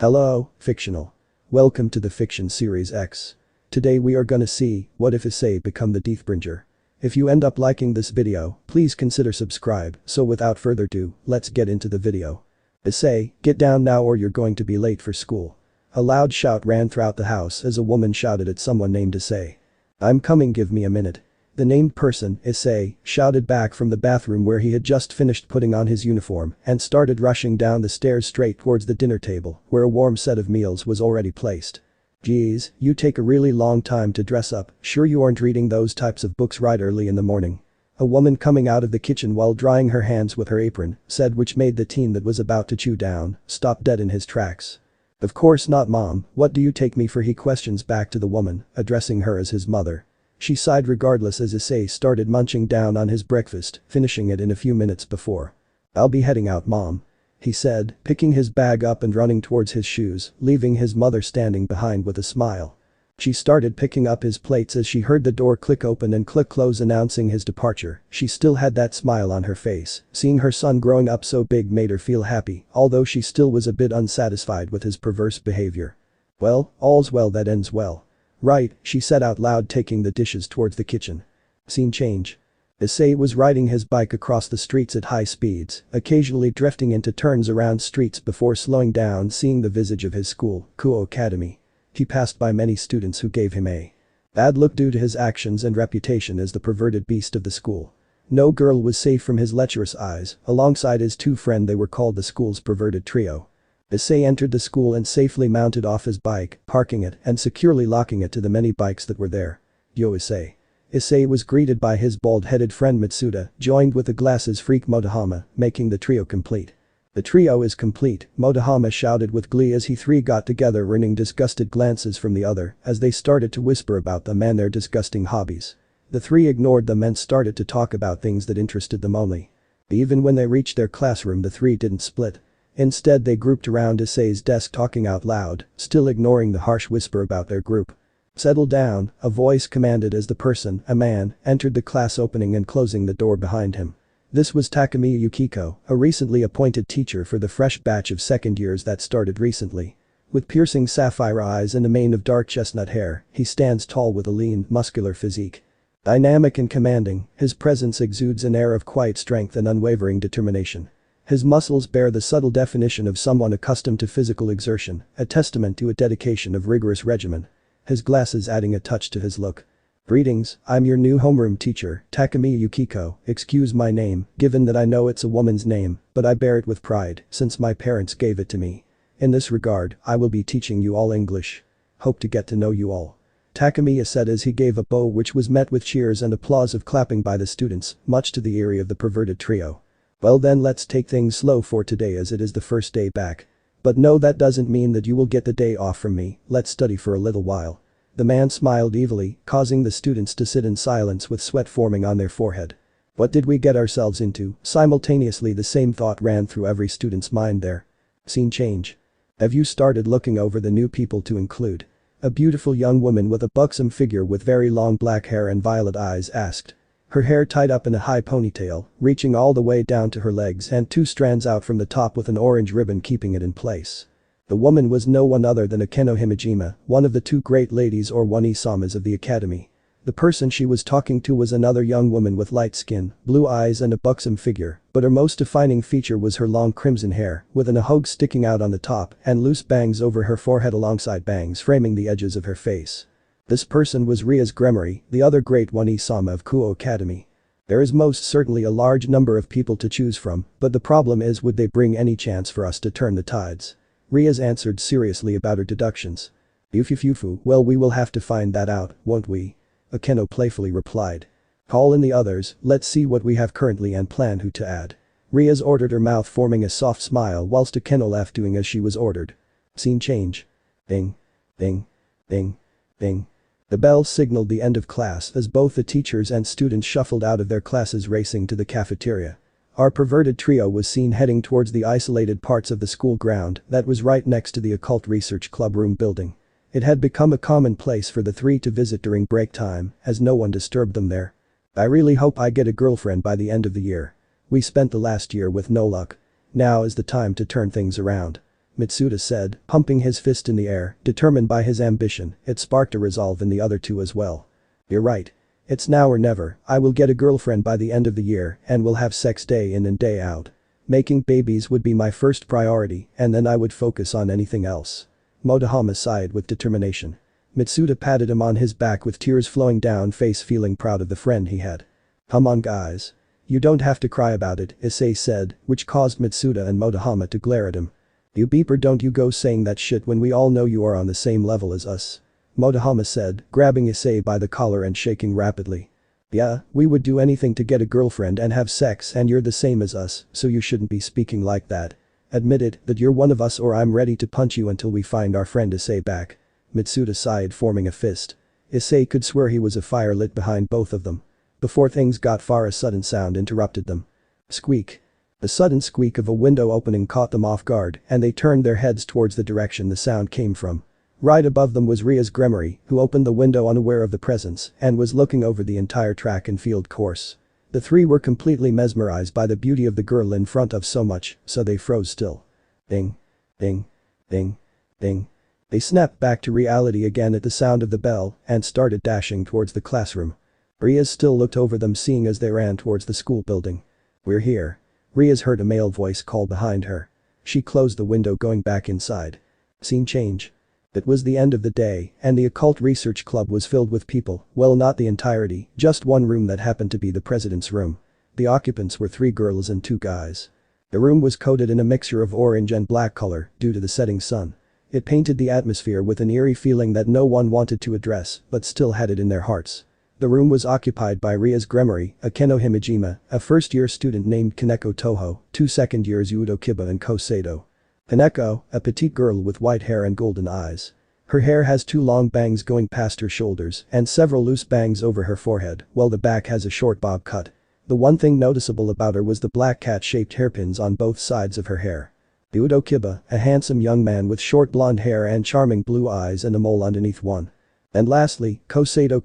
Hello, fictional. Welcome to the Fiction Series X. Today we are gonna see, what if Issei become the Deathbringer? If you end up liking this video, please consider subscribe, so without further ado, let's get into the video. Issei, get down now or you're going to be late for school. A loud shout ran throughout the house as a woman shouted at someone named Issei. I'm coming, give me a minute. The named person, Issei, shouted back from the bathroom where he had just finished putting on his uniform and started rushing down the stairs straight towards the dinner table where a warm set of meals was already placed. Geez, you take a really long time to dress up, sure you aren't reading those types of books right early in the morning. A woman coming out of the kitchen while drying her hands with her apron said, which made the teen that was about to chew down stop dead in his tracks. Of course not, mom, what do you take me for? He questions back to the woman, addressing her as his mother. She sighed regardless as Issei started munching down on his breakfast, finishing it in a few minutes before. I'll be heading out, mom. He said, picking his bag up and running towards his shoes, leaving his mother standing behind with a smile. She started picking up his plates as she heard the door click open and click close announcing his departure. She still had that smile on her face. Seeing her son growing up so big made her feel happy, although she still was a bit unsatisfied with his perverse behavior. Well, all's well that ends well. Right, she said out loud, taking the dishes towards the kitchen. Scene change. Issei was riding his bike across the streets at high speeds, occasionally drifting into turns around streets before slowing down, seeing the visage of his school, Kuo Academy. He passed by many students who gave him a bad look due to his actions and reputation as the perverted beast of the school. No girl was safe from his lecherous eyes. Alongside his two friends, they were called the school's perverted trio. Issei entered the school and safely mounted off his bike, parking it and securely locking it to the many bikes that were there. Yo Issei. Issei was greeted by his bald-headed friend Mitsuda, joined with the glasses freak Motohama, making the trio complete. The trio is complete, Motohama shouted with glee as he three got together, earning disgusted glances from the other as they started to whisper about them and their disgusting hobbies. The three ignored them and started to talk about things that interested them only. Even when they reached their classroom, the three didn't split. Instead, they grouped around Issei's desk talking out loud, still ignoring the harsh whisper about their group. Settle down, a voice commanded as the person, a man, entered the class, opening and closing the door behind him. This was Takemiya Yukiko, a recently appointed teacher for the fresh batch of second years that started recently. With piercing sapphire eyes and a mane of dark chestnut hair, he stands tall with a lean, muscular physique. Dynamic and commanding, his presence exudes an air of quiet strength and unwavering determination. His muscles bear the subtle definition of someone accustomed to physical exertion, a testament to a dedication of rigorous regimen. His glasses adding a touch to his look. Greetings, I'm your new homeroom teacher, Takemiya Yukiko. Excuse my name, given that I know it's a woman's name, but I bear it with pride since my parents gave it to me. In this regard, I will be teaching you all English. Hope to get to know you all. Takemiya said as he gave a bow, which was met with cheers and applause of clapping by the students, much to the eerie of the perverted trio. Well then, let's take things slow for today as it is the first day back. But no, that doesn't mean that you will get the day off from me. Let's study for a little while. The man smiled evilly, causing the students to sit in silence with sweat forming on their forehead. What did we get ourselves into? Simultaneously, the same thought ran through every student's mind there. Scene change. Have you started looking over the new people to include? A beautiful young woman with a buxom figure with very long black hair and violet eyes asked. Her hair tied up in a high ponytail, reaching all the way down to her legs and two strands out from the top with an orange ribbon keeping it in place. The woman was no one other than Akeno Himejima, one of the two great ladies or one-isamas of the academy. The person she was talking to was another young woman with light skin, blue eyes and a buxom figure, but her most defining feature was her long crimson hair, with an ahogue sticking out on the top and loose bangs over her forehead alongside bangs framing the edges of her face. This person was Ria's Gremory, the other great one-isama of Kuo Academy. There is most certainly a large number of people to choose from, but the problem is, would they bring any chance for us to turn the tides? Ria's answered seriously about her deductions. Yufufufu, well, we will have to find that out, won't we? Akeno playfully replied. Call in the others, let's see what we have currently and plan who to add. Ria's ordered, her mouth forming a soft smile whilst Akeno left doing as she was ordered. Scene change. Ding. Ding. Ding. Ding. The bell signaled the end of class as both the teachers and students shuffled out of their classes, racing to the cafeteria. Our perverted trio was seen heading towards the isolated parts of the school ground that was right next to the Occult Research Club room building. It had become a common place for the three to visit during break time, as no one disturbed them there. I really hope I get a girlfriend by the end of the year. We spent the last year with no luck. Now is the time to turn things around. Mitsuda said, pumping his fist in the air, determined by his ambition. It sparked a resolve in the other two as well. You're right. It's now or never. I will get a girlfriend by the end of the year and we'll have sex day in and day out. Making babies would be my first priority and then I would focus on anything else. Motohama sighed with determination. Mitsuda patted him on his back with tears flowing down face, feeling proud of the friend he had. Come on guys. You don't have to cry about it, Issei said, which caused Mitsuda and Motohama to glare at him. You beeper, don't you go saying that shit when we all know you are on the same level as us. Motohama said, grabbing Issei by the collar and shaking rapidly. Yeah, we would do anything to get a girlfriend and have sex and you're the same as us, so you shouldn't be speaking like that. Admit it that you're one of us or I'm ready to punch you until we find our friend Issei back. Mitsuda sighed, forming a fist. Issei could swear he was a fire lit behind both of them. Before things got far, a sudden sound interrupted them. Squeak. The sudden squeak of a window opening caught them off guard and they turned their heads towards the direction the sound came from. Right above them was Ria's Gremory, who opened the window unaware of the presence and was looking over the entire track and field course. The three were completely mesmerized by the beauty of the girl in front of so much, so they froze still. Ding. Ding. Ding. Ding. They snapped back to reality again at the sound of the bell and started dashing towards the classroom. Ria still looked over them, seeing as they ran towards the school building. We're here. Ria's heard a male voice call behind her. She closed the window, going back inside. Scene change. It was the end of the day and the occult research club was filled with people, well, not the entirety, just one room that happened to be the president's room. The occupants were 3 girls and 2 guys. The room was coated in a mixture of orange and black color due to the setting sun. It painted the atmosphere with an eerie feeling that no one wanted to address but still had it in their hearts. The room was occupied by Ria's Gremory, Akeno Himejima, a first-year student named Kaneko Toho, 2 second-years Yudo Kiba and Ko Sato. Kaneko, a petite girl with white hair and golden eyes. Her hair has 2 long bangs going past her shoulders and several loose bangs over her forehead, while the back has a short bob cut. The one thing noticeable about her was the black cat-shaped hairpins on both sides of her hair. Yudo Kiba, a handsome young man with short blonde hair and charming blue eyes and a mole underneath one. And lastly, Ko Sato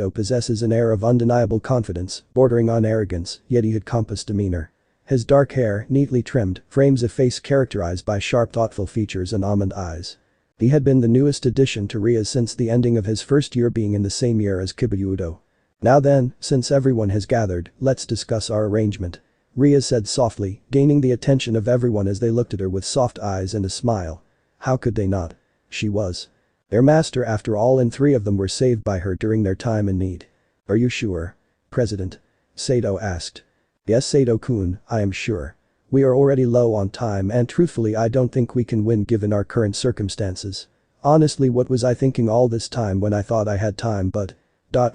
possesses an air of undeniable confidence, bordering on arrogance, yet he had compass demeanor. His dark hair, neatly trimmed, frames a face characterized by sharp, thoughtful features and almond eyes. He had been the newest addition to Ria since the ending of his first year, being in the same year as Kiba Yudo. Now then, since everyone has gathered, let's discuss our arrangement. Ria said softly, gaining the attention of everyone as they looked at her with soft eyes and a smile. How could they not? She was their master after all, and 3 of them were saved by her during their time in need. Are you sure, President? Sato asked. Yes, Sato-kun, I am sure. We are already low on time and truthfully I don't think we can win given our current circumstances. Honestly, what was I thinking all this time when I thought I had time, but…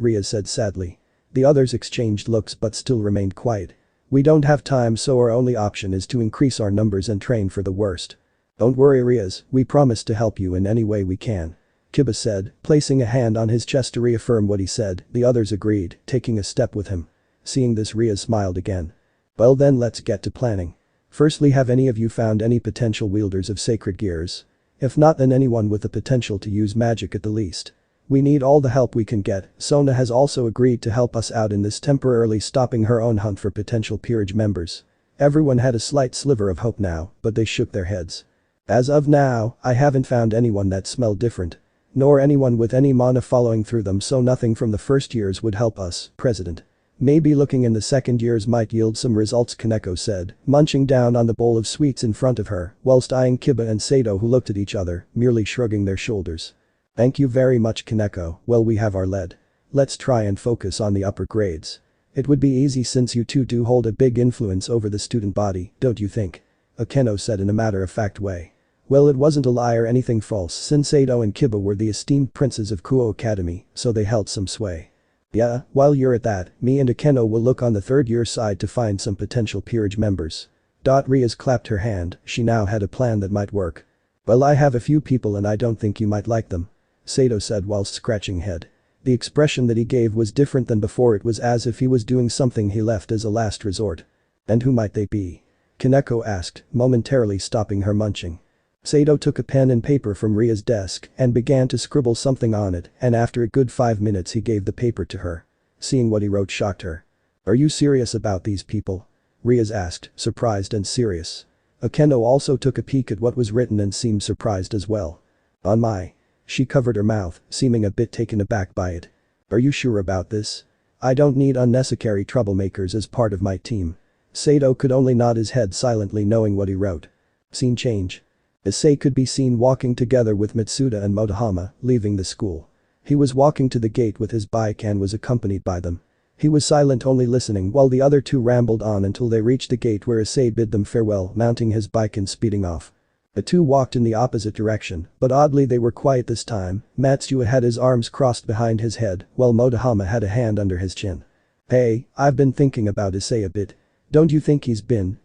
Ria said sadly. The others exchanged looks but still remained quiet. We don't have time, so our only option is to increase our numbers and train for the worst. Don't worry, Rias, we promise to help you in any way we can. Kiba said, placing a hand on his chest to reaffirm what he said. The others agreed, taking a step with him. Seeing this, Ria smiled again. Well then, let's get to planning. Firstly, have any of you found any potential wielders of sacred gears? If not, then anyone with the potential to use magic at the least. We need all the help we can get. Sona has also agreed to help us out in this, temporarily stopping her own hunt for potential peerage members. Everyone had a slight sliver of hope now, but they shook their heads. As of now, I haven't found anyone that smelled different. Nor anyone with any mana following through them, so nothing from the first years would help us, President. Maybe looking in the second years might yield some results, Kaneko said, munching down on the bowl of sweets in front of her, whilst eyeing Kiba and Sato, who looked at each other, merely shrugging their shoulders. Thank you very much, Kaneko. Well, we have our lead. Let's try and focus on the upper grades. It would be easy since you two do hold a big influence over the student body, don't you think? Akeno said in a matter-of-fact way. Well, it wasn't a lie or anything false, since Sato and Kiba were the esteemed princes of Kuo Academy, so they held some sway. Yeah, while you're at that, me and Akeno will look on the third-year side to find some potential peerage members. Rias clapped her hand, she now had a plan that might work. Well, I have a few people and I don't think you might like them, Sato said whilst scratching head. The expression that he gave was different than before, it was as if he was doing something he left as a last resort. And who might they be? Kaneko asked, momentarily stopping her munching. Sato took a pen and paper from Ria's desk and began to scribble something on it, and after a good 5 minutes he gave the paper to her. Seeing what he wrote shocked her. Are you serious about these people? Rias asked, surprised and serious. Akeno also took a peek at what was written and seemed surprised as well. On my. She covered her mouth, seeming a bit taken aback by it. Are you sure about this? I don't need unnecessary troublemakers as part of my team. Sato could only nod his head silently knowing what he wrote. Scene change. Issei could be seen walking together with Mitsuda and Motohama, leaving the school. He was walking to the gate with his bike and was accompanied by them. He was silent, only listening while the other two rambled on until they reached the gate where Issei bid them farewell, mounting his bike and speeding off. The two walked in the opposite direction, but oddly they were quiet this time. Matsuda had his arms crossed behind his head, while Motohama had a hand under his chin. Hey, I've been thinking about Issei a bit. Don't you think he's been,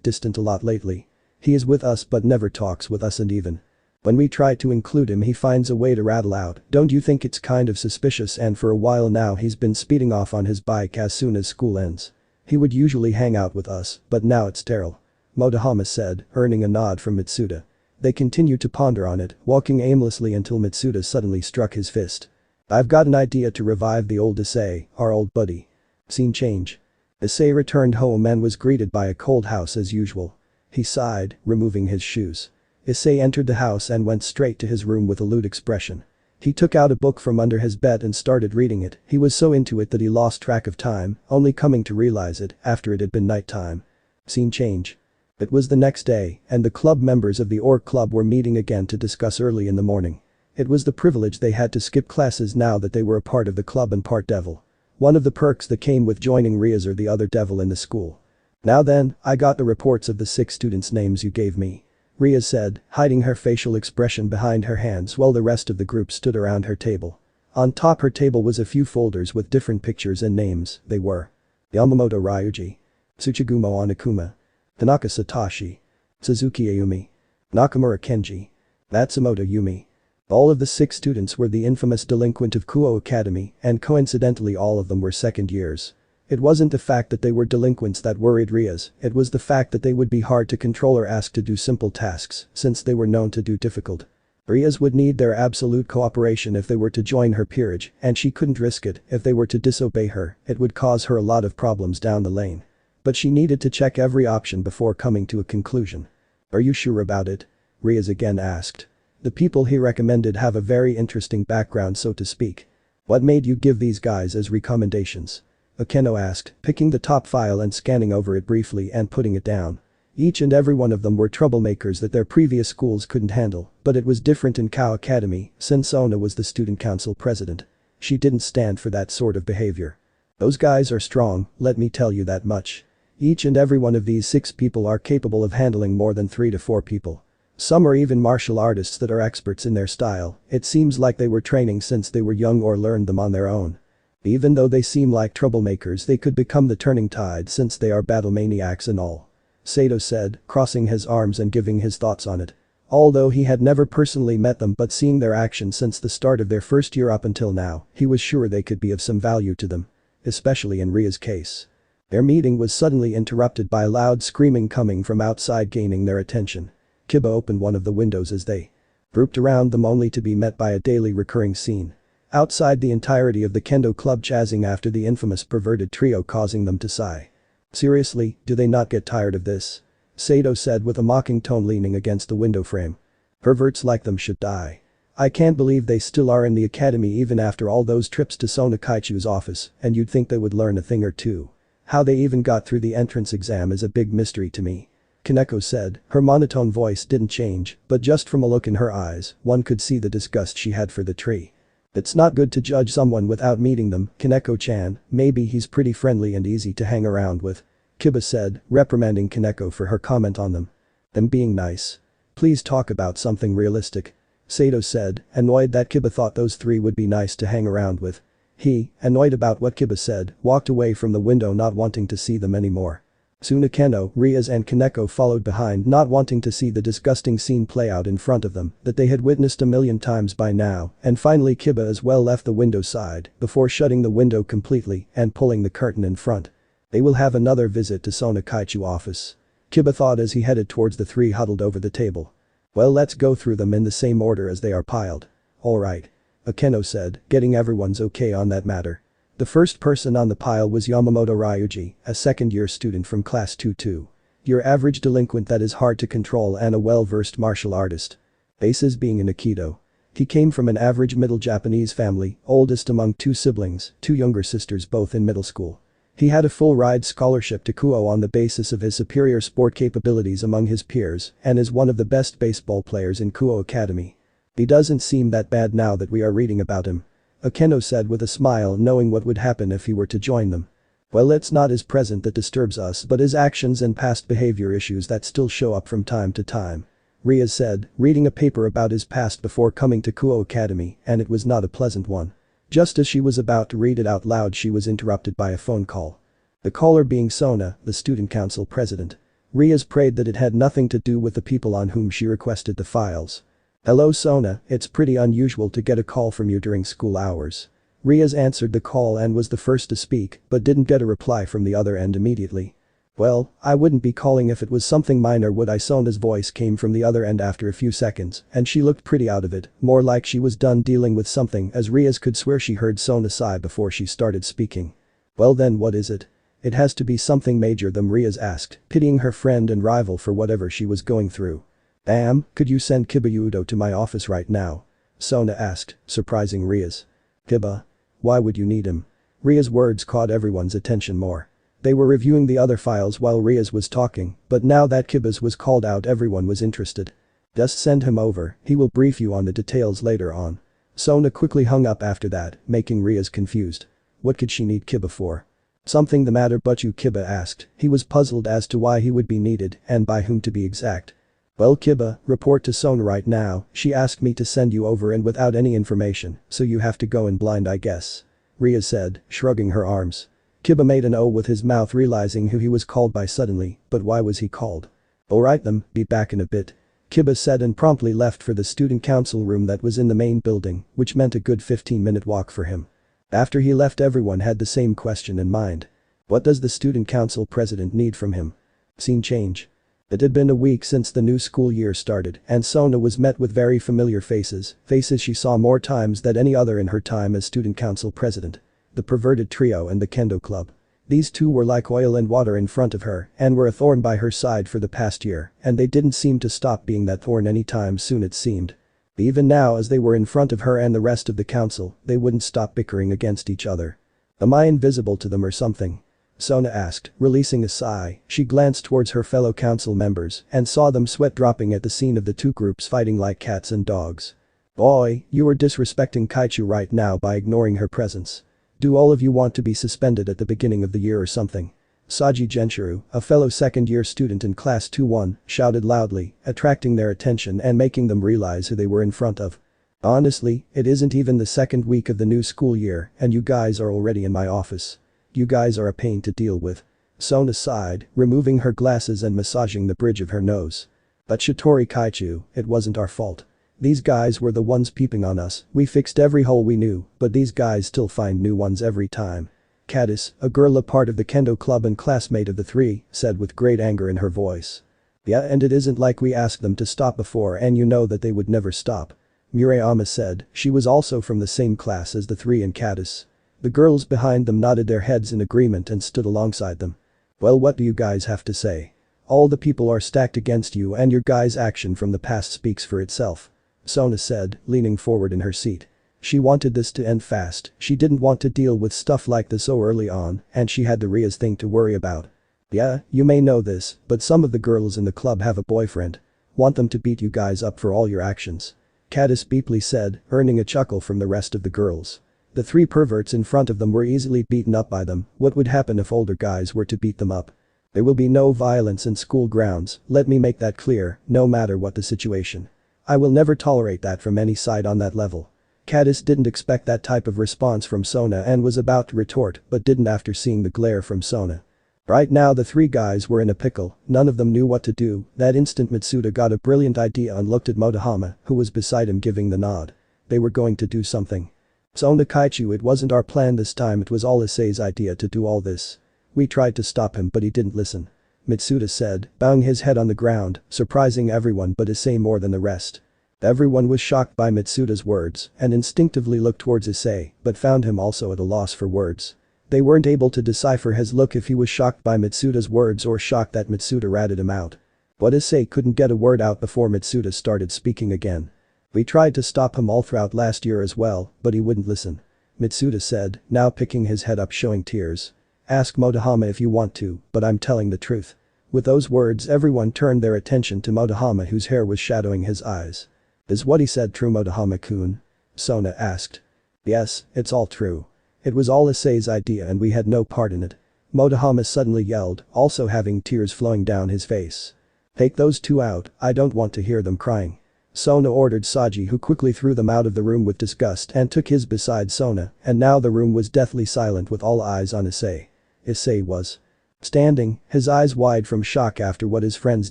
distant a lot lately? He is with us but never talks with us, and even when we try to include him he finds a way to rattle out. Don't you think it's kind of suspicious? And for a while now he's been speeding off on his bike as soon as school ends. He would usually hang out with us, but now it's sterile. Motohama said, earning a nod from Mitsuda. They continued to ponder on it, walking aimlessly until Mitsuda suddenly struck his fist. I've got an idea to revive the old Issei, our old buddy. Scene change. Issei returned home and was greeted by a cold house as usual. He sighed, removing his shoes. Issei entered the house and went straight to his room with a lewd expression. He took out a book from under his bed and started reading it. He was so into it that he lost track of time, only coming to realize it after it had been night time. Scene change. It was the next day, and the club members of the Orc Club were meeting again to discuss early in the morning. It was the privilege they had to skip classes now that they were a part of the club and part devil. One of the perks that came with joining Rias or the other devil in the school. Now then, I got the reports of the 6 students' names you gave me. Ria said, hiding her facial expression behind her hands while the rest of the group stood around her table. On top her table was a few folders with different pictures and names. They were Yamamoto Ryuji, Tsuchigumo Onakuma, Tanaka Satoshi, Suzuki Ayumi, Nakamura Kenji, Matsumoto Yumi. All of the 6 students were the infamous delinquent of Kuo Academy, and coincidentally all of them were second years. It wasn't the fact that they were delinquents that worried Rias, it was the fact that they would be hard to control or ask to do simple tasks, since they were known to do difficult. Rias would need their absolute cooperation if they were to join her peerage, and she couldn't risk it. If they were to disobey her, it would cause her a lot of problems down the lane. But she needed to check every option before coming to a conclusion. Are you sure about it? Rias again asked. The people he recommended have a very interesting background, so to speak. What made you give these guys as recommendations? Akeno asked, picking the top file and scanning over it briefly and putting it down. Each and every one of them were troublemakers that their previous schools couldn't handle, but it was different in Kao Academy since Ona was the student council president. She didn't stand for that sort of behavior. Those guys are strong, let me tell you that much. Each and every one of these 6 people are capable of handling more than 3 to 4 people. Some are even martial artists that are experts in their style. It seems like they were training since they were young or learned them on their own. Even though they seem like troublemakers, they could become the turning tide since they are battle maniacs and all. Sato said, crossing his arms and giving his thoughts on it. Although he had never personally met them, but seeing their actions since the start of their first year up until now, he was sure they could be of some value to them. Especially in Ria's case. Their meeting was suddenly interrupted by loud screaming coming from outside, gaining their attention. Kiba opened one of the windows as they grouped around them, only to be met by a daily recurring scene. Outside, the entirety of the kendo club chazzing after the infamous perverted trio, causing them to sigh. Seriously, do they not get tired of this? Sato said with a mocking tone, leaning against the window frame. Perverts like them should die. I can't believe they still are in the academy even after all those trips to Sonokaichu's office, and you'd think they would learn a thing or two. How they even got through the entrance exam is a big mystery to me. Kaneko said, her monotone voice didn't change, but just from a look in her eyes, one could see the disgust she had for the tree. It's not good to judge someone without meeting them, Kaneko-chan, maybe he's pretty friendly and easy to hang around with. Kiba said, reprimanding Kaneko for her comment on them being nice. Please talk about something realistic. Sato said, annoyed that Kiba thought those 3 would be nice to hang around with. He, annoyed about what Kiba said, walked away from the window, not wanting to see them anymore. Soon Akeno, Rias and Kaneko followed behind, not wanting to see the disgusting scene play out in front of them that they had witnessed a million times by now, and finally Kiba as well left the window side before shutting the window completely and pulling the curtain in front. They will have another visit to Sonokaichu office. Kiba thought as he headed towards the 3 huddled over the table. Well, let's go through them in the same order as they are piled. Alright. Akeno said, getting everyone's okay on that matter. The first person on the pile was Yamamoto Ryuji, a second-year student from class 2-2. Your average delinquent that is hard to control and a well-versed martial artist. Bases being an Aikido. He came from an average middle Japanese family, oldest among 2 siblings, 2 younger sisters both in middle school. He had a full-ride scholarship to Kuo on the basis of his superior sport capabilities among his peers and is one of the best baseball players in Kuo Academy. He doesn't seem that bad now that we are reading about him. Akeno said with a smile, knowing what would happen if he were to join them. Well, it's not his present that disturbs us but his actions and past behavior issues that still show up from time to time. Ria said, reading a paper about his past before coming to Kuo Academy, and it was not a pleasant one. Just as she was about to read it out loud, she was interrupted by a phone call. The caller being Sona, the student council president. Ria's prayed that it had nothing to do with the people on whom she requested the files. Hello Sona, it's pretty unusual to get a call from you during school hours. Ria's answered the call and was the first to speak, but didn't get a reply from the other end immediately. Well, I wouldn't be calling if it was something minor, would I? Sona's voice came from the other end after a few seconds, and she looked pretty out of it, more like she was done dealing with something, as Ria's could swear she heard Sona sigh before she started speaking. Well then, what is it? It has to be something major, Ria's asked, pitying her friend and rival for whatever she was going through. Could you send Kiba Udo to my office right now? Sona asked, surprising Ria's. Kiba? Why would you need him? Ria's words caught everyone's attention more. They were reviewing the other files while Ria's was talking, but now that Kiba's was called out, everyone was interested. Just send him over, he will brief you on the details later on. Sona quickly hung up after that, making Ria's confused. What could she need Kiba for? Something the matter but you? Kiba asked. He was puzzled as to why he would be needed and by whom to be exact. Well Kiba, report to Sona right now, she asked me to send you over and without any information, so you have to go in blind I guess. Ria said, shrugging her arms. Kiba made an O with his mouth, realizing who he was called by suddenly, but why was he called? Alright then, be back in a bit. Kiba said and promptly left for the student council room that was in the main building, which meant a good 15-minute walk for him. After he left, everyone had the same question in mind. What does the student council president need from him? Scene change. It had been a week since the new school year started and Sona was met with very familiar faces she saw more times than any other in her time as student council president. The perverted trio and the kendo club. These two were like oil and water in front of her and were a thorn by her side for the past year, and they didn't seem to stop being that thorn anytime soon, it seemed. Even now, as they were in front of her and the rest of the council, they wouldn't stop bickering against each other. Am I invisible to them or something? Sona asked, releasing a sigh. She glanced towards her fellow council members and saw them sweat dropping at the scene of the two groups fighting like cats and dogs. Boy, you are disrespecting Kaichu right now by ignoring her presence. Do all of you want to be suspended at the beginning of the year or something? Saji Genshiro, a fellow second-year student in class 2-1, shouted loudly, attracting their attention and making them realize who they were in front of. Honestly, it isn't even the second week of the new school year and you guys are already in my office. You guys are a pain to deal with. Sona sighed, removing her glasses and massaging the bridge of her nose. But Shitori Kaichu, it wasn't our fault. These guys were the ones peeping on us, we fixed every hole we knew, but these guys still find new ones every time. Cadis, a girl a part of the kendo club and classmate of the three, said with great anger in her voice. Yeah, and it isn't like we asked them to stop before and you know that they would never stop. Murayama said, she was also from the same class as the three and Cadis. The girls behind them nodded their heads in agreement and stood alongside them. Well, what do you guys have to say? All the people are stacked against you and your guys' action from the past speaks for itself. Sona said, leaning forward in her seat. She wanted this to end fast, she didn't want to deal with stuff like this so early on, and she had the Ria's thing to worry about. Yeah, you may know this, but some of the girls in the club have a boyfriend. Want them to beat you guys up for all your actions. Cadis Beepley said, earning a chuckle from the rest of the girls. The three perverts in front of them were easily beaten up by them, what would happen if older guys were to beat them up? There will be no violence in school grounds, let me make that clear, no matter what the situation. I will never tolerate that from any side on that level. Cadis didn't expect that type of response from Sona and was about to retort but didn't after seeing the glare from Sona. Right now the three guys were in a pickle, none of them knew what to do. That instant Mitsuda got a brilliant idea and looked at Motohama, who was beside him, giving the nod. They were going to do something. Sona Kaichu, it wasn't our plan this time, it was all Issei's idea to do all this. We tried to stop him but he didn't listen. Mitsuda said, bowing his head on the ground, surprising everyone but Issei more than the rest. Everyone was shocked by Mitsuda's words and instinctively looked towards Issei but found him also at a loss for words. They weren't able to decipher his look if he was shocked by Mitsuda's words or shocked that Mitsuda ratted him out. But Issei couldn't get a word out before Mitsuda started speaking again. We tried to stop him all throughout last year as well, but he wouldn't listen. Mitsuda said, now picking his head up showing tears. Ask Motohama if you want to, but I'm telling the truth. With those words everyone turned their attention to Motohama whose hair was shadowing his eyes. Is what he said true, Motohama-kun? Sona asked. Yes, it's all true. It was all Issei's idea and we had no part in it. Motohama suddenly yelled, also having tears flowing down his face. Take those two out, I don't want to hear them crying. Sona ordered Saji, who quickly threw them out of the room with disgust and took his beside Sona, and now the room was deathly silent with all eyes on Issei. Issei was standing, his eyes wide from shock after what his friends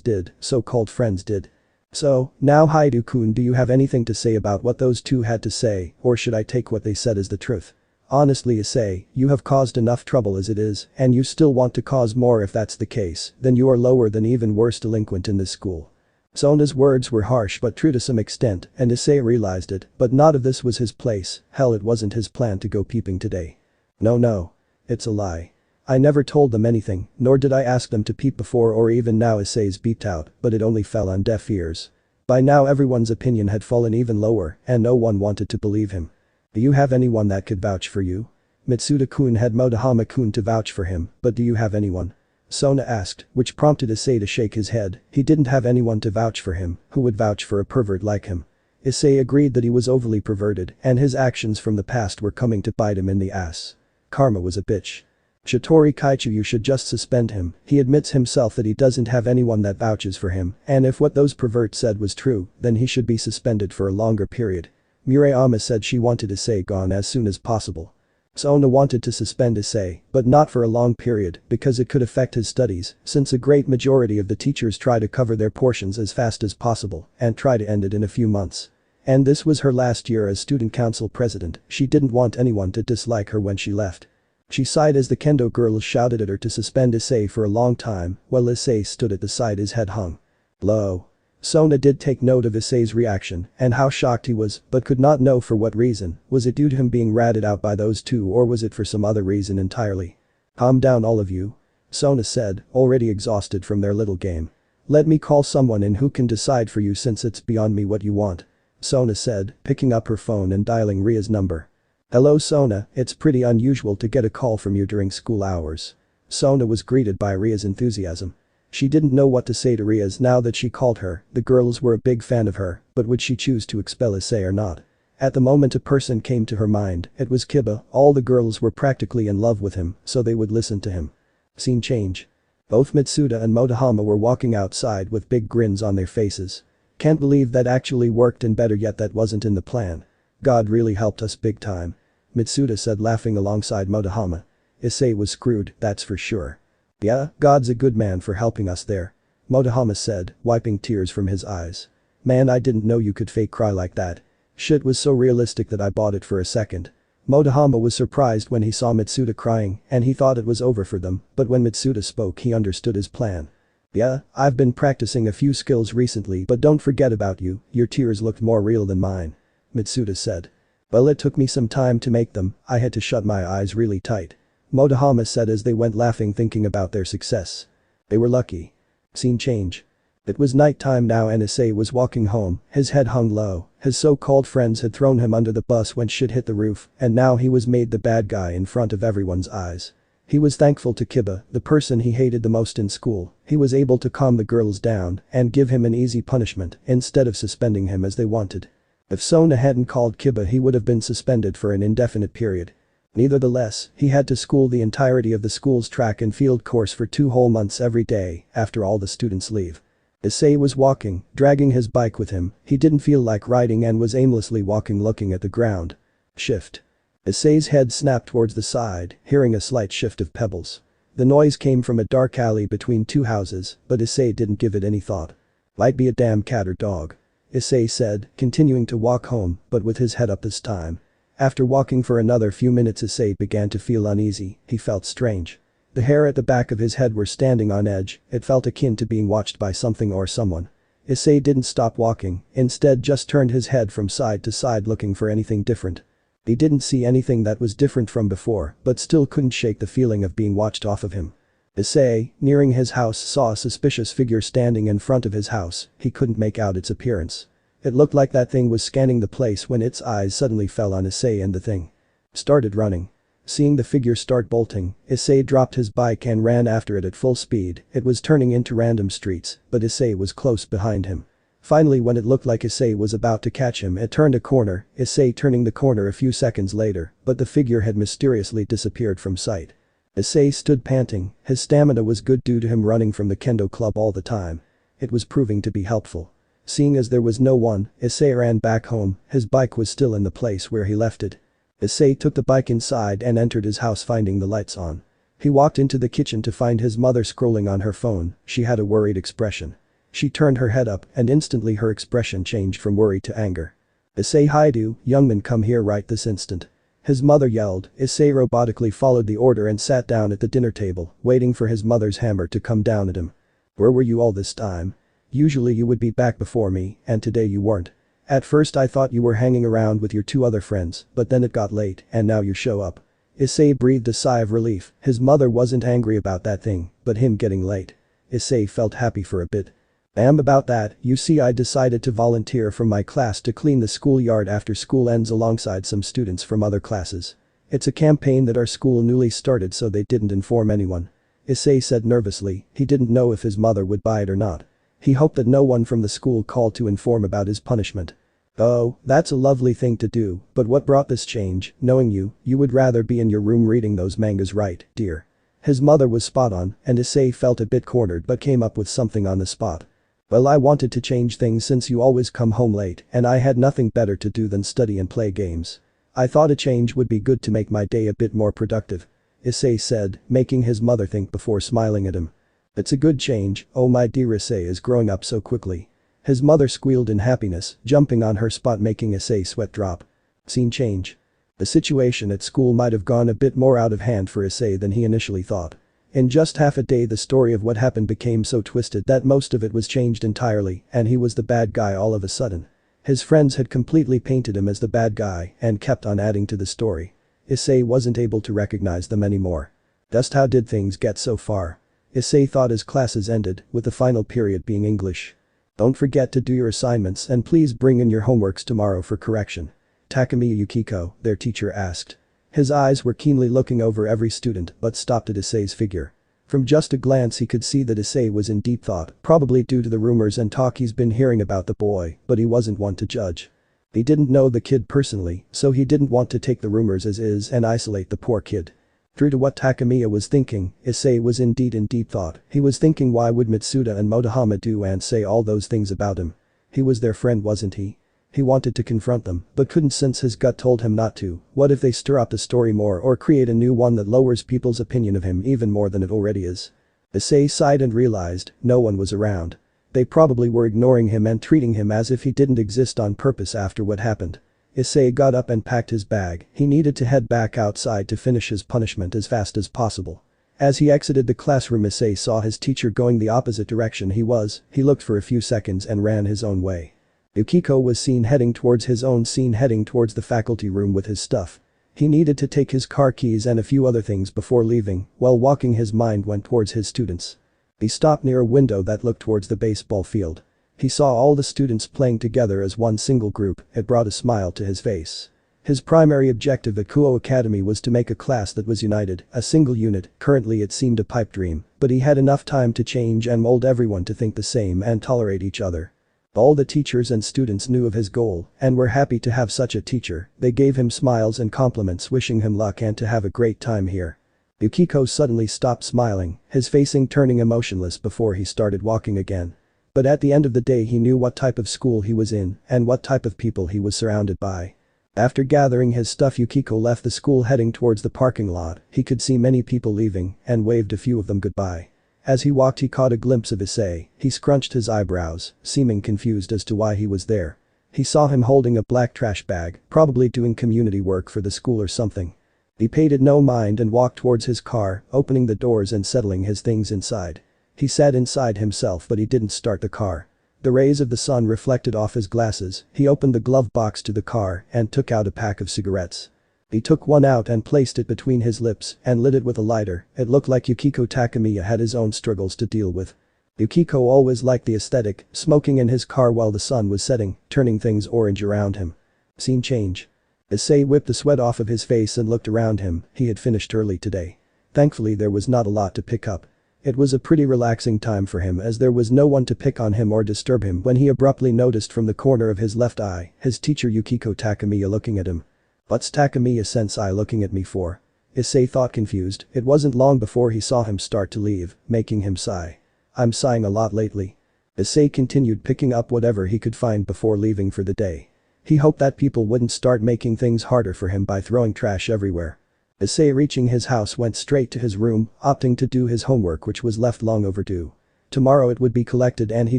did, so-called friends did. So, now Haidu-kun, do you have anything to say about what those two had to say, or should I take what they said as the truth? Honestly, Issei, you have caused enough trouble as it is, and you still want to cause more. If that's the case, then you are lower than even worse delinquent in this school. Sona's words were harsh but true to some extent, and Issei realized it, but not if this was his place. Hell, it wasn't his plan to go peeping today. No. It's a lie. I never told them anything, nor did I ask them to peep before or even now. Issei's beeped out, but it only fell on deaf ears. By now everyone's opinion had fallen even lower, and no one wanted to believe him. Do you have anyone that could vouch for you? Mitsuda-kun had Motohama-kun to vouch for him, but do you have anyone? Sona asked, which prompted Issei to shake his head. He didn't have anyone to vouch for him. Who would vouch for a pervert like him? Issei agreed that he was overly perverted, and his actions from the past were coming to bite him in the ass. Karma was a bitch. Shitori Kaichu, you should just suspend him. He admits himself that he doesn't have anyone that vouches for him, and if what those perverts said was true, then he should be suspended for a longer period. Murayama said she wanted Issei gone as soon as possible. Sona wanted to suspend Issei, but not for a long period because it could affect his studies, since a great majority of the teachers try to cover their portions as fast as possible and try to end it in a few months. And this was her last year as student council president. She didn't want anyone to dislike her when she left. She sighed as the kendo girls shouted at her to suspend Issei for a long time, while Issei stood at the side, his head hung low. Sona did take note of Issei's reaction and how shocked he was, but could not know for what reason. Was it due to him being ratted out by those two, or was it for some other reason entirely? Calm down all of you. Sona said, already exhausted from their little game. Let me call someone in who can decide for you since it's beyond me what you want. Sona said, picking up her phone and dialing Ria's number. Hello Sona, it's pretty unusual to get a call from you during school hours. Sona was greeted by Ria's enthusiasm. She didn't know what to say to Ria's now that she called her. The girls were a big fan of her, but would she choose to expel Issei or not? At the moment a person came to her mind. It was Kiba. All the girls were practically in love with him, so they would listen to him. Scene change. Both Mitsuda and Motohama were walking outside with big grins on their faces. Can't believe that actually worked, and better yet that wasn't in the plan. God really helped us big time. Mitsuda said, laughing alongside Motohama. Issei was screwed, that's for sure. Yeah, God's a good man for helping us there. Motohama said, wiping tears from his eyes. Man, I didn't know you could fake cry like that. Shit was so realistic that I bought it for a second. Motohama was surprised when he saw Mitsuda crying, and he thought it was over for them, but when Mitsuda spoke he understood his plan. Yeah, I've been practicing a few skills recently, but don't forget about you, your tears looked more real than mine. Mitsuda said. Well, it took me some time to make them. I had to shut my eyes really tight. Motohama said as they went laughing, thinking about their success. They were lucky. Scene change. It was night time now and Issei was walking home, his head hung low. His so-called friends had thrown him under the bus when shit hit the roof, and now he was made the bad guy in front of everyone's eyes. He was thankful to Kiba, the person he hated the most in school. He was able to calm the girls down and give him an easy punishment instead of suspending him as they wanted. If Sona hadn't called Kiba, he would have been suspended for an indefinite period. Nevertheless, he had to school the entirety of the school's track and field course for 2 whole months every day after all the students leave. Issei was walking, dragging his bike with him. He didn't feel like riding and was aimlessly walking, looking at the ground. Shift. Issei's head snapped towards the side, hearing a slight shift of pebbles. The noise came from a dark alley between 2 houses, but Issei didn't give it any thought. Might be a damn cat or dog. Issei said, continuing to walk home, but with his head up this time. After walking for another few minutes, Issei began to feel uneasy. He felt strange. The hair at the back of his head were standing on edge. It felt akin to being watched by something or someone. Issei didn't stop walking, instead just turned his head from side to side looking for anything different. He didn't see anything that was different from before, but still couldn't shake the feeling of being watched off of him. Issei, nearing his house, saw a suspicious figure standing in front of his house. He couldn't make out its appearance. It looked like that thing was scanning the place when its eyes suddenly fell on Issei, and the thing started running. Seeing the figure start bolting, Issei dropped his bike and ran after it at full speed. It was turning into random streets, but Issei was close behind him. Finally, when it looked like Issei was about to catch him, it turned a corner, Issei turning the corner a few seconds later, but the figure had mysteriously disappeared from sight. Issei stood panting. His stamina was good due to him running from the kendo club all the time. It was proving to be helpful. Seeing as there was no one, Issei ran back home. His bike was still in the place where he left it. Issei took the bike inside and entered his house, finding the lights on. He walked into the kitchen to find his mother scrolling on her phone. She had a worried expression. She turned her head up and instantly her expression changed from worry to anger. "Issei, Haidu, youngman, come here right this instant." His mother yelled. Issei robotically followed the order and sat down at the dinner table, waiting for his mother's hammer to come down at him. "Where were you all this time? Usually you would be back before me, and today you weren't. At first I thought you were hanging around with your two other friends, but then it got late and now you show up." Issei breathed a sigh of relief. His mother wasn't angry about that thing, but him getting late. Issei felt happy for a bit. About that, you see, I decided to volunteer from my class to clean the schoolyard after school ends alongside some students from other classes. It's a campaign that our school newly started, so they didn't inform anyone. Issei said nervously. He didn't know if his mother would buy it or not. He hoped that no one from the school called to inform about his punishment. "Oh, that's a lovely thing to do, but what brought this change? Knowing you, you would rather be in your room reading those mangas, right, dear?" His mother was spot on, and Issei felt a bit cornered but came up with something on the spot. "Well, I wanted to change things since you always come home late and I had nothing better to do than study and play games. I thought a change would be good to make my day a bit more productive," Issei said, making his mother think before smiling at him. "It's a good change. Oh, my dear, Issei is growing up so quickly." His mother squealed in happiness, jumping on her spot, making Issei sweat drop. Scene change. The situation at school might have gone a bit more out of hand for Issei than he initially thought. In just half a day, the story of what happened became so twisted that most of it was changed entirely, and he was the bad guy all of a sudden. His friends had completely painted him as the bad guy and kept on adding to the story. Issei wasn't able to recognize them anymore. Just how did things get so far? Issei thought as classes ended, with the final period being English. "Don't forget to do your assignments and please bring in your homeworks tomorrow for correction." Takemiya Yukiko, their teacher, asked. His eyes were keenly looking over every student but stopped at Issei's figure. From just a glance he could see that Issei was in deep thought, probably due to the rumors and talk he's been hearing about the boy, but he wasn't one to judge. He didn't know the kid personally, so he didn't want to take the rumors as is and isolate the poor kid. True to what Takemiya was thinking, Issei was indeed in deep thought. He was thinking, why would Mitsuda and Motohama do and say all those things about him? He was their friend, wasn't he? He wanted to confront them, but couldn't since his gut told him not to. What if they stir up the story more or create a new one that lowers people's opinion of him even more than it already is? Issei sighed and realized no one was around. They probably were ignoring him and treating him as if he didn't exist on purpose after what happened. Issei got up and packed his bag. He needed to head back outside to finish his punishment as fast as possible. As he exited the classroom, Issei saw his teacher going the opposite direction he was. He looked for a few seconds and ran his own way. Yukiko was seen heading towards the faculty room with his stuff. He needed to take his car keys and a few other things before leaving. While walking, his mind went towards his students. He stopped near a window that looked towards the baseball field. He saw all the students playing together as one single group. It brought a smile to his face. His primary objective at Kuo Academy was to make a class that was united, a single unit. Currently it seemed a pipe dream, but he had enough time to change and mold everyone to think the same and tolerate each other. All the teachers and students knew of his goal and were happy to have such a teacher. They gave him smiles and compliments, wishing him luck and to have a great time here. Yukiko suddenly stopped smiling, his facing turning emotionless before he started walking again. But at the end of the day he knew what type of school he was in and what type of people he was surrounded by. After gathering his stuff, Yukiko left the school heading towards the parking lot. He could see many people leaving and waved a few of them goodbye. As he walked he caught a glimpse of Issei. He scrunched his eyebrows, seeming confused as to why he was there. He saw him holding a black trash bag, probably doing community work for the school or something. He paid it no mind and walked towards his car, opening the doors and settling his things inside. He sat inside himself, but he didn't start the car. The rays of the sun reflected off his glasses. He opened the glove box to the car and took out a pack of cigarettes. He took one out and placed it between his lips and lit it with a lighter. It looked like Yukiko Takamiya had his own struggles to deal with. Yukiko always liked the aesthetic, smoking in his car while the sun was setting, turning things orange around him. Scene change. Issei whipped the sweat off of his face and looked around him. He had finished early today. Thankfully there was not a lot to pick up. It was a pretty relaxing time for him as there was no one to pick on him or disturb him when he abruptly noticed from the corner of his left eye his teacher Yukiko Takamiya looking at him. "What's Takamiya-sensei looking at me for?" Issei thought, confused. It wasn't long before he saw him start to leave, making him sigh. "I'm sighing a lot lately." Issei continued picking up whatever he could find before leaving for the day. He hoped that people wouldn't start making things harder for him by throwing trash everywhere. Issei, reaching his house, went straight to his room, opting to do his homework, which was left long overdue. Tomorrow it would be collected and he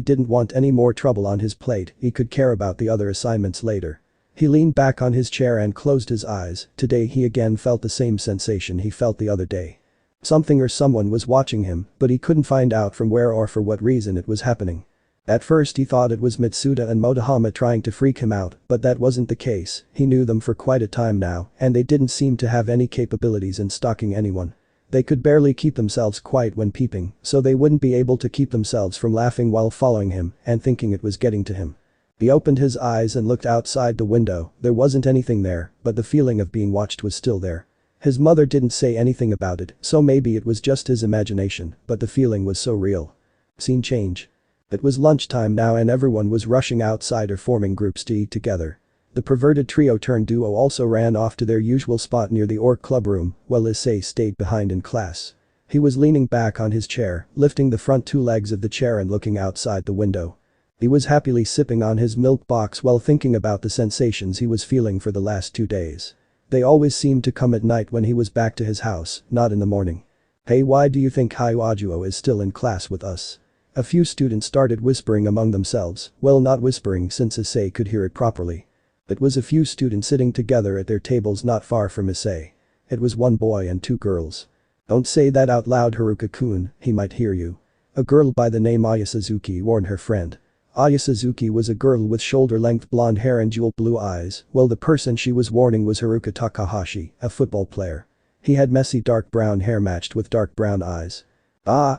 didn't want any more trouble on his plate. He could care about the other assignments later. He leaned back on his chair and closed his eyes. Today he again felt the same sensation he felt the other day. Something or someone was watching him, but he couldn't find out from where or for what reason it was happening. At first he thought it was Mitsuda and Motohama trying to freak him out, but that wasn't the case. He knew them for quite a time now, and they didn't seem to have any capabilities in stalking anyone. They could barely keep themselves quiet when peeping, so they wouldn't be able to keep themselves from laughing while following him and thinking it was getting to him. He opened his eyes and looked outside the window. There wasn't anything there, but the feeling of being watched was still there. His mother didn't say anything about it, so maybe it was just his imagination, but the feeling was so real. Scene change. It was lunchtime now and everyone was rushing outside or forming groups to eat together. The perverted trio turned duo also ran off to their usual spot near the orc club room, while Issei stayed behind in class. He was leaning back on his chair, lifting the front two legs of the chair and looking outside the window. He was happily sipping on his milk box while thinking about the sensations he was feeling for the last 2 days. They always seemed to come at night when he was back to his house, not in the morning. "Hey, why do you think Hyoajuo is still in class with us?" A few students started whispering among themselves, well, not whispering since Issei could hear it properly. It was a few students sitting together at their tables not far from Issei. It was one boy and 2 girls. "Don't say that out loud, Haruka-kun, he might hear you." A girl by the name Aya Suzuki warned her friend. Aya Suzuki was a girl with shoulder-length blonde hair and jewel blue eyes, while the person she was warning was Haruka Takahashi, a football player. He had messy dark brown hair matched with dark brown eyes.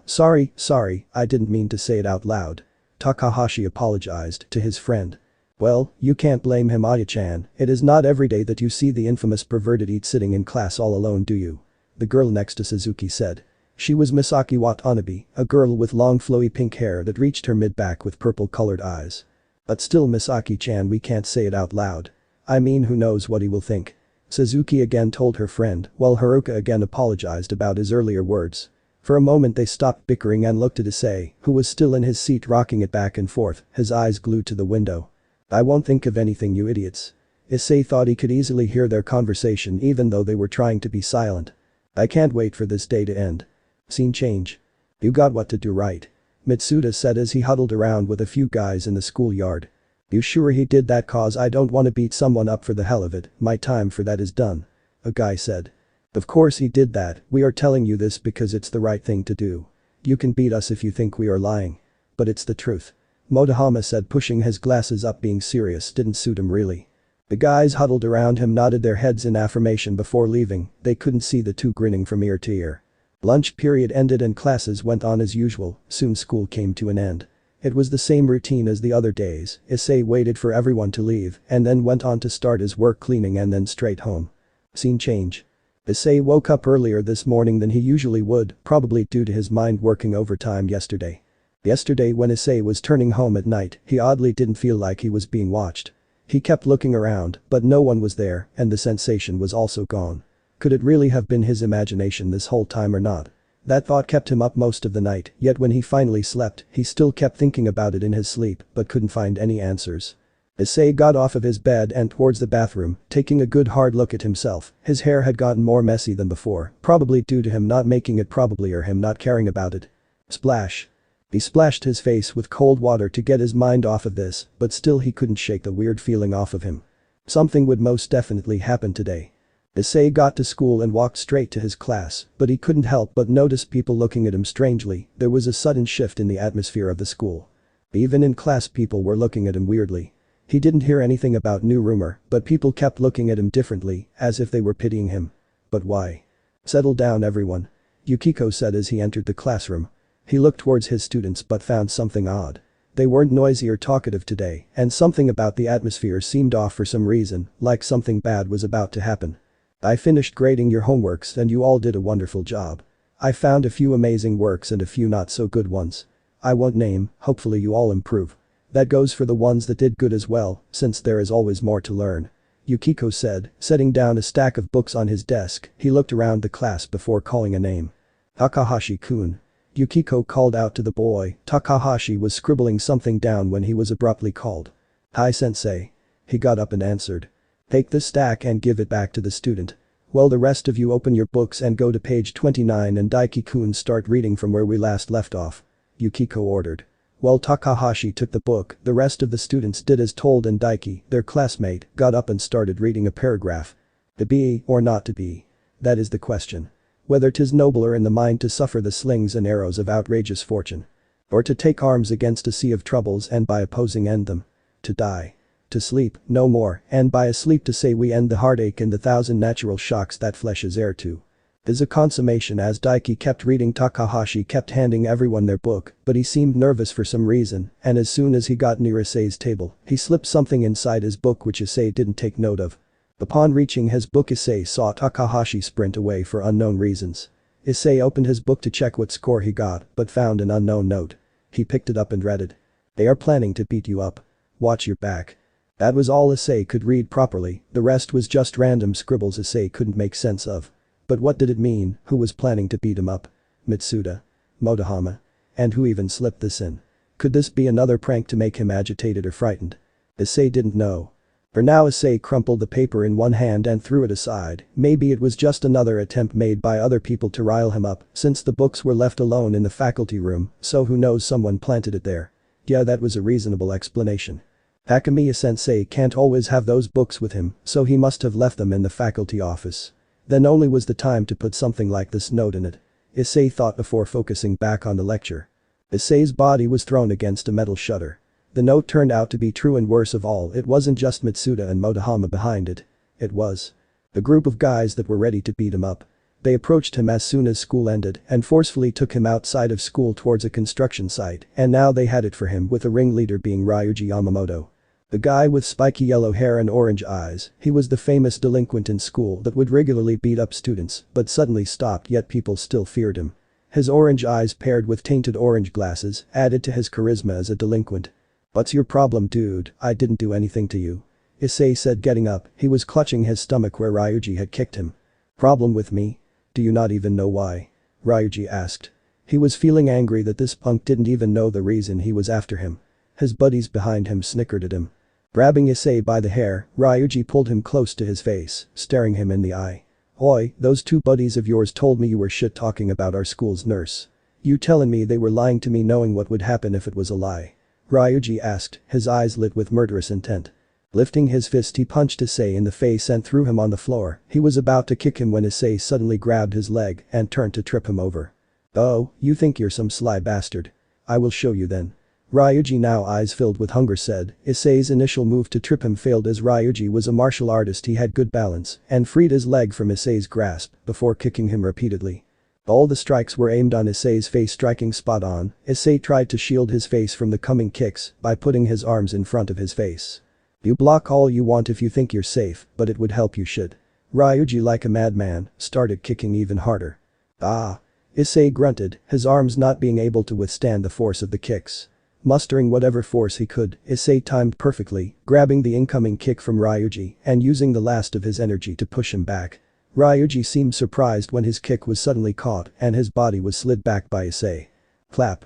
Sorry, I didn't mean to say it out loud." Takahashi apologized to his friend. "Well, you can't blame him, Aya-chan. It is not every day that you see the infamous perverted eat sitting in class all alone, do you?" The girl next to Suzuki said. She was Misaki Watanabe, a girl with long flowy pink hair that reached her mid-back with purple-colored eyes. "But still, Misaki-chan, we can't say it out loud. I mean, who knows what he will think." Suzuki again told her friend, while Haruka again apologized about his earlier words. For a moment they stopped bickering and looked at Issei, who was still in his seat rocking it back and forth, his eyes glued to the window. "I won't think of anything, you idiots." Issei thought he could easily hear their conversation even though they were trying to be silent. "I can't wait for this day to end." Scene change. "You got what to do, right?" Mitsuda said as he huddled around with a few guys in the schoolyard. "You sure he did that? Cause I don't want to beat someone up for the hell of it, my time for that is done." A guy said. "Of course he did that, we are telling you this because it's the right thing to do. You can beat us if you think we are lying. But it's the truth." Motohama said, pushing his glasses up. Being serious didn't suit him really. The guys huddled around him nodded their heads in affirmation before leaving. They couldn't see the two grinning from ear to ear. Lunch period ended and classes went on as usual. Soon school came to an end. It was the same routine as the other days. Issei waited for everyone to leave and then went on to start his work cleaning and then straight home. Scene change. Issei woke up earlier this morning than he usually would, probably due to his mind working overtime yesterday. Yesterday when Issei was turning home at night, he oddly didn't feel like he was being watched. He kept looking around, but no one was there and the sensation was also gone. Could it really have been his imagination this whole time or not? That thought kept him up most of the night, yet when he finally slept, he still kept thinking about it in his sleep but couldn't find any answers. Issei got off of his bed and towards the bathroom, taking a good hard look at himself. His hair had gotten more messy than before, probably due to him not making it or him not caring about it. Splash. He splashed his face with cold water to get his mind off of this, but still he couldn't shake the weird feeling off of him. Something would most definitely happen today. Issei got to school and walked straight to his class, but he couldn't help but notice people looking at him strangely. There was a sudden shift in the atmosphere of the school. Even in class people were looking at him weirdly. He didn't hear anything about new rumor, but people kept looking at him differently, as if they were pitying him. But why? Settle down everyone. Yukiko said as he entered the classroom. He looked towards his students but found something odd. They weren't noisy or talkative today, and something about the atmosphere seemed off for some reason, like something bad was about to happen. I finished grading your homeworks and you all did a wonderful job. I found a few amazing works and a few not so good ones. I won't name, hopefully you all improve. That goes for the ones that did good as well, since there is always more to learn. Yukiko said, setting down a stack of books on his desk. He looked around the class before calling a name. Takahashi-kun. Yukiko called out to the boy. Takahashi was scribbling something down when he was abruptly called. Hi sensei. He got up and answered. Take the stack and give it back to the student. Well, the rest of you open your books and go to page 29 and Daiki-kun start reading from where we last left off. Yukiko ordered. While Takahashi took the book, the rest of the students did as told and Daiki, their classmate, got up and started reading a paragraph. To be or not to be? That is the question. Whether 'tis nobler in the mind to suffer the slings and arrows of outrageous fortune. Or to take arms against a sea of troubles and by opposing end them. To die. To sleep, no more, and by a sleep to say we end the heartache and the thousand natural shocks that flesh is heir to. Is a consummation. As Daiki kept reading, Takahashi kept handing everyone their book, but he seemed nervous for some reason, and as soon as he got near Issei's table, he slipped something inside his book which Issei didn't take note of. Upon reaching his book, Issei saw Takahashi sprint away for unknown reasons. Issei opened his book to check what score he got, but found an unknown note. He picked it up and read it. They are planning to beat you up. Watch your back. That was all Issei could read properly, the rest was just random scribbles Issei couldn't make sense of. But what did it mean? Who was planning to beat him up? Mitsuda? Motohama? And who even slipped this in? Could this be another prank to make him agitated or frightened? Issei didn't know. For now Issei crumpled the paper in one hand and threw it aside. Maybe it was just another attempt made by other people to rile him up, since the books were left alone in the faculty room, so who knows, someone planted it there. Yeah, that was a reasonable explanation. Takamiya-sensei can't always have those books with him, so he must have left them in the faculty office. Then only was the time to put something like this note in it. Issei thought before focusing back on the lecture. Issei's body was thrown against a metal shutter. The note turned out to be true, and worse of all, it wasn't just Mitsuda and Motohama behind it. It was the group of guys that were ready to beat him up. They approached him as soon as school ended and forcefully took him outside of school towards a construction site, and now they had it for him, with the ringleader being Ryuji Yamamoto. The guy with spiky yellow hair and orange eyes. He was the famous delinquent in school that would regularly beat up students but suddenly stopped, yet people still feared him. His orange eyes paired with tainted orange glasses added to his charisma as a delinquent. What's your problem, dude? I didn't do anything to you. Issei said, getting up. He was clutching his stomach where Ryuji had kicked him. Problem with me? Do you not even know why? Ryuji asked. He was feeling angry that this punk didn't even know the reason he was after him. His buddies behind him snickered at him. Grabbing Issei by the hair, Ryuji pulled him close to his face, staring him in the eye. Oi, those two buddies of yours told me you were shit talking about our school's nurse. You telling me they were lying to me knowing what would happen if it was a lie? Ryuji asked, his eyes lit with murderous intent. Lifting his fist, he punched Issei in the face and threw him on the floor. He was about to kick him when Issei suddenly grabbed his leg and turned to trip him over. Oh, you think you're some sly bastard? I will show you then. Ryuji, now eyes filled with hunger, said. Issei's initial move to trip him failed as Ryuji was a martial artist. He had good balance and freed his leg from Issei's grasp before kicking him repeatedly. All the strikes were aimed on Issei's face, striking spot on. Issei tried to shield his face from the coming kicks by putting his arms in front of his face. You block all you want if you think you're safe, but it would help you should. Ryuji, like a madman, started kicking even harder. Ah! Issei grunted, his arms not being able to withstand the force of the kicks. Mustering whatever force he could, Issei timed perfectly, grabbing the incoming kick from Ryuji and using the last of his energy to push him back. Ryuji seemed surprised when his kick was suddenly caught and his body was slid back by Issei. Clap.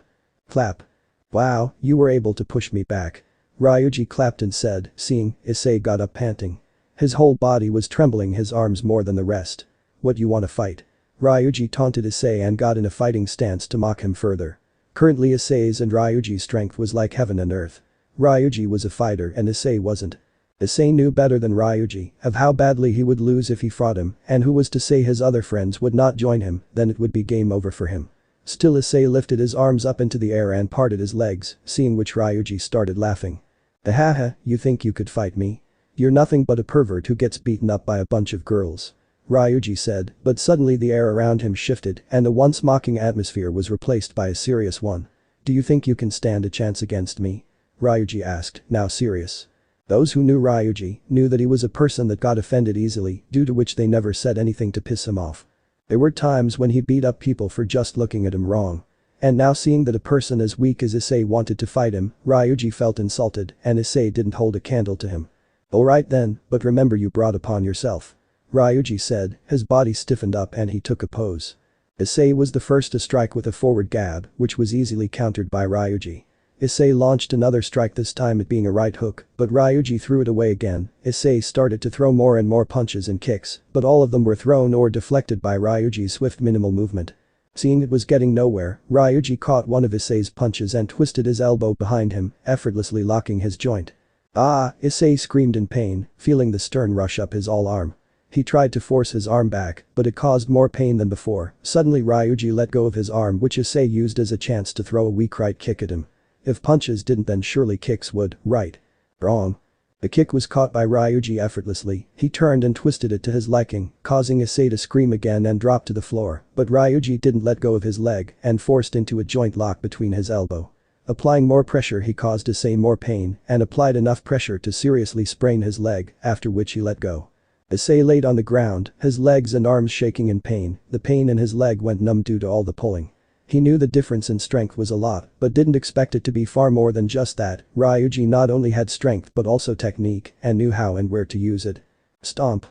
Clap. Wow, you were able to push me back. Ryuji clapped and said, seeing Issei got up panting. His whole body was trembling, his arms more than the rest. What, you wanna fight? Ryuji taunted Issei and got in a fighting stance to mock him further. Currently Issei's and Ryuji's strength was like heaven and earth. Ryuji was a fighter and Issei wasn't. Issei knew better than Ryuji of how badly he would lose if he fought him, and who was to say his other friends would not join him, then it would be game over for him. Still Issei lifted his arms up into the air and parted his legs, seeing which Ryuji started laughing. Haha, you think you could fight me? You're nothing but a pervert who gets beaten up by a bunch of girls. Ryuji said, but suddenly the air around him shifted and the once mocking atmosphere was replaced by a serious one. Do you think you can stand a chance against me? Ryuji asked, now serious. Those who knew Ryuji knew that he was a person that got offended easily, due to which they never said anything to piss him off. There were times when he beat up people for just looking at him wrong. And now seeing that a person as weak as Issei wanted to fight him, Ryuji felt insulted and Issei didn't hold a candle to him. Alright then, but remember you brought upon yourself. Ryuji said, his body stiffened up and he took a pose. Issei was the first to strike with a forward gab, which was easily countered by Ryuji. Issei launched another strike, this time it being a right hook, but Ryuji threw it away again. Issei started to throw more and more punches and kicks, but all of them were thrown or deflected by Ryuji's swift minimal movement. Seeing it was getting nowhere, Ryuji caught one of Issei's punches and twisted his elbow behind him, effortlessly locking his joint. Ah! Issei screamed in pain, feeling the stern rush up his all arm. He tried to force his arm back, but it caused more pain than before. Suddenly Ryuji let go of his arm, which Issei used as a chance to throw a weak right kick at him. If punches didn't, then surely kicks would, right? Wrong. The kick was caught by Ryuji effortlessly. He turned and twisted it to his liking, causing Issei to scream again and drop to the floor, but Ryuji didn't let go of his leg and forced into a joint lock between his elbow. Applying more pressure, he caused Issei more pain and applied enough pressure to seriously sprain his leg, after which he let go. Issei laid on the ground, his legs and arms shaking in pain. The pain in his leg went numb due to all the pulling. He knew the difference in strength was a lot, but didn't expect it to be far more than just that. Ryuji not only had strength but also technique and knew how and where to use it. Stomp.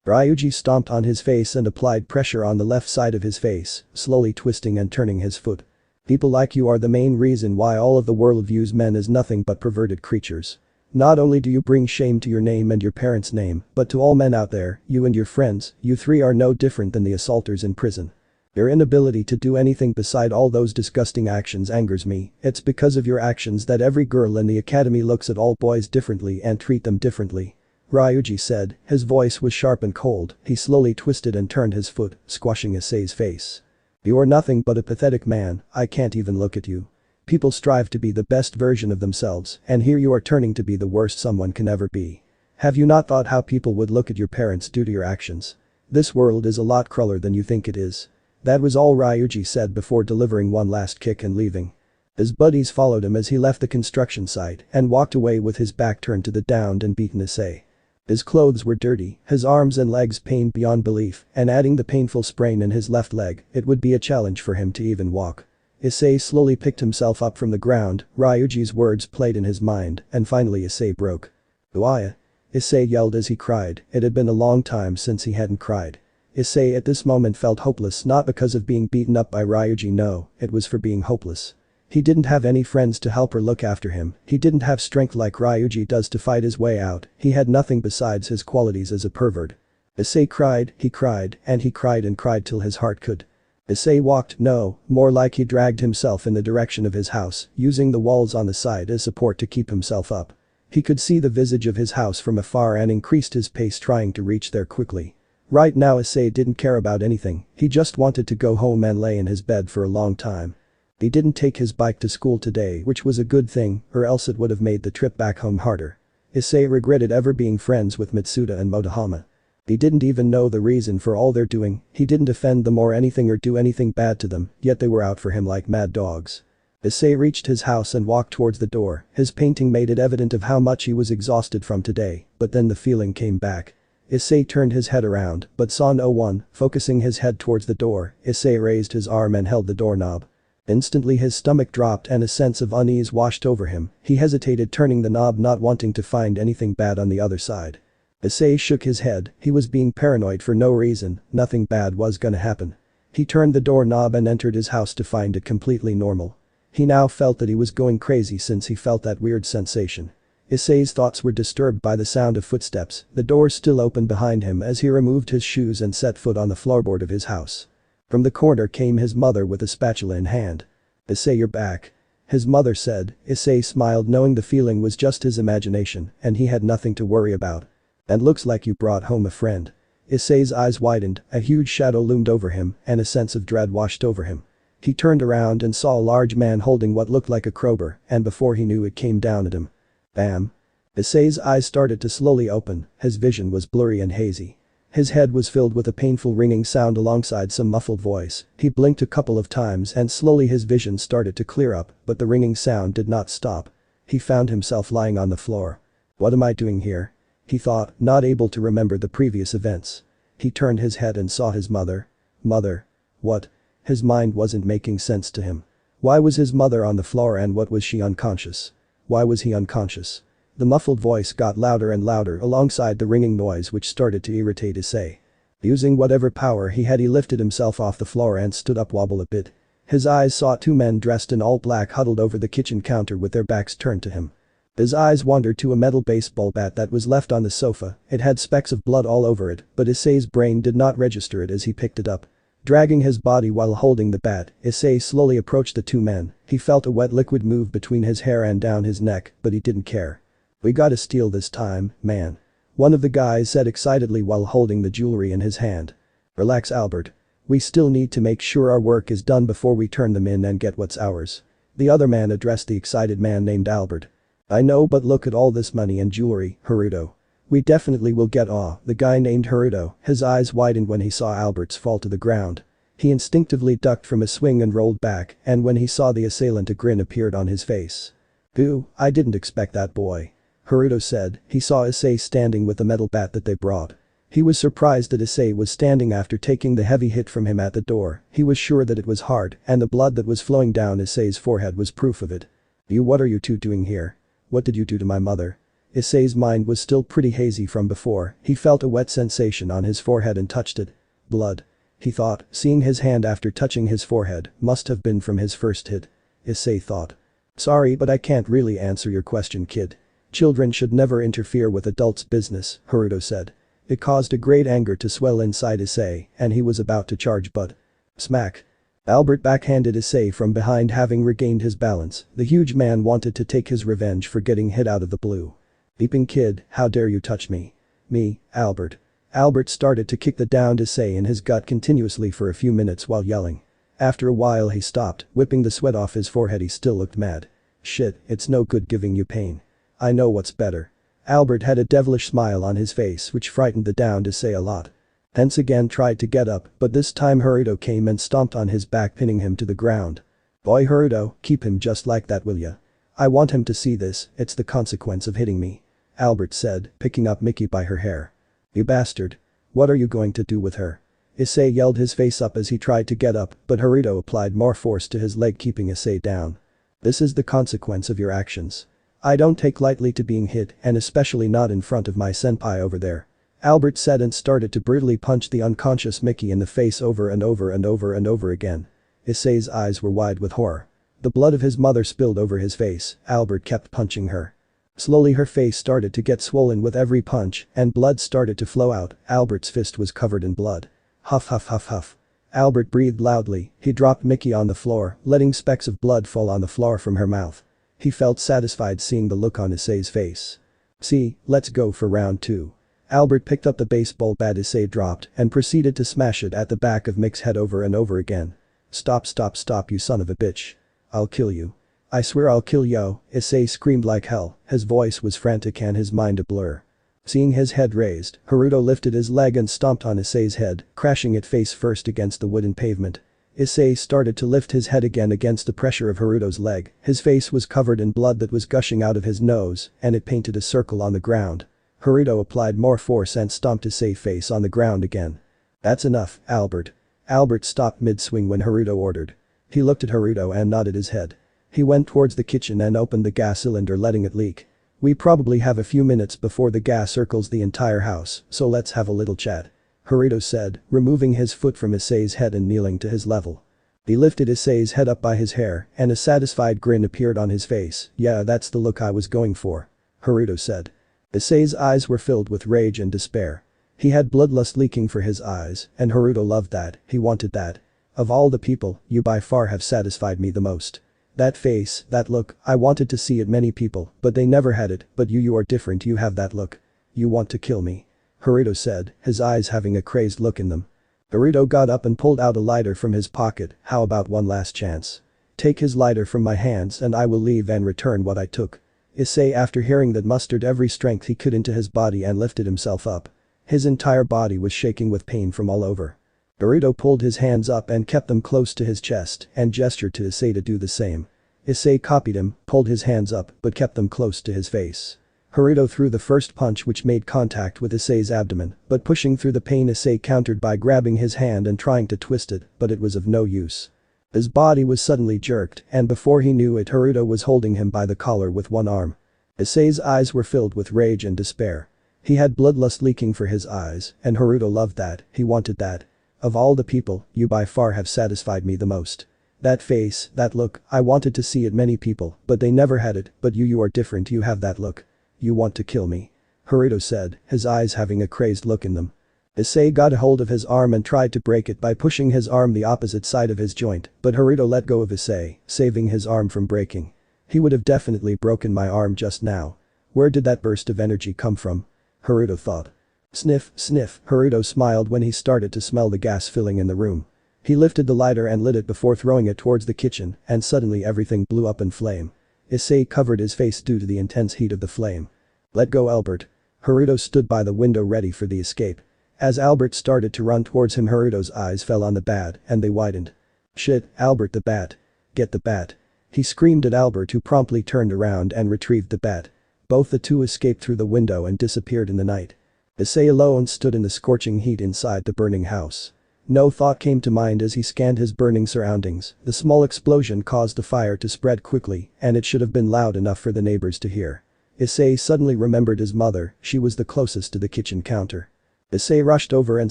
Ryuji stomped on his face and applied pressure on the left side of his face, slowly twisting and turning his foot. People like you are the main reason why all of the world views men as nothing but perverted creatures. Not only do you bring shame to your name and your parents' name, but to all men out there, you and your friends, you three are no different than the assaulters in prison. Your inability to do anything beside all those disgusting actions angers me. It's because of your actions that every girl in the academy looks at all boys differently and treat them differently. Ryuji said, his voice was sharp and cold. He slowly twisted and turned his foot, squashing Issei's face. You are nothing but a pathetic man, I can't even look at you. People strive to be the best version of themselves, and here you are turning to be the worst someone can ever be. Have you not thought how people would look at your parents due to your actions? This world is a lot crueler than you think it is. That was all Ryuji said before delivering one last kick and leaving. His buddies followed him as he left the construction site and walked away with his back turned to the downed and beaten Issei. His clothes were dirty, his arms and legs pained beyond belief, and adding the painful sprain in his left leg, it would be a challenge for him to even walk. Issei slowly picked himself up from the ground. Ryuji's words played in his mind, and finally Issei broke. Uaya. Issei yelled as he cried. It had been a long time since he hadn't cried. Issei at this moment felt hopeless, not because of being beaten up by Ryuji, no, it was for being hopeless. He didn't have any friends to help or look after him, he didn't have strength like Ryuji does to fight his way out, he had nothing besides his qualities as a pervert. Issei cried, he cried, and he cried and cried till his heart could. Issei walked, no, more like he dragged himself in the direction of his house, using the walls on the side as support to keep himself up. He could see the visage of his house from afar and increased his pace trying to reach there quickly. Right now Issei didn't care about anything, he just wanted to go home and lay in his bed for a long time. He didn't take his bike to school today, which was a good thing, or else it would have made the trip back home harder. Issei regretted ever being friends with Mitsuda and Motohama. He didn't even know the reason for all they're doing, he didn't offend them or anything or do anything bad to them, yet they were out for him like mad dogs. Issei reached his house and walked towards the door, his painting made it evident of how much he was exhausted from today, but then the feeling came back. Issei turned his head around, but saw no one. Focusing his head towards the door, Issei raised his arm and held the doorknob. Instantly his stomach dropped and a sense of unease washed over him. He hesitated, turning the knob, not wanting to find anything bad on the other side. Issei shook his head, he was being paranoid for no reason, nothing bad was gonna happen. He turned the doorknob and entered his house to find it completely normal. He now felt that he was going crazy since he felt that weird sensation. Issei's thoughts were disturbed by the sound of footsteps, the door still open behind him as he removed his shoes and set foot on the floorboard of his house. From the corner came his mother with a spatula in hand. "Issei, you're back," his mother said. Issei smiled, knowing the feeling was just his imagination and he had nothing to worry about. "And looks like you brought home a friend." Issei's eyes widened, a huge shadow loomed over him and a sense of dread washed over him. He turned around and saw a large man holding what looked like a crowbar, and before he knew it came down at him. Bam. Issei's eyes started to slowly open, his vision was blurry and hazy. His head was filled with a painful ringing sound alongside some muffled voice. He blinked a couple of times and slowly his vision started to clear up, but the ringing sound did not stop. He found himself lying on the floor. What am I doing here? He thought, not able to remember the previous events. He turned his head and saw his mother. Mother? What? His mind wasn't making sense to him. Why was his mother on the floor and what was she unconscious? Why was he unconscious? The muffled voice got louder and louder alongside the ringing noise which started to irritate Issei. Using whatever power he had, he lifted himself off the floor and stood up, wobble a bit. His eyes saw two men dressed in all black huddled over the kitchen counter with their backs turned to him. His eyes wandered to a metal baseball bat that was left on the sofa. It had specks of blood all over it, but Issei's brain did not register it as he picked it up. Dragging his body while holding the bat, Issei slowly approached the two men. He felt a wet liquid move between his hair and down his neck, but he didn't care. We gotta steal this time, man. One of the guys said excitedly while holding the jewelry in his hand. Relax, Albert. We still need to make sure our work is done before we turn them in and get what's ours. The other man addressed the excited man named Albert. I know, but look at all this money and jewelry, Haruto. We definitely will get the guy named Haruto, his eyes widened when he saw Albert's fall to the ground. He instinctively ducked from a swing and rolled back, and when he saw the assailant a grin appeared on his face. Goo, I didn't expect that, boy. Haruto said. He saw Issei standing with the metal bat that they brought. He was surprised that Issei was standing after taking the heavy hit from him at the door. He was sure that it was hard, and the blood that was flowing down Issei's forehead was proof of it. What are you two doing here? What did you do to my mother? Issei's mind was still pretty hazy from before. He felt a wet sensation on his forehead and touched it. Blood. He thought, seeing his hand after touching his forehead, must have been from his first hit. Issei thought. Sorry, but I can't really answer your question, kid. Children should never interfere with adults' business, Haruto said. It caused a great anger to swell inside Issei, and he was about to charge but. Smack. Albert backhanded Issei from behind, having regained his balance. The huge man wanted to take his revenge for getting hit out of the blue. Beeping kid, how dare you touch me? Me, Albert. Albert started to kick the downed Issei in his gut continuously for a few minutes while yelling. After a while he stopped, whipping the sweat off his forehead. He still looked mad. Shit, it's no good giving you pain. I know what's better. Albert had a devilish smile on his face which frightened the downed Issei a lot. Hence again tried to get up, but this time Haruto came and stomped on his back, pinning him to the ground. Boy Haruto, keep him just like that, will ya? I want him to see this, it's the consequence of hitting me. Albert said, picking up Mickey by her hair. You bastard. What are you going to do with her? Issei yelled, his face up as he tried to get up, but Haruto applied more force to his leg, keeping Issei down. This is the consequence of your actions. I don't take lightly to being hit, and especially not in front of my senpai over there. Albert said and started to brutally punch the unconscious Mickey in the face over and over and over and over again. Issei's eyes were wide with horror. The blood of his mother spilled over his face. Albert kept punching her. Slowly her face started to get swollen with every punch, and blood started to flow out. Albert's fist was covered in blood. Huff huff huff huff. Albert breathed loudly. He dropped Mickey on the floor, letting specks of blood fall on the floor from her mouth. He felt satisfied seeing the look on Issei's face. See, let's go for round 2. Albert picked up the baseball bat Issei dropped and proceeded to smash it at the back of Mick's head over and over again. Stop, stop, stop, you son of a bitch. I'll kill you. I swear I'll kill you, Issei screamed like hell. His voice was frantic and his mind a blur. Seeing his head raised, Haruto lifted his leg and stomped on Issei's head, crashing it face first against the wooden pavement. Issei started to lift his head again against the pressure of Haruto's leg. His face was covered in blood that was gushing out of his nose, and it painted a circle on the ground. Haruto applied more force and stomped Issei's face on the ground again. That's enough, Albert. Albert stopped mid-swing when Haruto ordered. He looked at Haruto and nodded his head. He went towards the kitchen and opened the gas cylinder, letting it leak. We probably have a few minutes before the gas circles the entire house, so let's have a little chat. Haruto said, removing his foot from Issei's head and kneeling to his level. He lifted Issei's head up by his hair, and a satisfied grin appeared on his face. Yeah, that's the look I was going for. Haruto said. Issei's eyes were filled with rage and despair. He had bloodlust leaking for his eyes, and Haruto loved that. He wanted that. Of all the people, you by far have satisfied me the most. That face, that look, I wanted to see it many people, but they never had it, but you are different, you have that look. You want to kill me. Haruto said, his eyes having a crazed look in them. Burrito got up and pulled out a lighter from his pocket. How about one last chance? Take his lighter from my hands and I will leave and return what I took. Issei, after hearing that, mustered every strength he could into his body and lifted himself up. His entire body was shaking with pain from all over. Burrito pulled his hands up and kept them close to his chest and gestured to Issei to do the same. Issei copied him, pulled his hands up but kept them close to his face. Burrito threw the first punch, which made contact with Issei's abdomen, but pushing through the pain, Issei countered by grabbing his hand and trying to twist it, but it was of no use. His body was suddenly jerked, and before he knew it, Burrito was holding him by the collar with one arm. Issei's eyes were filled with rage and despair. He had bloodlust leaking for his eyes, and Burrito loved that, he wanted that. Of all the people, you by far have satisfied me the most. That face, that look, I wanted to see it many people, but they never had it, but you are different, you have that look. You want to kill me. Burrito said, his eyes having a crazed look in them. Issei got a hold of his arm and tried to break it by pushing his arm the opposite side of his joint, but Burrito let go of Issei, saving his arm from breaking. He would have definitely broken my arm just now. Where did that burst of energy come from? Burrito thought. Sniff, sniff, Burrito smiled when he started to smell the gas filling in the room. He lifted the lighter and lit it before throwing it towards the kitchen, and suddenly everything blew up in flame. Issei covered his face due to the intense heat of the flame. Let go, Albert. Burrito stood by the window ready for the escape. As Albert started to run towards him, Burrito's eyes fell on the bat and they widened. Shit, Albert, the bat. Get the bat. He screamed at Albert, who promptly turned around and retrieved the bat. Both the two escaped through the window and disappeared in the night. Issei alone stood in the scorching heat inside the burning house. No thought came to mind as he scanned his burning surroundings. The small explosion caused the fire to spread quickly, and it should have been loud enough for the neighbors to hear. Issei suddenly remembered his mother, she was the closest to the kitchen counter. Issei rushed over and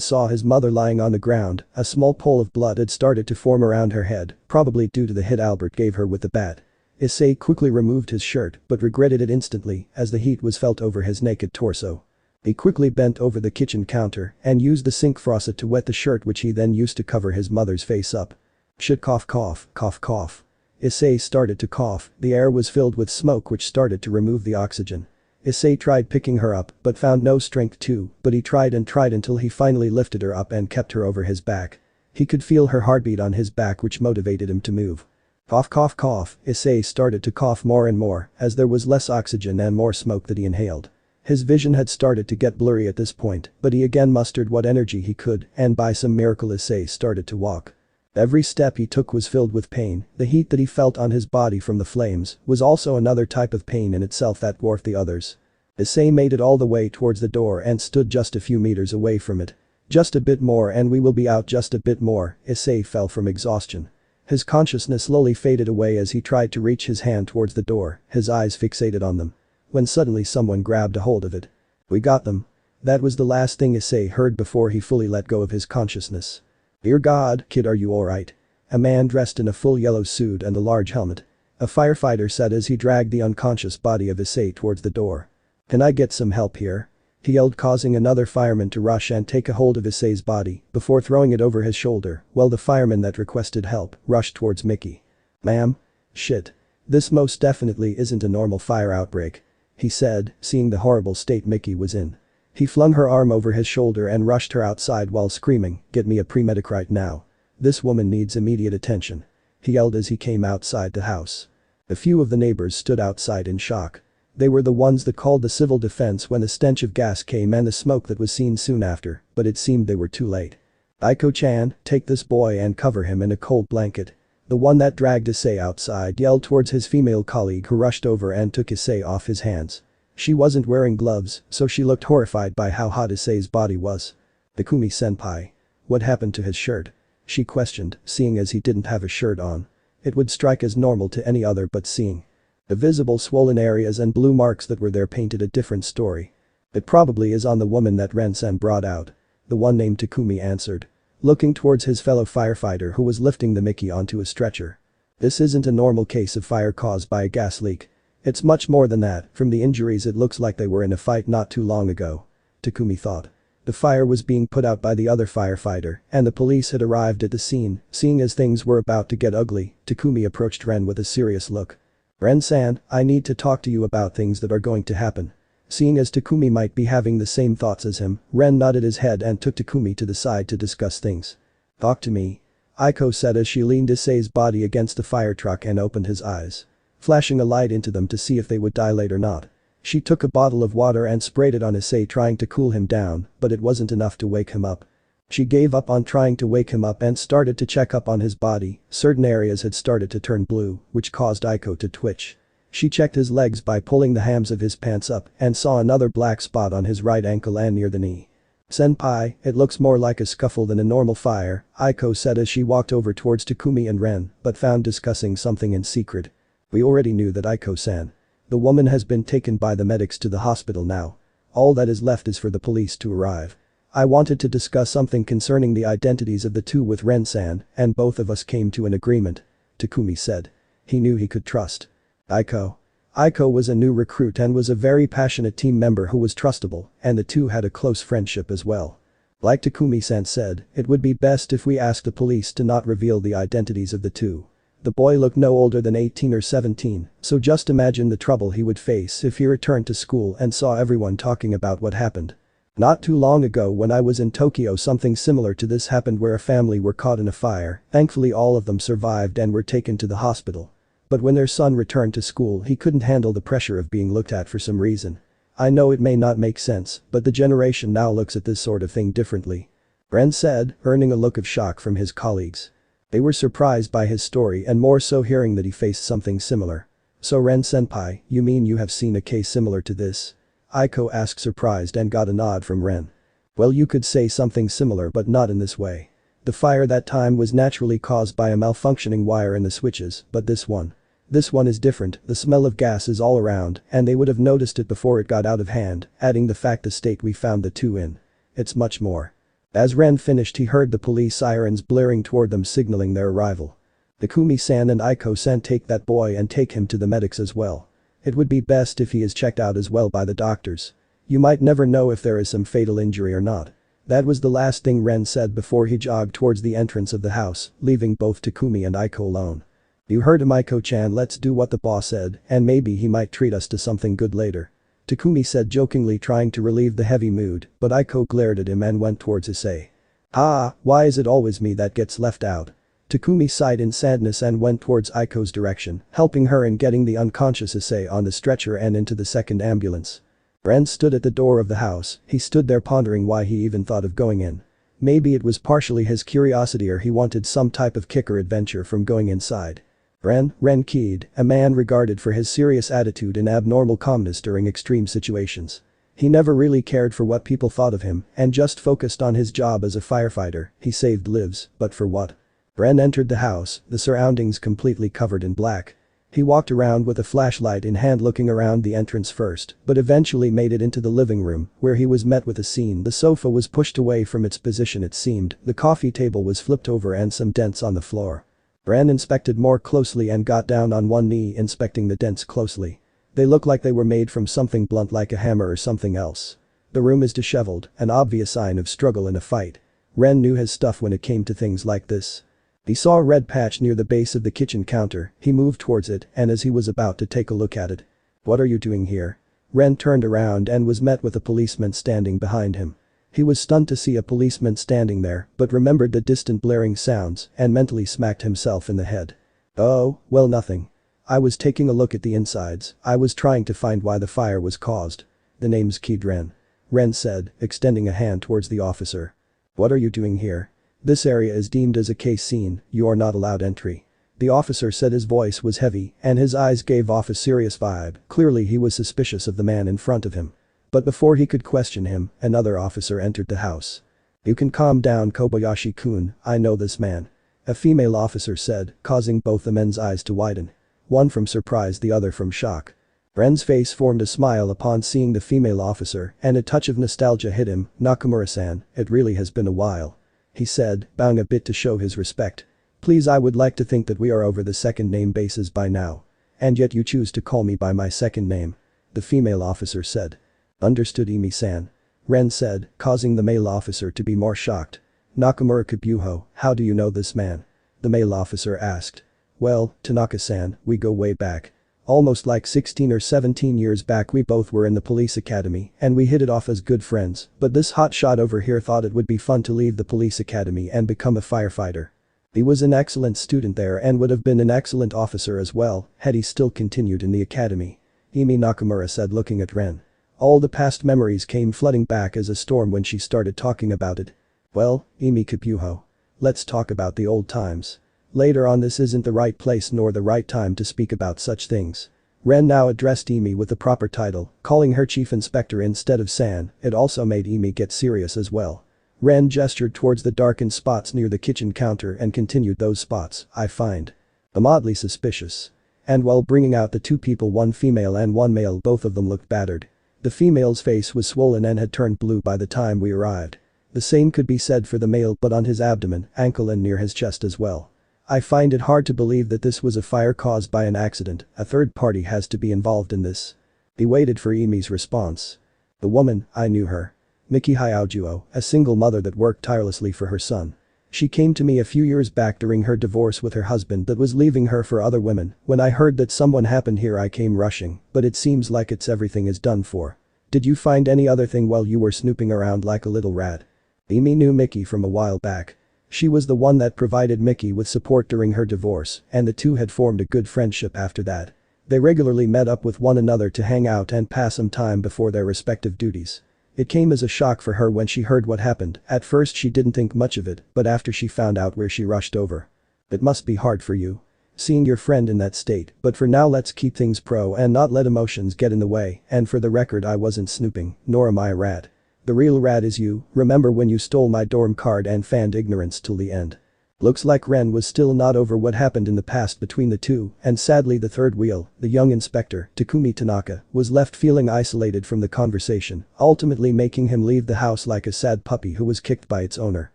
saw his mother lying on the ground. A small pool of blood had started to form around her head, probably due to the hit Albert gave her with the bat. Issei quickly removed his shirt but regretted it instantly as the heat was felt over his naked torso. He quickly bent over the kitchen counter and used the sink faucet to wet the shirt, which he then used to cover his mother's face up. Shit, cough, cough, cough, cough. Issei started to cough, the air was filled with smoke which started to remove the oxygen. Issei tried picking her up but found no strength to, but he tried and tried until he finally lifted her up and kept her over his back. He could feel her heartbeat on his back, which motivated him to move. Cough, cough, cough. Issei started to cough more and more as there was less oxygen and more smoke that he inhaled. His vision had started to get blurry at this point, but he again mustered what energy he could, and by some miracle Issei started to walk. Every step he took was filled with pain. The heat that he felt on his body from the flames was also another type of pain in itself that dwarfed the others. Issei made it all the way towards the door and stood just a few meters away from it. Just a bit more and we will be out, just a bit more. Issei fell from exhaustion. His consciousness slowly faded away as he tried to reach his hand towards the door, his eyes fixated on them. When suddenly someone grabbed a hold of it. We got them. That was the last thing Issei heard before he fully let go of his consciousness. Dear God, kid, are you alright? A man dressed in a full yellow suit and a large helmet. A firefighter said as he dragged the unconscious body of Issei towards the door. Can I get some help here? He yelled, causing another fireman to rush and take a hold of Issei's body before throwing it over his shoulder, while the fireman that requested help rushed towards Mickey. Ma'am? Shit. This most definitely isn't a normal fire outbreak. He said, seeing the horrible state Mickey was in. He flung her arm over his shoulder and rushed her outside while screaming, get me a pre-medic right now. This woman needs immediate attention. He yelled as he came outside the house. A few of the neighbors stood outside in shock. They were the ones that called the civil defense when the stench of gas came and the smoke that was seen soon after, but it seemed they were too late. Aiko-chan, take this boy and cover him in a cold blanket. The one that dragged Issei outside yelled towards his female colleague, who rushed over and took Issei off his hands. She wasn't wearing gloves, so she looked horrified by how hot Issei's body was. Takumi-senpai. What happened to his shirt? She questioned, seeing as he didn't have a shirt on. It would strike as normal to any other, but seeing the visible swollen areas and blue marks that were there painted a different story. It probably is on the woman that Ren-san brought out. The one named Takumi answered, looking towards his fellow firefighter who was lifting the Mickey onto a stretcher. This isn't a normal case of fire caused by a gas leak. It's much more than that. From the injuries it looks like they were in a fight not too long ago. Takumi thought. The fire was being put out by the other firefighter and the police had arrived at the scene. Seeing as things were about to get ugly, Takumi approached Ren with a serious look. Ren-san, I need to talk to you about things that are going to happen. Seeing as Takumi might be having the same thoughts as him, Ren nodded his head and took Takumi to the side to discuss things. "Talk to me," Aiko said as she leaned Issei's body against the fire truck and opened his eyes, flashing a light into them to see if they would dilate or not. She took a bottle of water and sprayed it on Issei, trying to cool him down, but it wasn't enough to wake him up. She gave up on trying to wake him up and started to check up on his body. Certain areas had started to turn blue, which caused Aiko to twitch. She checked his legs by pulling the hams of his pants up and saw another black spot on his right ankle and near the knee. "Senpai, it looks more like a scuffle than a normal fire," Aiko said as she walked over towards Takumi and Ren, but found discussing something in secret. "We already knew that, Aiko-san. The woman has been taken by the medics to the hospital now. All that is left is for the police to arrive. I wanted to discuss something concerning the identities of the two with Ren-san, and both of us came to an agreement," Takumi said. He knew he could trust Aiko. Aiko was a new recruit and was a very passionate team member who was trustable, and the two had a close friendship as well. Like Takumi-san said, it would be best if we asked the police to not reveal the identities of the two. The boy looked no older than 18 or 17, so just imagine the trouble he would face if he returned to school and saw everyone talking about what happened. "Not too long ago when I was in Tokyo, something similar to this happened where a family were caught in a fire. Thankfully all of them survived and were taken to the hospital. But when their son returned to school, he couldn't handle the pressure of being looked at for some reason. I know it may not make sense, but the generation now looks at this sort of thing differently," Ren said, earning a look of shock from his colleagues. They were surprised by his story and more so hearing that he faced something similar. "So Ren-senpai, you mean you have seen a case similar to this?" Aiko asked, surprised, and got a nod from Ren. "Well, you could say something similar, but not in this way. The fire that time was naturally caused by a malfunctioning wire in the switches, but this one is different. The smell of gas is all around and they would have noticed it before it got out of hand, adding the fact the state we found the two in. It's much more." As Ren finished, he heard the police sirens blaring toward them, signaling their arrival. "Takumi-san and Aiko-san, take that boy and take him to the medics as well. It would be best if he is checked out as well by the doctors. You might never know if there is some fatal injury or not." That was the last thing Ren said before he jogged towards the entrance of the house, leaving both Takumi and Aiko alone. "You heard him, Aiko-chan, let's do what the boss said, and maybe he might treat us to something good later," Takumi said jokingly, trying to relieve the heavy mood, but Aiko glared at him and went towards Issei. "Ah, why is it always me that gets left out?" Takumi sighed in sadness and went towards Aiko's direction, helping her in getting the unconscious Issei on the stretcher and into the second ambulance. Ren stood at the door of the house. He stood there pondering why he even thought of going in. Maybe it was partially his curiosity, or he wanted some type of kick or adventure from going inside. Ren keyed, a man regarded for his serious attitude and abnormal calmness during extreme situations. He never really cared for what people thought of him and just focused on his job as a firefighter. He saved lives, but for what? Ren entered the house, the surroundings completely covered in black. He walked around with a flashlight in hand, looking around the entrance first, but eventually made it into the living room, where he was met with a scene. The sofa was pushed away from its position, it seemed, the coffee table was flipped over and some dents on the floor. Ren inspected more closely and got down on one knee, inspecting the dents closely. They look like they were made from something blunt like a hammer or something else. The room is disheveled, an obvious sign of struggle in a fight. Ren knew his stuff when it came to things like this. He saw a red patch near the base of the kitchen counter. He moved towards it, and as he was about to take a look at it. "What are you doing here?" Ren turned around and was met with a policeman standing behind him. He was stunned to see a policeman standing there, but remembered the distant blaring sounds and mentally smacked himself in the head. "Oh, well, nothing. I was taking a look at the insides. I was trying to find why the fire was caused." "The name's keyed, Ren said, extending a hand towards the officer. "What are you doing here? This area is deemed as a case scene, you are not allowed entry." The officer said. His voice was heavy and his eyes gave off a serious vibe. Clearly he was suspicious of the man in front of him. But before he could question him, another officer entered the house. "You can calm down, Kobayashi-kun, I know this man," a female officer said, causing both the men's eyes to widen. One from surprise, the other from shock. Ren's face formed a smile upon seeing the female officer, and a touch of nostalgia hit him. "Nakamura-san, it really has been a while," he said, bowing a bit to show his respect. "Please, I would like to think that we are over the second name basis by now. And yet you choose to call me by my second name," the female officer said. "Understood, Imi-san," Ren said, causing the male officer to be more shocked. "Nakamura Kabuho, how do you know this man?" the male officer asked. "Well, Tanaka-san, we go way back. Almost like 16 or 17 years back we both were in the police academy and we hit it off as good friends, but this hotshot over here thought it would be fun to leave the police academy and become a firefighter. He was an excellent student there and would have been an excellent officer as well had he still continued in the academy. Emi Nakamura said, looking at Ren. All the past memories came flooding back as a storm when she started talking about it. Well, Emi Kapuho. Let's talk about the old times. Later on, this isn't the right place nor the right time to speak about such things. Ren now addressed Emi with the proper title, calling her chief inspector instead of San. It also made Emi get serious as well. Ren gestured towards the darkened spots near the kitchen counter and continued, those spots, I find them oddly suspicious. And while bringing out the two people, one female and one male, both of them looked battered. The female's face was swollen and had turned blue by the time we arrived. The same could be said for the male, but on his abdomen, ankle and near his chest as well. I find it hard to believe that this was a fire caused by an accident. A third party has to be involved in this. He waited for Emi's response. The woman, I knew her. Miki Hyaojuo, a single mother that worked tirelessly for her son. She came to me a few years back during her divorce with her husband that was leaving her for other women. When I heard that someone happened here I came rushing, but it seems like everything is done for. Did you find any other thing while you were snooping around like a little rat? Emi knew Miki from a while back. She was the one that provided Miki with support during her divorce, and the two had formed a good friendship after that. They regularly met up with one another to hang out and pass some time before their respective duties. It came as a shock for her when she heard what happened. At first she didn't think much of it, but after she found out where she rushed over. It must be hard for you seeing your friend in that state, but for now let's keep things pro and not let emotions get in the way, and for the record I wasn't snooping, nor am I a rat. The real rat is you, remember when you stole my dorm card and fanned ignorance till the end. Looks like Ren was still not over what happened in the past between the two, and sadly the third wheel, the young inspector, Takumi Tanaka, was left feeling isolated from the conversation, ultimately making him leave the house like a sad puppy who was kicked by its owner.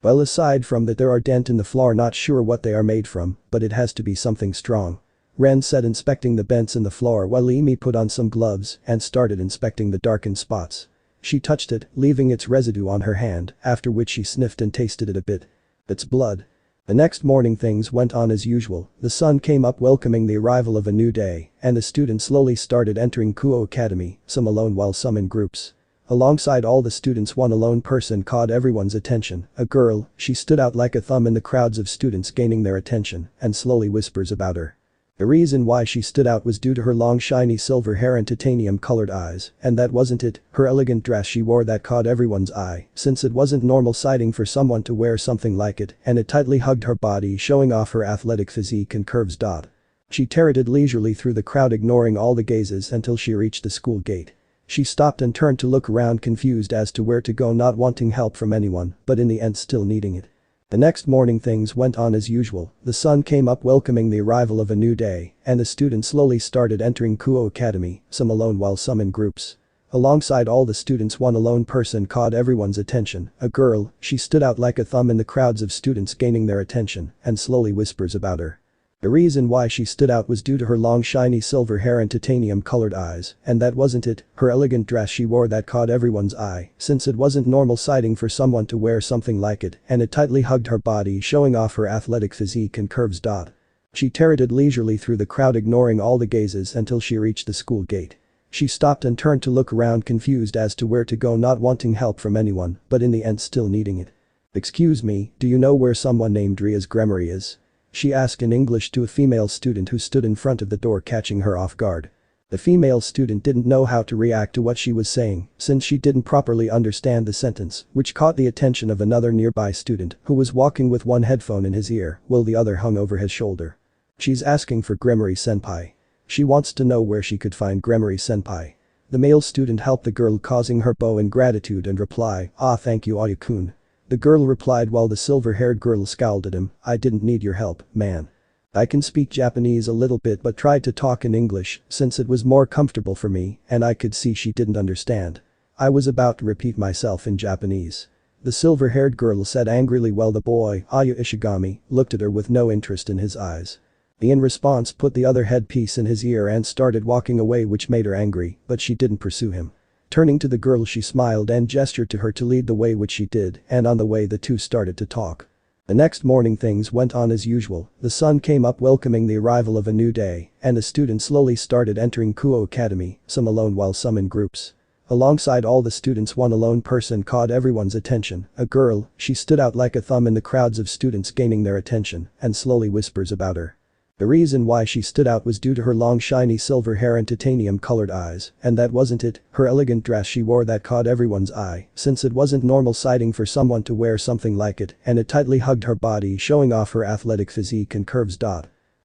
Well, aside from that, there are dent in the floor, not sure what they are made from, but it has to be something strong. Ren said, inspecting the bends in the floor while Emi put on some gloves and started inspecting the darkened spots. She touched it, leaving its residue on her hand, after which she sniffed and tasted it a bit. It's blood. The next morning things went on as usual. The sun came up welcoming the arrival of a new day, and the students slowly started entering Kuo Academy, some alone while some in groups. Alongside all the students, one alone person caught everyone's attention, a girl. She stood out like a thumb in the crowds of students, gaining their attention, and slowly whispers about her. The reason why she stood out was due to her long shiny silver hair and titanium-colored eyes, and that wasn't it, her elegant dress she wore that caught everyone's eye, since it wasn't normal sighting for someone to wear something like it, and it tightly hugged her body, showing off her athletic physique and curves. She tereted leisurely through the crowd, ignoring all the gazes until she reached the school gate. She stopped and turned to look around, confused as to where to go, not wanting help from anyone, but in the end still needing it. The next morning things went on as usual. The sun came up welcoming the arrival of a new day, and the students slowly started entering Kuo Academy, some alone while some in groups. Alongside all the students, one alone person caught everyone's attention, a girl. She stood out like a thumb in the crowds of students, gaining their attention, and slowly whispers about her. The reason why she stood out was due to her long shiny silver hair and titanium-colored eyes, and that wasn't it, her elegant dress she wore that caught everyone's eye, since it wasn't normal sighting for someone to wear something like it, and it tightly hugged her body, showing off her athletic physique and curves. She tereted leisurely through the crowd, ignoring all the gazes until she reached the school gate. She stopped and turned to look around, confused as to where to go, not wanting help from anyone, but in the end still needing it. Excuse me, do you know where someone named Ria's Gremory is? She asked in English to a female student who stood in front of the door, catching her off guard. The female student didn't know how to react to what she was saying, since she didn't properly understand the sentence, which caught the attention of another nearby student who was walking with one headphone in his ear while the other hung over his shoulder. She's asking for Gremory Senpai. She wants to know where she could find Gremory Senpai. The male student helped the girl, causing her bow in gratitude and reply, "Ah, thank you, Ayakun." The girl replied while the silver-haired girl scowled at him, "I didn't need your help, man. I can speak Japanese a little bit but tried to talk in English since it was more comfortable for me, and I could see she didn't understand. I was about to repeat myself in Japanese." The silver-haired girl said angrily while the boy, Aya Ishigami, looked at her with no interest in his eyes. He in response put the other headpiece in his ear and started walking away, which made her angry, but she didn't pursue him. Turning to the girl, she smiled and gestured to her to lead the way, which she did, and on the way the two started to talk. The next morning things went on as usual, the sun came up welcoming the arrival of a new day, and the students slowly started entering Kuo Academy, some alone while some in groups. Alongside all the students one alone person caught everyone's attention, a girl, she stood out like a thumb in the crowds of students gaining their attention, and slowly whispers about her. The reason why she stood out was due to her long shiny silver hair and titanium-colored eyes, and that wasn't it, her elegant dress she wore that caught everyone's eye, since it wasn't normal sighting for someone to wear something like it, and it tightly hugged her body showing off her athletic physique and curves.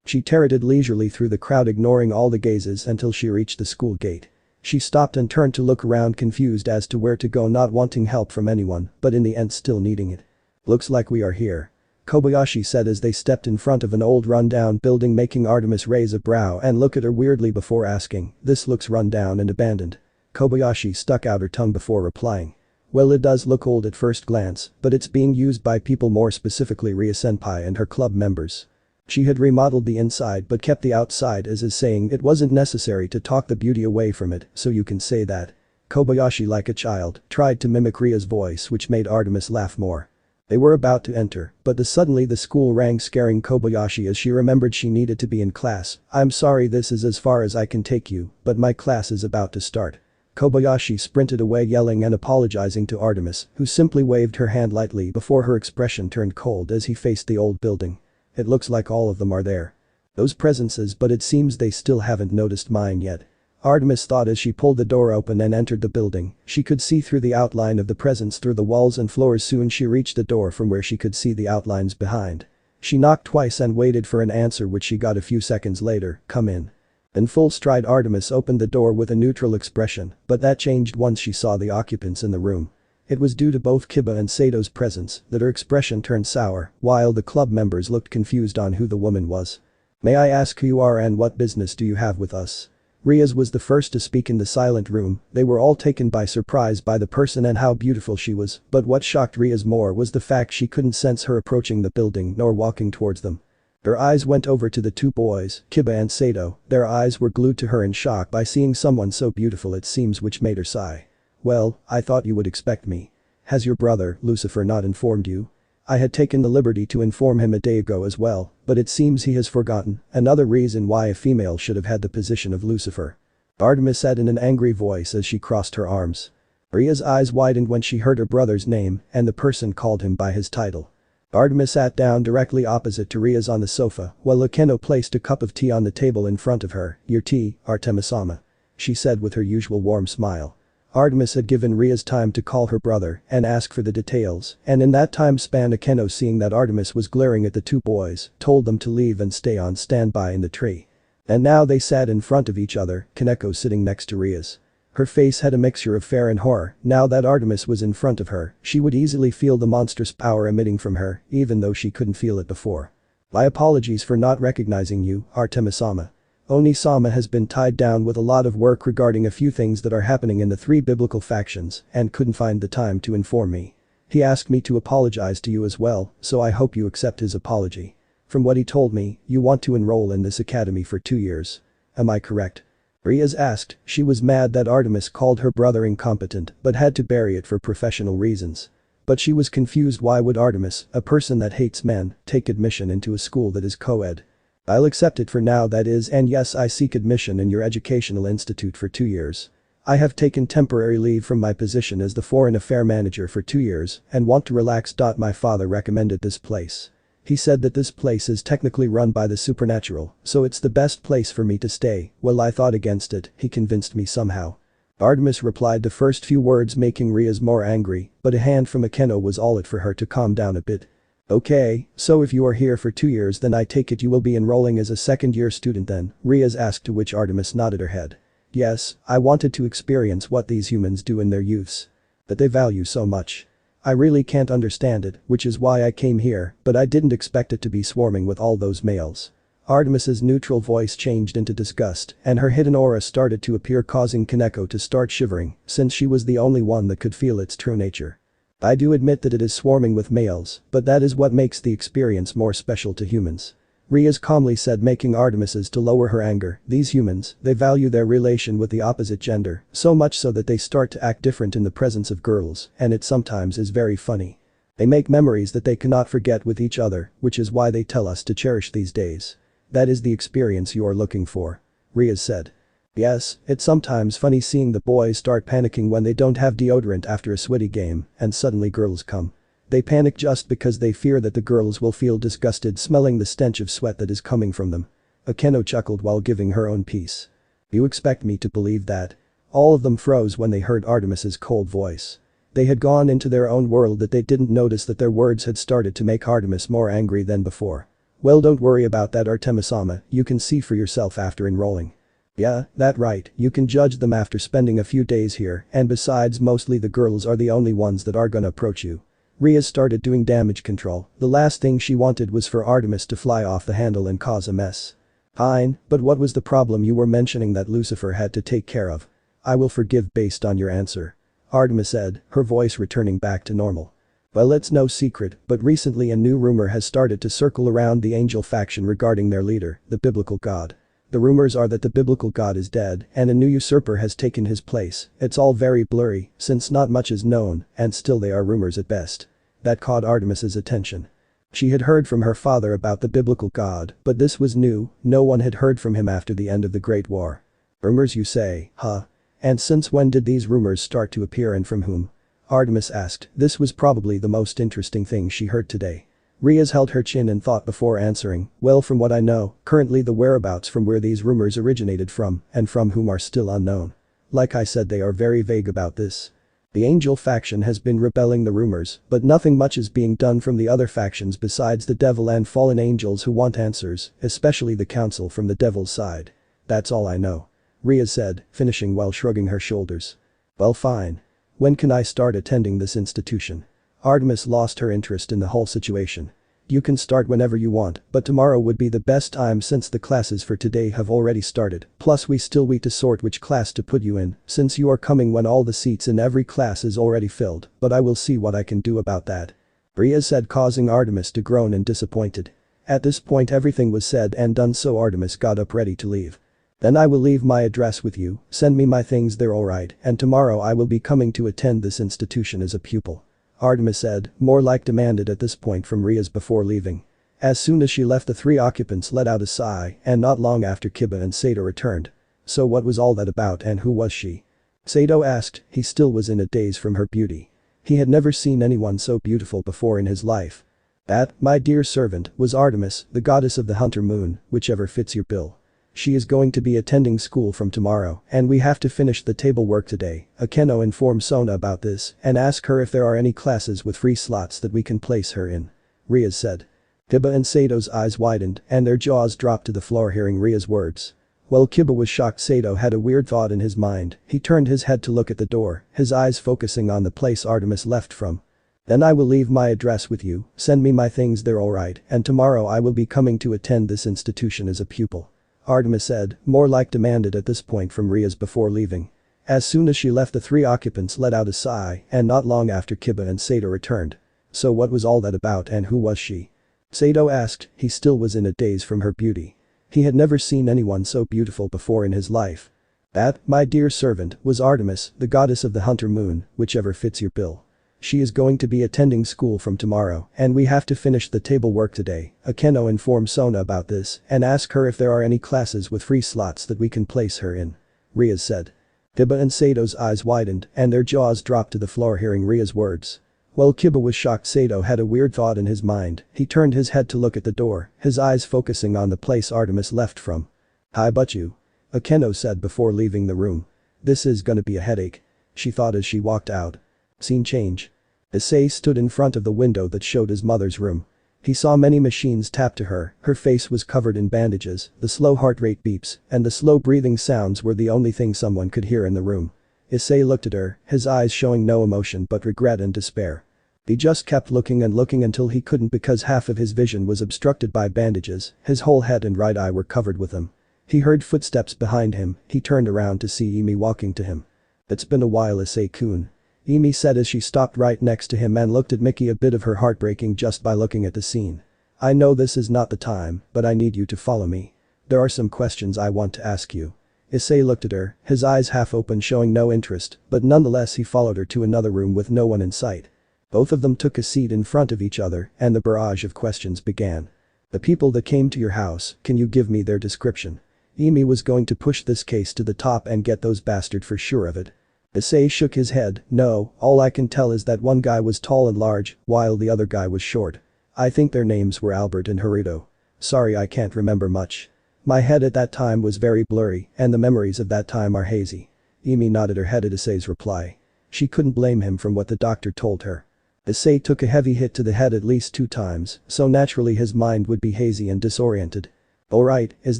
She tereted leisurely through the crowd ignoring all the gazes until she reached the school gate. She stopped and turned to look around confused as to where to go, not wanting help from anyone, but in the end still needing it. "Looks like we are here," Kobayashi said as they stepped in front of an old run-down building, making Artemis raise a brow and look at her weirdly before asking, "This looks run down and abandoned." Kobayashi stuck out her tongue before replying. "Well, it does look old at first glance, but it's being used by people, more specifically Ria-senpai and her club members. She had remodeled the inside but kept the outside, as is saying it wasn't necessary to talk the beauty away from it, so you can say that." Kobayashi, like a child, tried to mimic Ria's voice, which made Artemis laugh more. They were about to enter, but suddenly the school rang, scaring Kobayashi as she remembered she needed to be in class. "I'm sorry, this is as far as I can take you, but my class is about to start." Kobayashi sprinted away yelling and apologizing to Artemis, who simply waved her hand lightly before her expression turned cold as he faced the old building. "It looks like all of them are there. Those presences, but it seems they still haven't noticed mine yet." Artemis thought as she pulled the door open and entered the building. She could see through the outline of the presents through the walls and floors. Soon she reached the door from where she could see the outlines behind. She knocked twice and waited for an answer, which she got a few seconds later. "Come in." In full stride Artemis opened the door with a neutral expression, but that changed once she saw the occupants in the room. It was due to both Kiba and Sato's presence that her expression turned sour, while the club members looked confused on who the woman was. "May I ask who you are and what business do you have with us?" Ria's was the first to speak in the silent room. They were all taken by surprise by the person and how beautiful she was, but what shocked Ria's more was the fact she couldn't sense her approaching the building nor walking towards them. Her eyes went over to the two boys, Kiba and Sato. Their eyes were glued to her in shock by seeing someone so beautiful, it seems, which made her sigh. "Well, I thought you would expect me. Has your brother, Lucifer, not informed you? I had taken the liberty to inform him a day ago as well, but it seems he has forgotten. Another reason why a female should have had the position of Lucifer," Artemis said in an angry voice as she crossed her arms. Ria's eyes widened when she heard her brother's name, and the person called him by his title. Artemis sat down directly opposite to Ria's on the sofa, while Akeno placed a cup of tea on the table in front of her. "Your tea, Artemis-sama," she said with her usual warm smile. Artemis had given Ria's time to call her brother and ask for the details, and in that time span Akeno, seeing that Artemis was glaring at the two boys, told them to leave and stay on standby in the tree. And now they sat in front of each other, Kaneko sitting next to Ria's. Her face had a mixture of fear and horror. Now that Artemis was in front of her, she would easily feel the monstrous power emitting from her, even though she couldn't feel it before. "My apologies for not recognizing you, Artemis-sama. Oni-sama has been tied down with a lot of work regarding a few things that are happening in the three biblical factions and couldn't find the time to inform me. He asked me to apologize to you as well, so I hope you accept his apology. From what he told me, you want to enroll in this academy for 2 years. Am I correct?" Riaz asked. She was mad that Artemis called her brother incompetent but had to bury it for professional reasons. But she was confused. Why would Artemis, a person that hates men, take admission into a school that is co-ed? "I'll accept it for now, that is, and yes, I seek admission in your educational institute for 2 years. I have taken temporary leave from my position as the foreign affair manager for 2 years and want to relax. My father recommended this place. He said that this place is technically run by the supernatural, so it's the best place for me to stay. Well, I thought against it, he convinced me somehow." Artemis replied, the first few words making Riaz more angry, but a hand from Akeno was all it for her to calm down a bit. "Okay, so if you are here for 2 years, then I take it you will be enrolling as a second-year student then?" Riaz asked, to which Artemis nodded her head. "Yes, I wanted to experience what these humans do in their youths. That they value so much. I really can't understand it, which is why I came here, but I didn't expect it to be swarming with all those males." Artemis's neutral voice changed into disgust, and her hidden aura started to appear, causing Kaneko to start shivering, since she was the only one that could feel its true nature. "I do admit that it is swarming with males, but that is what makes the experience more special to humans," Riaz calmly said, making Artemis's to lower her anger. "These humans, they value their relation with the opposite gender, so much so that they start to act different in the presence of girls, and it sometimes is very funny." They make memories that they cannot forget with each other, which is why they tell us to cherish these days. That is the experience you are looking for. Ria said. Yes, it's sometimes funny seeing the boys start panicking when they don't have deodorant after a sweaty game, and suddenly girls come. They panic just because they fear that the girls will feel disgusted smelling the stench of sweat that is coming from them. Akeno chuckled while giving her own piece. You expect me to believe that? All of them froze when they heard Artemis's cold voice. They had gone into their own world that they didn't notice that their words had started to make Artemis more angry than before. Well, don't worry about that, Artemis-sama, you can see for yourself after enrolling. Yeah, that right, you can judge them after spending a few days here, and besides mostly the girls are the only ones that are gonna approach you. Ria started doing damage control. The last thing she wanted was for Artemis to fly off the handle and cause a mess. Fine, but what was the problem you were mentioning that Lucifer had to take care of? I will forgive based on your answer. Artemis said, her voice returning back to normal. Well, it's no secret, but recently a new rumor has started to circle around the angel faction regarding their leader, the biblical god. The rumors are that the biblical god is dead and a new usurper has taken his place. It's all very blurry since not much is known and still they are rumors at best. That caught Artemis's attention. She had heard from her father about the biblical god, but this was new, no one had heard from him after the end of the Great War. Rumors you say, huh? And since when did these rumors start to appear and from whom? Artemis asked. This was probably the most interesting thing she heard today. Riaz held her chin and thought before answering, well, from what I know, currently the whereabouts from where these rumors originated from and from whom are still unknown. Like I said, they are very vague about this. The angel faction has been rebelling the rumors, but nothing much is being done from the other factions besides the devil and fallen angels who want answers, especially the council from the devil's side. That's all I know. Ria said, finishing while shrugging her shoulders. Well, fine. When can I start attending this institution? Artemis lost her interest in the whole situation. You can start whenever you want, but tomorrow would be the best time since the classes for today have already started, plus we still need to sort which class to put you in, since you are coming when all the seats in every class is already filled, but I will see what I can do about that. Ria said, causing Artemis to groan and disappointed. At this point everything was said and done, so Artemis got up ready to leave. Then I will leave my address with you, send me my things there, alright, and tomorrow I will be coming to attend this institution as a pupil. Artemis said, more like demanded at this point from Riaz before leaving. As soon as she left, the three occupants let out a sigh, and not long after Kiba and Sato returned. So what was all that about and who was she? Sato asked. He still was in a daze from her beauty. He had never seen anyone so beautiful before in his life. That, my dear servant, was Artemis, the goddess of the hunter moon, whichever fits your bill. She is going to be attending school from tomorrow and we have to finish the table work today. Akeno informed Sona about this and asked her if there are any classes with free slots that we can place her in. Riaz said. Kiba and Sato's eyes widened and their jaws dropped to the floor hearing Ria's words. While Kiba was shocked, Sato had a weird thought in his mind. He turned his head to look at the door, his eyes focusing on the place Artemis left from. Then I will leave my address with you, send me my things there, alright, and tomorrow I will be coming to attend this institution as a pupil. Artemis said, more like demanded at this point from Riaz before leaving. As soon as she left, the three occupants let out a sigh and not long after Kiba and Sato returned. So what was all that about and who was she? Sato asked. He still was in a daze from her beauty. He had never seen anyone so beautiful before in his life. That, my dear servant, was Artemis, the goddess of the hunter moon, whichever fits your bill. She is going to be attending school from tomorrow and we have to finish the table work today. Akeno informed Sona about this and asked her if there are any classes with free slots that we can place her in. Riaz said. Kiba and Sato's eyes widened and their jaws dropped to the floor hearing Ria's words. While Kiba was shocked, Sato had a weird thought in his mind. He turned his head to look at the door, his eyes focusing on the place Artemis left from. Hi, but you. Akeno said before leaving the room. This is gonna be a headache. She thought as she walked out. Scene change. Issei stood in front of the window that showed his mother's room. He saw many machines tap to her face was covered in bandages, the slow heart rate beeps, and the slow breathing sounds were the only thing someone could hear in the room. Issei looked at her, his eyes showing no emotion but regret and despair. He just kept looking and looking until he couldn't because half of his vision was obstructed by bandages, his whole head and right eye were covered with them. He heard footsteps behind him, he turned around to see Imi walking to hhim. It's been a while, Issei-kun. Imi said as she stopped right next to him and looked at Mickey, a bit of her heart breaking just by looking at the scene. I know this is not the time, but I need you to follow me. There are some questions I want to ask you. Issei looked at her, his eyes half open showing no interest, but nonetheless he followed her to another room with no one in sight. Both of them took a seat in front of each other and the barrage of questions began. The people that came to your house, can you give me their description? Issei was going to push this case to the top and get those bastards for sure of it. Issei shook his head, no, all I can tell is that one guy was tall and large, while the other guy was short. I think their names were Albert and Haruto. Sorry I can't remember much. My head at that time was very blurry and the memories of that time are hazy. Issei nodded her head at Issei's reply. She couldn't blame him from what the doctor told her. Issei took a heavy hit to the head at least 2 times, so naturally his mind would be hazy and disoriented. Alright, is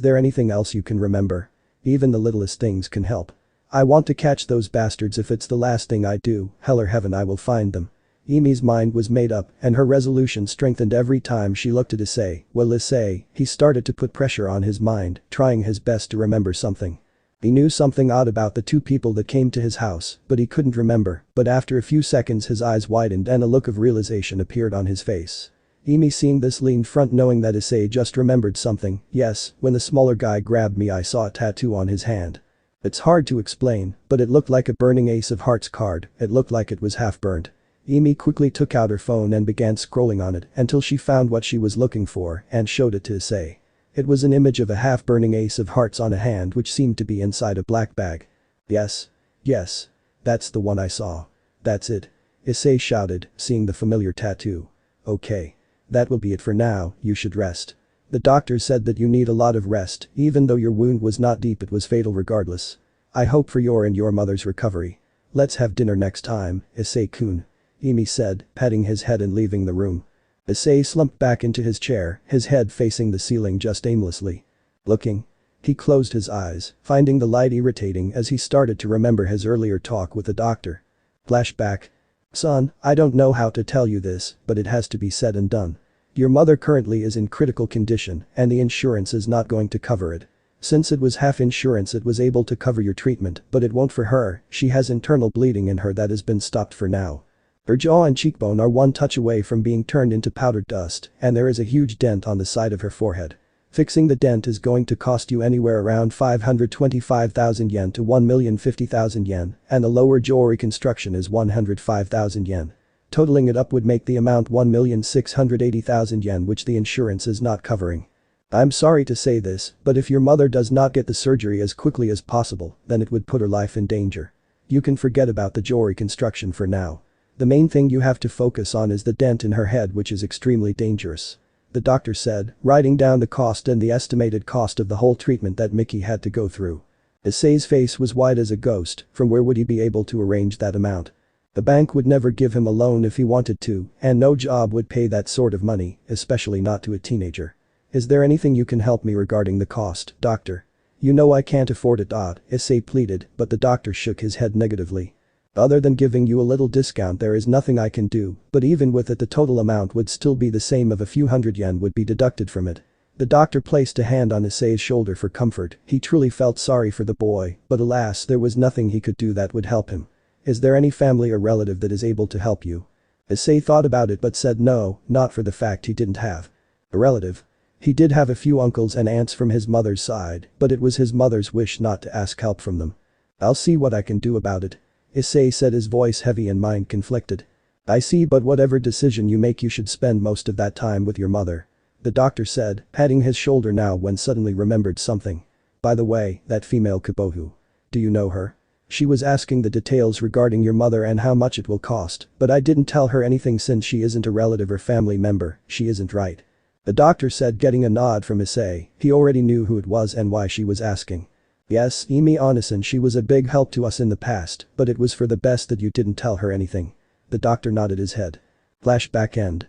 there anything else you can remember? Even the littlest things can help. I want to catch those bastards if it's the last thing I do, hell or heaven I will find them. Issei's mind was made up and her resolution strengthened every time she looked at Issei. Well Issei, he started to put pressure on his mind, trying his best to remember something. He knew something odd about the 2 people that came to his house, but he couldn't remember, but after a few seconds his eyes widened and a look of realization appeared on his face. Issei seeing this leaned front knowing that Issei just remembered something. Yes, when the smaller guy grabbed me I saw a tattoo on his hand. It's hard to explain, but it looked like a burning Ace of Hearts card, it looked like it was half burnt. Issei quickly took out her phone and began scrolling on it until she found what she was looking for and showed it to Issei. It was an image of a half-burning Ace of Hearts on a hand which seemed to be inside a black bag. Yes. Yes. That's the one I saw. That's it. Issei shouted, seeing the familiar tattoo. Okay. That will be it for now, you should rest. The doctor said that you need a lot of rest, even though your wound was not deep it was fatal regardless. I hope for your and your mother's recovery. Let's have dinner next time, Issei-kun. Issei said, patting his head and leaving the room. Issei slumped back into his chair, his head facing the ceiling just aimlessly. Looking. He closed his eyes, finding the light irritating as he started to remember his earlier talk with the doctor. Flashback. Son, I don't know how to tell you this, but it has to be said and done. Your mother currently is in critical condition and the insurance is not going to cover it. Since it was half insurance it was able to cover your treatment, but it won't for her, she has internal bleeding in her that has been stopped for now. Her jaw and cheekbone are one touch away from being turned into powdered dust and there is a huge dent on the side of her forehead. Fixing the dent is going to cost you anywhere around 525,000 yen to 1,050,000 yen and the lower jaw reconstruction is 105,000 yen. Totaling it up would make the amount 1,680,000 yen which the insurance is not covering. I'm sorry to say this, but if your mother does not get the surgery as quickly as possible, then it would put her life in danger. You can forget about the jaw reconstruction for now. The main thing you have to focus on is the dent in her head which is extremely dangerous. The doctor said, writing down the cost and the estimated cost of the whole treatment that Mickey had to go through. Issei's face was white as a ghost, from where would he be able to arrange that amount? The bank would never give him a loan if he wanted to, and no job would pay that sort of money, especially not to a teenager. Is there anything you can help me regarding the cost, doctor? You know I can't afford it, Issei pleaded, but the doctor shook his head negatively. Other than giving you a little discount there is nothing I can do, but even with it the total amount would still be the same of a few hundred yen would be deducted from it. The doctor placed a hand on Issei's shoulder for comfort, he truly felt sorry for the boy, but alas there was nothing he could do that would help him. Is there any family or relative that is able to help you? Issei thought about it but said no, not for the fact he didn't have a relative. He did have a few uncles and aunts from his mother's side, but it was his mother's wish not to ask help from them. I'll see what I can do about it. Issei said, his voice heavy and mind conflicted. I see, but whatever decision you make you should spend most of that time with your mother. The doctor said, patting his shoulder now when suddenly remembered something. By the way, that female Kibohu. Do you know her? She was asking the details regarding your mother and how much it will cost, but I didn't tell her anything since she isn't a relative or family member, she isn't right. The doctor said, getting a nod from Issei, he already knew who it was and why she was asking. Yes, Issei Onisen, she was a big help to us in the past, but it was for the best that you didn't tell her anything. The doctor nodded his head. Flashback end.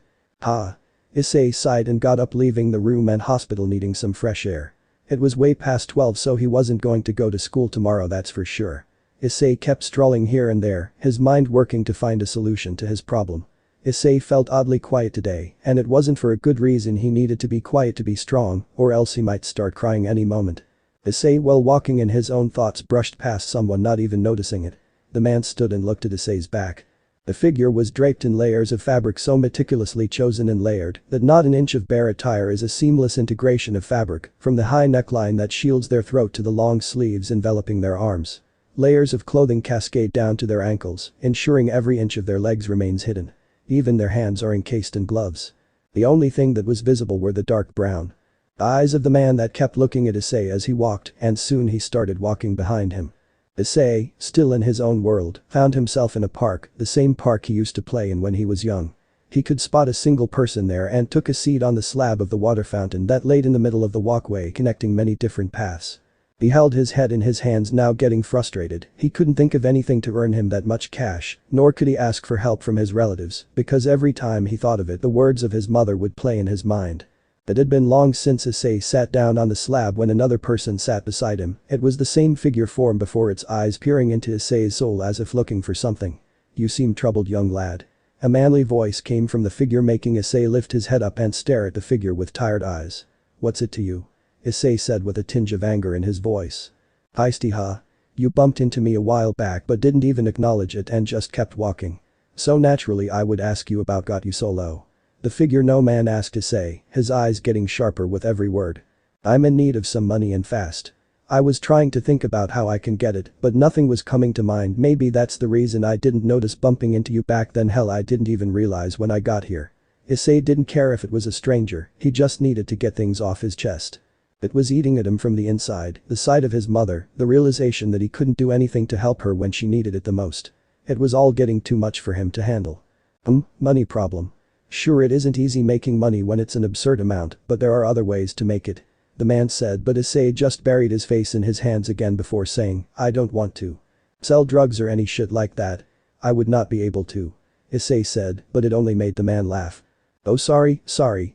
Issei sighed and got up, leaving the room and hospital needing some fresh air. It was way past 12 so he wasn't going to go to school tomorrow, that's for sure. Issei kept strolling here and there, his mind working to find a solution to his problem. Issei felt oddly quiet today, and it wasn't for a good reason. He needed to be quiet to be strong, or else he might start crying any moment. Issei, while walking in his own thoughts, brushed past someone not even noticing it. The man stood and looked at Issei's back. The figure was draped in layers of fabric so meticulously chosen and layered that not an inch of bare attire is a seamless integration of fabric, from the high neckline that shields their throat to the long sleeves enveloping their arms. Layers of clothing cascade down to their ankles, ensuring every inch of their legs remains hidden. Even their hands are encased in gloves. The only thing that was visible were the dark brown eyes of the man that kept looking at Issei as he walked, and soon he started walking behind him. Issei, still in his own world, found himself in a park, the same park he used to play in when he was young. He could spot a single person there and took a seat on the slab of the water fountain that laid in the middle of the walkway connecting many different paths. He held his head in his hands, now getting frustrated. He couldn't think of anything to earn him that much cash, nor could he ask for help from his relatives, because every time he thought of it the words of his mother would play in his mind. It had been long since Issei sat down on the slab when another person sat beside him. It was the same figure form before, its eyes peering into Issei's soul as if looking for something. "You seem troubled, young lad." A manly voice came from the figure, making Issei lift his head up and stare at the figure with tired eyes. "What's it to you?" Issei said with a tinge of anger in his voice. "Heisty ha. You bumped into me a while back but didn't even acknowledge it and just kept walking. So naturally I would ask you about got you so low." The figure no man asked Issei, his eyes getting sharper with every word. "I'm in need of some money and fast. I was trying to think about how I can get it, but nothing was coming to mind. Maybe that's the reason I didn't notice bumping into you back then. Hell, I didn't even realize when I got here." Issei didn't care if it was a stranger, he just needed to get things off his chest. It was eating at him from the inside, the sight of his mother, the realization that he couldn't do anything to help her when she needed it the most. It was all getting too much for him to handle. Money problem. Sure, it isn't easy making money when it's an absurd amount, but there are other ways to make it. The man said, but Issei just buried his face in his hands again before saying, "I don't want to sell drugs or any shit like that. I would not be able to." Issei said, but it only made the man laugh. "Oh sorry,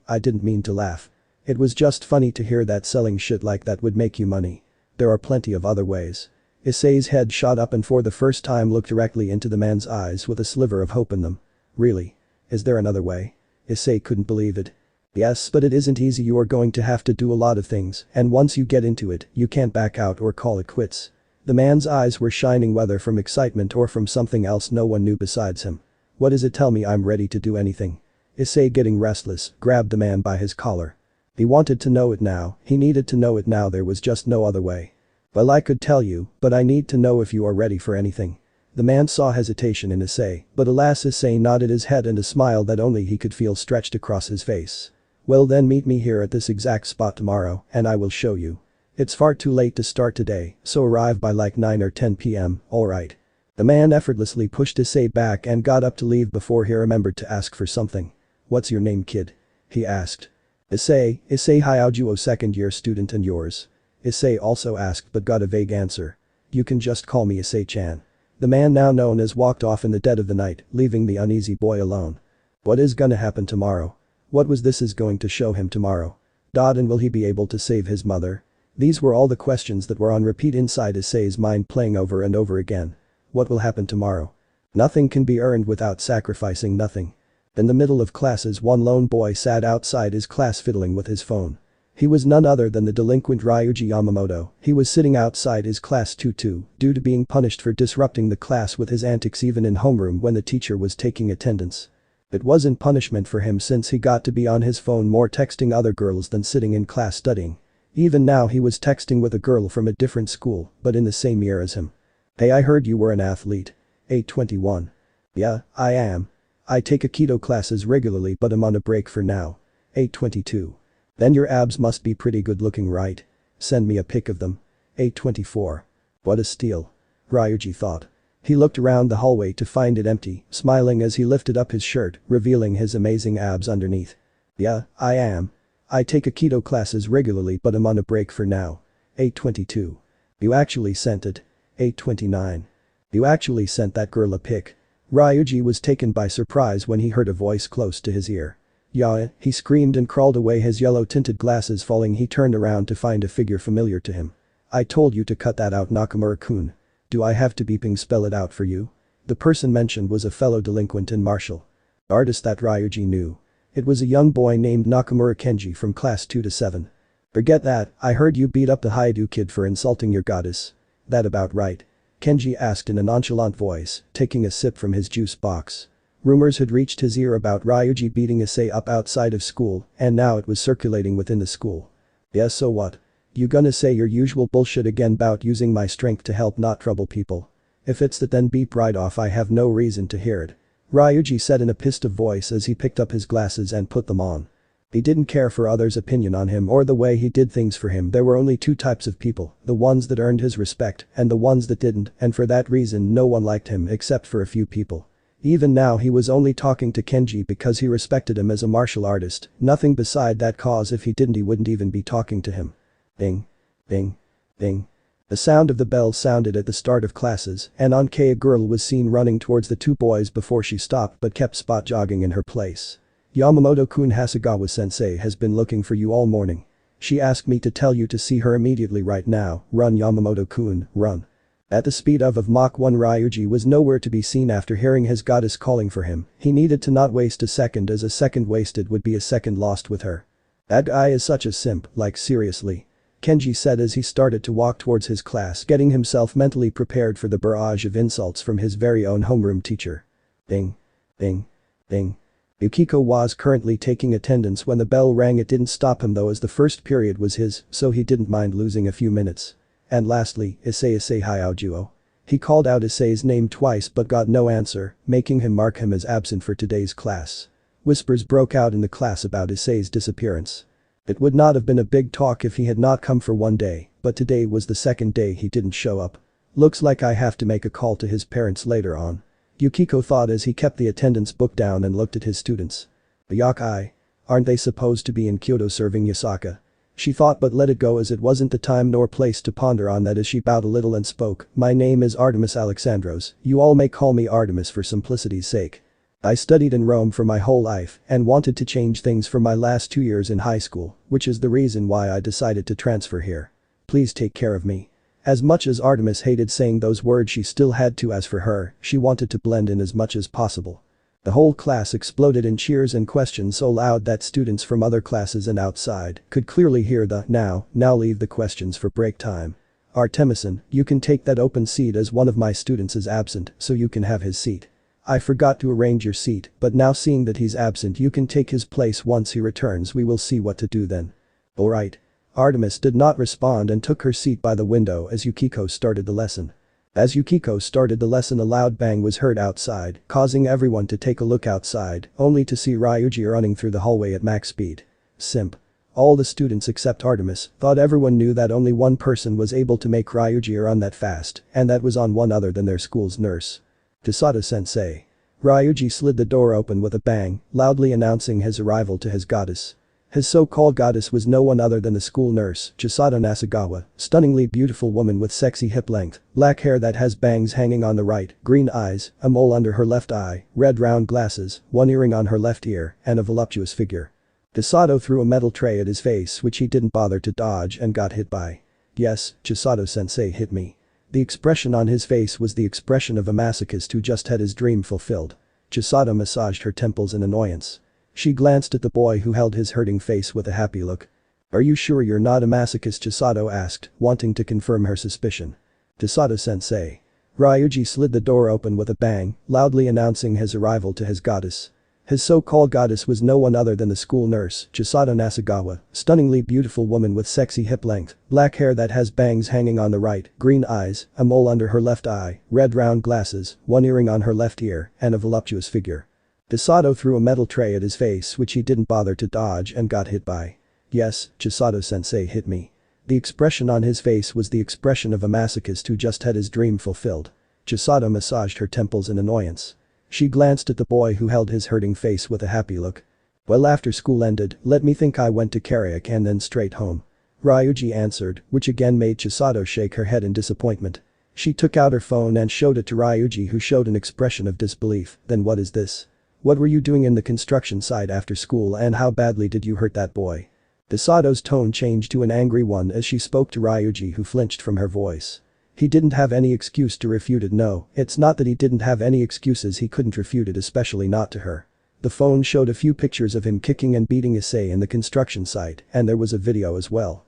I didn't mean to laugh. It was just funny to hear that selling shit like that would make you money. There are plenty of other ways." Issei's head shot up and for the first time looked directly into the man's eyes with a sliver of hope in them. "Really? Is there another way?" Issei couldn't believe it. "Yes, but it isn't easy. You are going to have to do a lot of things, and once you get into it, you can't back out or call it quits." The man's eyes were shining, whether from excitement or from something else no one knew besides him. "What is it? Tell me, I'm ready to do anything." Issei, getting restless, grabbed the man by his collar. He wanted to know it now, he needed to know it now, there was just no other way. "Well, I could tell you, but I need to know if you are ready for anything." The man saw hesitation in Issei, but alas, Issei nodded his head and a smile that only he could feel stretched across his face. "Well then, meet me here at this exact spot tomorrow, and I will show you. It's far too late to start today, so arrive by like 9 or 10 p.m, alright?" The man effortlessly pushed Issei back and got up to leave before he remembered to ask for something. "What's your name, kid?" he asked. Issei Hyaujuo, second-year student, and yours?" Issei also asked but got a vague answer. "You can just call me Issei-chan." The man, now known as, walked off in the dead of the night, leaving the uneasy boy alone. What is gonna happen tomorrow? What was this is going to show him tomorrow? And will he be able to save his mother? These were all the questions that were on repeat inside Issei's mind, playing over and over again. What will happen tomorrow? Nothing can be earned without sacrificing nothing. In the middle of classes, one lone boy sat outside his class fiddling with his phone. He was none other than the delinquent Ryuji Yamamoto. He was sitting outside his class due to being punished for disrupting the class with his antics even in homeroom when the teacher was taking attendance. It wasn't punishment for him since he got to be on his phone more, texting other girls than sitting in class studying. Even now he was texting with a girl from a different school but in the same year as him. "Hey, I heard you were an athlete." 821. "Yeah, I am. I take Aikido classes regularly but I'm on a break for now." 822. "Then your abs must be pretty good looking, right? Send me a pic of them." 824. "What a steal." Ryuji thought. He looked around the hallway to find it empty, smiling as he lifted up his shirt, revealing his amazing abs underneath. "Yeah, I am. I take Aikido classes regularly but I'm on a break for now." 822. "You actually sent it." 829. "You actually sent that girl a pic." Ryuji was taken by surprise when he heard a voice close to his ear. "Yeah," he screamed and crawled away, his yellow-tinted glasses falling. He turned around to find a figure familiar to him. "I told you to cut that out, Nakamura-kun. Do I have to beeping spell it out for you?" The person mentioned was a fellow delinquent in martial artist that Ryuji knew. It was a young boy named Nakamura Kenji from class 2 to 7. "Forget that, I heard you beat up the Haidu kid for insulting your goddess." "That about right?" Kenji asked in a nonchalant voice, taking a sip from his juice box. Rumors had reached his ear about Ryuji beating Issei up outside of school, and now it was circulating within the school. "Yeah, so what? You gonna say your usual bullshit again bout using my strength to help not trouble people? If it's that, then beep right off, I have no reason to hear it." Ryuji said in a pissed off voice as he picked up his glasses and put them on. He didn't care for others' opinion on him or the way he did things. For him there were only two types of people, the ones that earned his respect and the ones that didn't, and for that reason no one liked him except for a few people. Even now he was only talking to Kenji because he respected him as a martial artist, nothing beside that cause. If he didn't, he wouldn't even be talking to him. Bing. Bing. Bing. The sound of the bell sounded at the start of classes, and a girl was seen running towards the two boys before she stopped but kept spot jogging in her place. Yamamoto-kun, Hasegawa-sensei has been looking for you all morning. She asked me to tell you to see her immediately right now. Run, Yamamoto-kun, run. At the speed of Mach 1, Ryuji was nowhere to be seen after hearing his goddess calling for him. He needed to not waste a second, as a second wasted would be a second lost with her. That guy is such a simp, like seriously. Kenji said as he started to walk towards his class, getting himself mentally prepared for the barrage of insults from his very own homeroom teacher. Bing. Bing. Bing. Yukiko was currently taking attendance when the bell rang. It didn't stop him though, as the first period was his, so he didn't mind losing a few minutes. And lastly, Issei Hyaojuo. He called out Issei's name twice but got no answer, making him mark him as absent for today's class. Whispers broke out in the class about Issei's disappearance. It would not have been a big talk if he had not come for one day, but today was the second day he didn't show up. Looks like I have to make a call to his parents later on. Yukiko thought as he kept the attendance book down and looked at his students. Yakai. Aren't they supposed to be in Kyoto serving Yasaka? She thought but let it go, as it wasn't the time nor place to ponder on that, as she bowed a little and spoke. My name is Artemis Alexandros, you all may call me Artemis for simplicity's sake. I studied in Rome for my whole life and wanted to change things for my last 2 years in high school, which is the reason why I decided to transfer here. Please take care of me. As much as Artemis hated saying those words, she still had to, as for her, she wanted to blend in as much as possible. The whole class exploded in cheers and questions so loud that students from other classes and outside could clearly hear the now leave the questions for break time. Artemison, you can take that open seat as one of my students is absent, so you can have his seat. I forgot to arrange your seat, but now seeing that he's absent you can take his place. Once he returns we will see what to do then. Alright. Artemis did not respond and took her seat by the window as Yukiko started the lesson. As Yukiko started the lesson, a loud bang was heard outside, causing everyone to take a look outside, only to see Ryuji running through the hallway at max speed. Simp. All the students except Artemis thought everyone knew that only one person was able to make Ryuji run that fast, and that was on one other than their school's nurse. Chisato-sensei. Ryuji slid the door open with a bang, loudly announcing his arrival to his goddess. His so-called goddess was no one other than the school nurse, Chisato Nasugawa, stunningly beautiful woman with sexy hip length, black hair that has bangs hanging on the right, green eyes, a mole under her left eye, red round glasses, one earring on her left ear, and a voluptuous figure. Chisato threw a metal tray at his face which he didn't bother to dodge and got hit by. Yes, Chisato-sensei hit me. The expression on his face was the expression of a masochist who just had his dream fulfilled. Chisato massaged her temples in annoyance. She glanced at the boy who held his hurting face with a happy look. Are you sure you're not a masochist? Chisato asked, wanting to confirm her suspicion. Chisato-sensei. Ryuji slid the door open with a bang, loudly announcing his arrival to his goddess. His so-called goddess was no one other than the school nurse, Chisato Nasugawa, stunningly beautiful woman with sexy hip length, black hair that has bangs hanging on the right, green eyes, a mole under her left eye, red round glasses, one earring on her left ear, and a voluptuous figure. Chisato threw a metal tray at his face which he didn't bother to dodge and got hit by. Yes, Chisato-sensei hit me. The expression on his face was the expression of a masochist who just had his dream fulfilled. Chisato massaged her temples in annoyance. She glanced at the boy who held his hurting face with a happy look. Well, after school ended, let me think, I went to karaoke and then straight home. Ryuji answered, which again made Chisato shake her head in disappointment. She took out her phone and showed it to Ryuji, who showed an expression of disbelief. Then what is this? What were you doing in the construction site after school, and how badly did you hurt that boy? Chisato's tone changed to an angry one as she spoke to Ryuji, who flinched from her voice. He didn't have any excuse to refute it. No, it's not that he didn't have any excuses, he couldn't refute it, especially not to her. The phone showed a few pictures of him kicking and beating Issei in the construction site, and there was a video as well.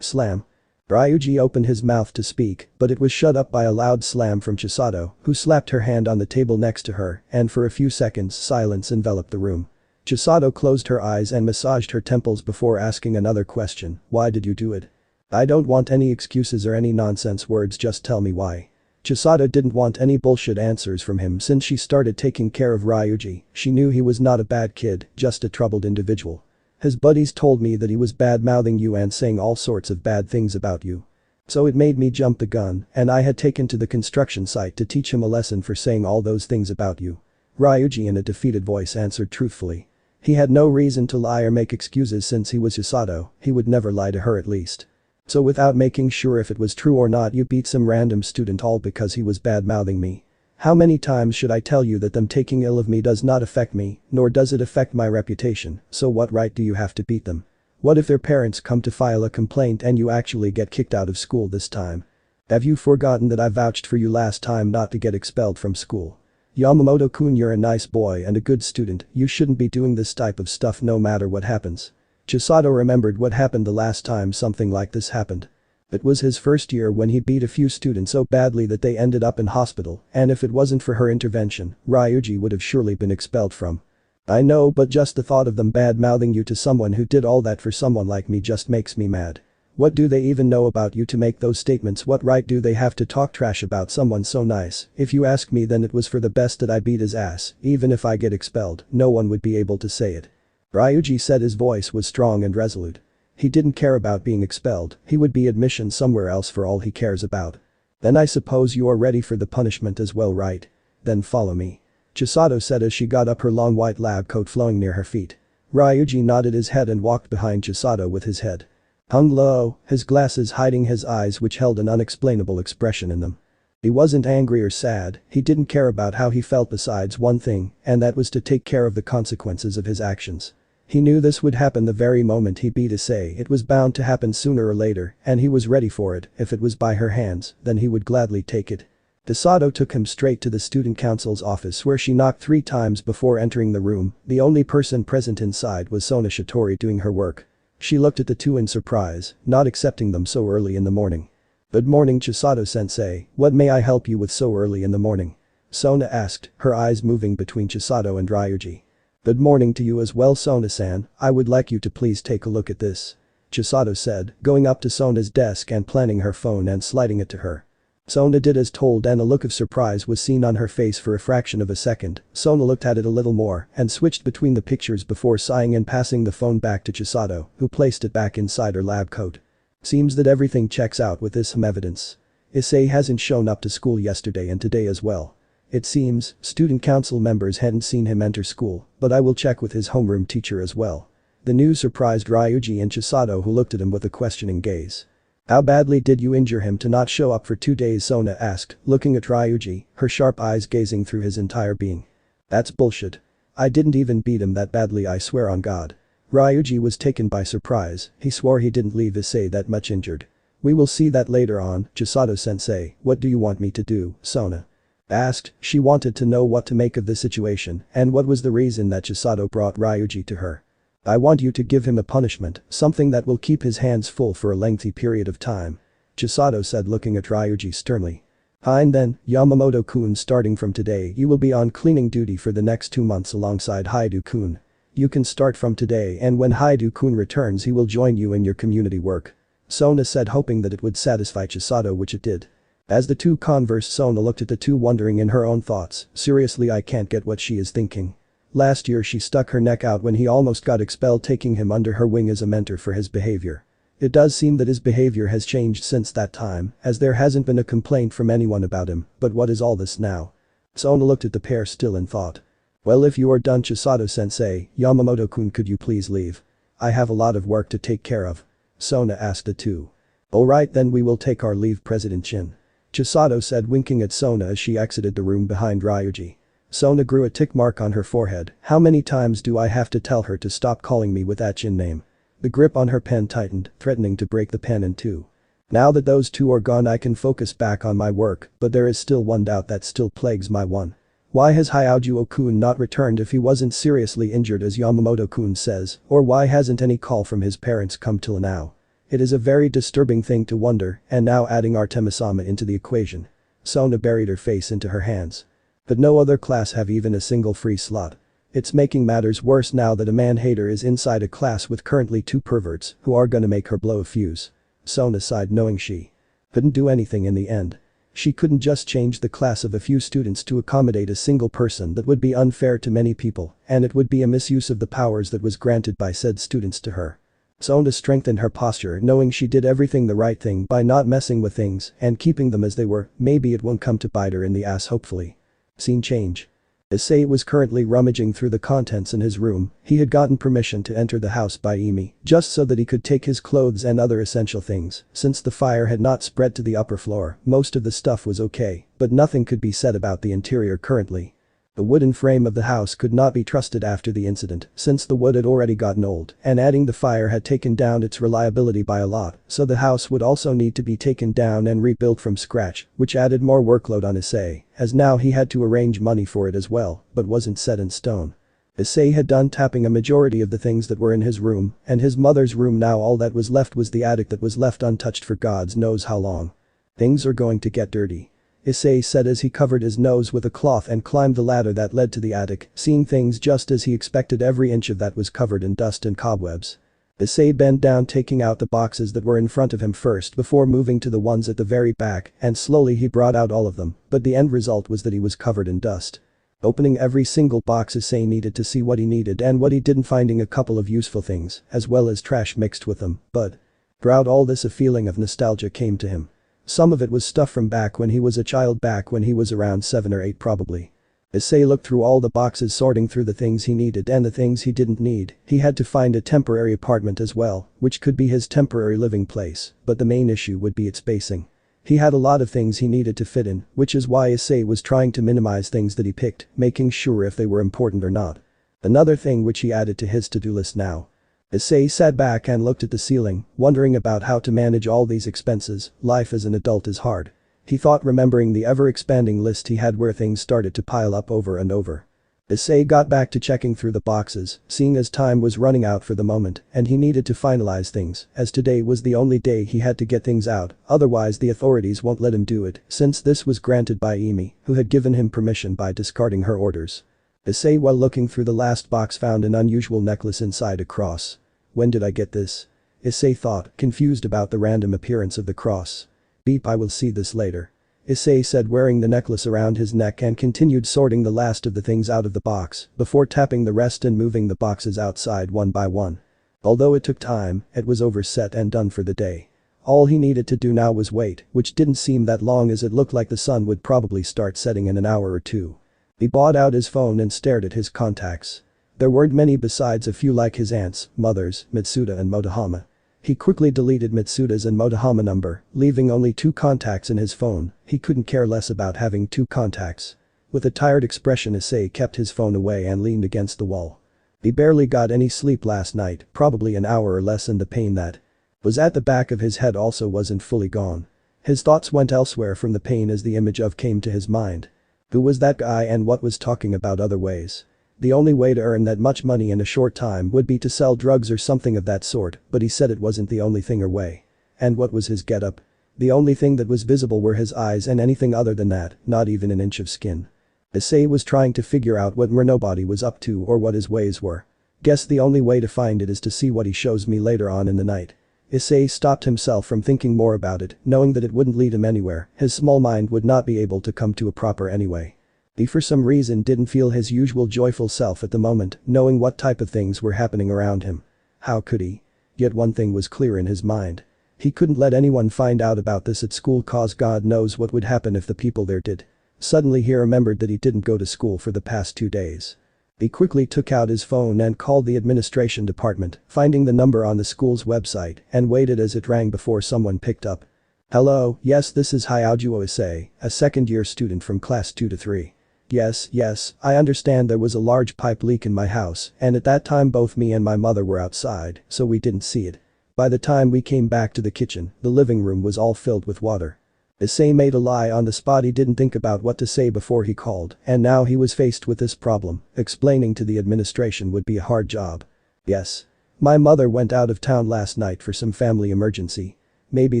Slam. Ryuji opened his mouth to speak, but it was shut up by a loud slam from Chisato, who slapped her hand on the table next to her, and for a few seconds silence enveloped the room. Chisato closed her eyes and massaged her temples before asking another question. Why did you do it? I don't want any excuses or any nonsense words, just tell me why. Chisato didn't want any bullshit answers from him since she started taking care of Ryuji. She knew he was not a bad kid, just a troubled individual. His buddies told me that he was bad-mouthing you and saying all sorts of bad things about you. So it made me jump the gun, and I had taken to the construction site to teach him a lesson for saying all those things about you. Ryuji in a defeated voice answered truthfully. He had no reason to lie or make excuses since he was Chisato, he would never lie to her at least. So without making sure if it was true or not, you beat some random student all because he was bad-mouthing me. How many times should I tell you that them taking ill of me does not affect me, nor does it affect my reputation, so what right do you have to beat them? What if their parents come to file a complaint and you actually get kicked out of school this time? Have you forgotten that I vouched for you last time not to get expelled from school? Yamamoto-kun, you're a nice boy and a good student, you shouldn't be doing this type of stuff no matter what happens. Chisato remembered what happened the last time something like this happened. It was his first year when he beat a few students so badly that they ended up in hospital, and if it wasn't for her intervention, Ryuji would have surely been expelled from. I know, but just the thought of them bad-mouthing you to someone who did all that for someone like me just makes me mad. What do they even know about you to make those statements? What right do they have to talk trash about someone so nice? If you ask me, then it was for the best that I beat his ass. Even if I get expelled, no one would be able to say it. Ryuji said, his voice was strong and resolute. He didn't care about being expelled, he would be admission somewhere else for all he cares about. Then I suppose you are ready for the punishment as well, right? Then follow me. Chisato said as she got up, her long white lab coat flowing near her feet. Ryuji nodded his head and walked behind Chisato with his head hung low, his glasses hiding his eyes which held an unexplainable expression in them. He wasn't angry or sad, he didn't care about how he felt besides one thing, and that was to take care of the consequences of his actions. He knew this would happen the very moment he beat Issei. It was bound to happen sooner or later, and he was ready for it. If it was by her hands, then he would gladly take it. Chisato took him straight to the student council's office where she knocked 3 times before entering the room. The only person present inside was Sona Shitori doing her work. She looked at the two in surprise, not accepting them so early in the morning. Good morning, Chisato-sensei, what may I help you with so early in the morning? Sona asked, her eyes moving between Chisato and Ryuji. Good morning to you as well, Sona-san, I would like you to please take a look at this. Chisato said, going up to Sona's desk and planting her phone and sliding it to her. Sona did as told and a look of surprise was seen on her face for a fraction of a second. Sona looked at it a little more and switched between the pictures before sighing and passing the phone back to Chisato, who placed it back inside her lab coat. Seems that everything checks out with this evidence. Issei hasn't shown up to school yesterday and today as well. It seems student council members hadn't seen him enter school, but I will check with his homeroom teacher as well. The news surprised Ryuji and Chisato, who looked at him with a questioning gaze. How badly did you injure him to not show up for 2 days? Sona asked, looking at Ryuji, her sharp eyes gazing through his entire being. That's bullshit. I didn't even beat him that badly, I swear on God. Ryuji was taken by surprise, he swore he didn't leave Issei that much injured. We will see that later on, Chisato-sensei, what do you want me to do? Sona asked. She wanted to know what to make of the situation and what was the reason that Chisato brought Ryuji to her. I want you to give him a punishment, something that will keep his hands full for a lengthy period of time. Chisato said, looking at Ryuji sternly. Fine then, Yamamoto-kun, starting from today you will be on cleaning duty for the next 2 months alongside Haidu-kun. You can start from today, and when Haidu-kun returns he will join you in your community work. Sona said, hoping that it would satisfy Chisato, which it did. As the two conversed, Sona looked at the two, wondering in her own thoughts, seriously, I can't get what she is thinking. Last year she stuck her neck out when he almost got expelled, taking him under her wing as a mentor for his behavior. It does seem that his behavior has changed since that time, as there hasn't been a complaint from anyone about him, but what is all this now? Sona looked at the pair still in thought. Well, if you are done, Chisato-sensei, Yamamoto-kun, could you please leave? I have a lot of work to take care of. Sona asked the two. Alright then, we will take our leave, President Shin. Chisato said, winking at Sona as she exited the room behind Ryuji. Sona grew a tick mark on her forehead. How many times do I have to tell her to stop calling me with that Shin name? The grip on her pen tightened, threatening to break the pen in two. Now that those two are gone, I can focus back on my work, but there is still one doubt that still plagues my one. Why has Hyaojuo-kun not returned if he wasn't seriously injured as Yamamoto-kun says, or why hasn't any call from his parents come till now? It is a very disturbing thing to wonder, and now adding Artemis-sama into the equation. Sona buried her face into her hands. But no other class have even a single free slot. It's making matters worse now that a man-hater is inside a class with currently 2 perverts who are gonna make her blow a fuse. Sona sighed, knowing she couldn't do anything in the end. She couldn't just change the class of a few students to accommodate a single person. That would be unfair to many people, and it would be a misuse of the powers that was granted by said students to her. So to strengthen her posture, knowing she did everything the right thing by not messing with things and keeping them as they were, maybe it won't come to bite her in the ass hopefully. Scene change. Issei was currently rummaging through the contents in his room. He had gotten permission to enter the house by Emi, just so that he could take his clothes and other essential things. Since the fire had not spread to the upper floor, most of the stuff was okay, but nothing could be said about the interior currently. The wooden frame of the house could not be trusted after the incident, since the wood had already gotten old, and adding the fire had taken down its reliability by a lot, so the house would also need to be taken down and rebuilt from scratch, which added more workload on Issei, as now he had to arrange money for it as well, but wasn't set in stone. Issei had done tapping a majority of the things that were in his room, and his mother's room. Now all that was left was the attic that was left untouched for God knows how long. Things are going to get dirty, Issei said as he covered his nose with a cloth and climbed the ladder that led to the attic, seeing things just as he expected. Every inch of that was covered in dust and cobwebs. Issei bent down, taking out the boxes that were in front of him first before moving to the ones at the very back, and slowly he brought out all of them, but the end result was that he was covered in dust. Opening every single box, Issei needed to see what he needed and what he didn't, finding a couple of useful things, as well as trash mixed with them, but throughout all this a feeling of nostalgia came to him. Some of it was stuff from back when he was a child, back when he was around 7 or 8 probably. Issei looked through all the boxes, sorting through the things he needed and the things he didn't need. He had to find a temporary apartment as well, which could be his temporary living place, but the main issue would be its spacing. He had a lot of things he needed to fit in, which is why Issei was trying to minimize things that he picked, making sure if they were important or not. Another thing which he added to his to-do list now. Issei sat back and looked at the ceiling, wondering about how to manage all these expenses. Life as an adult is hard. He thought, remembering the ever-expanding list he had where things started to pile up over and over. Issei got back to checking through the boxes, seeing as time was running out for the moment and he needed to finalize things, as today was the only day he had to get things out, otherwise the authorities won't let him do it, since this was granted by Emi, who had given him permission by discarding her orders. Issei, while looking through the last box, found an unusual necklace inside a cross. When did I get this? Issei thought, confused about the random appearance of the cross. Beep, I will see this later, Issei said, wearing the necklace around his neck, and continued sorting the last of the things out of the box before tapping the rest and moving the boxes outside one by one. Although it took time, it was over, set and done for the day. All he needed to do now was wait, which didn't seem that long as it looked like the sun would probably start setting in an hour or two. He brought out his phone and stared at his contacts. There weren't many besides a few like his aunts, mothers, Mitsuda and Motohama. He quickly deleted Mitsuda's and Motohama number, leaving only 2 contacts in his phone. He couldn't care less about having 2 contacts. With a tired expression, Issei kept his phone away and leaned against the wall. He barely got any sleep last night, probably an hour or less, and the pain that was at the back of his head also wasn't fully gone. His thoughts went elsewhere from the pain as the image of came to his mind. Who was that guy and what was talking about other ways? The only way to earn that much money in a short time would be to sell drugs or something of that sort, but he said it wasn't the only thing or way. And what was his getup? The only thing that was visible were his eyes, and anything other than that, not even an inch of skin. Issei was trying to figure out what nobody was up to or what his ways were. Guess the only way to find it is to see what he shows me later on in the night. Issei stopped himself from thinking more about it, knowing that it wouldn't lead him anywhere. His small mind would not be able to come to a proper anyway. He for some reason didn't feel his usual joyful self at the moment, knowing what type of things were happening around him. How could he? Yet one thing was clear in his mind. He couldn't let anyone find out about this at school, cause God knows what would happen if the people there did. Suddenly he remembered that he didn't go to school for the past 2 days. He quickly took out his phone and called the administration department, finding the number on the school's website, and waited as it rang before someone picked up. Hello, yes, this is Hyaujuo Issei, a second-year student from class 2 to 3. Yes, I understand there was a large pipe leak in my house, and at that time both me and my mother were outside, so we didn't see it. By the time we came back to the kitchen, the living room was all filled with water. Issei made a lie on the spot. He didn't think about what to say before he called, and now he was faced with this problem. Explaining to the administration would be a hard job. Yes. My mother went out of town last night for some family emergency. Maybe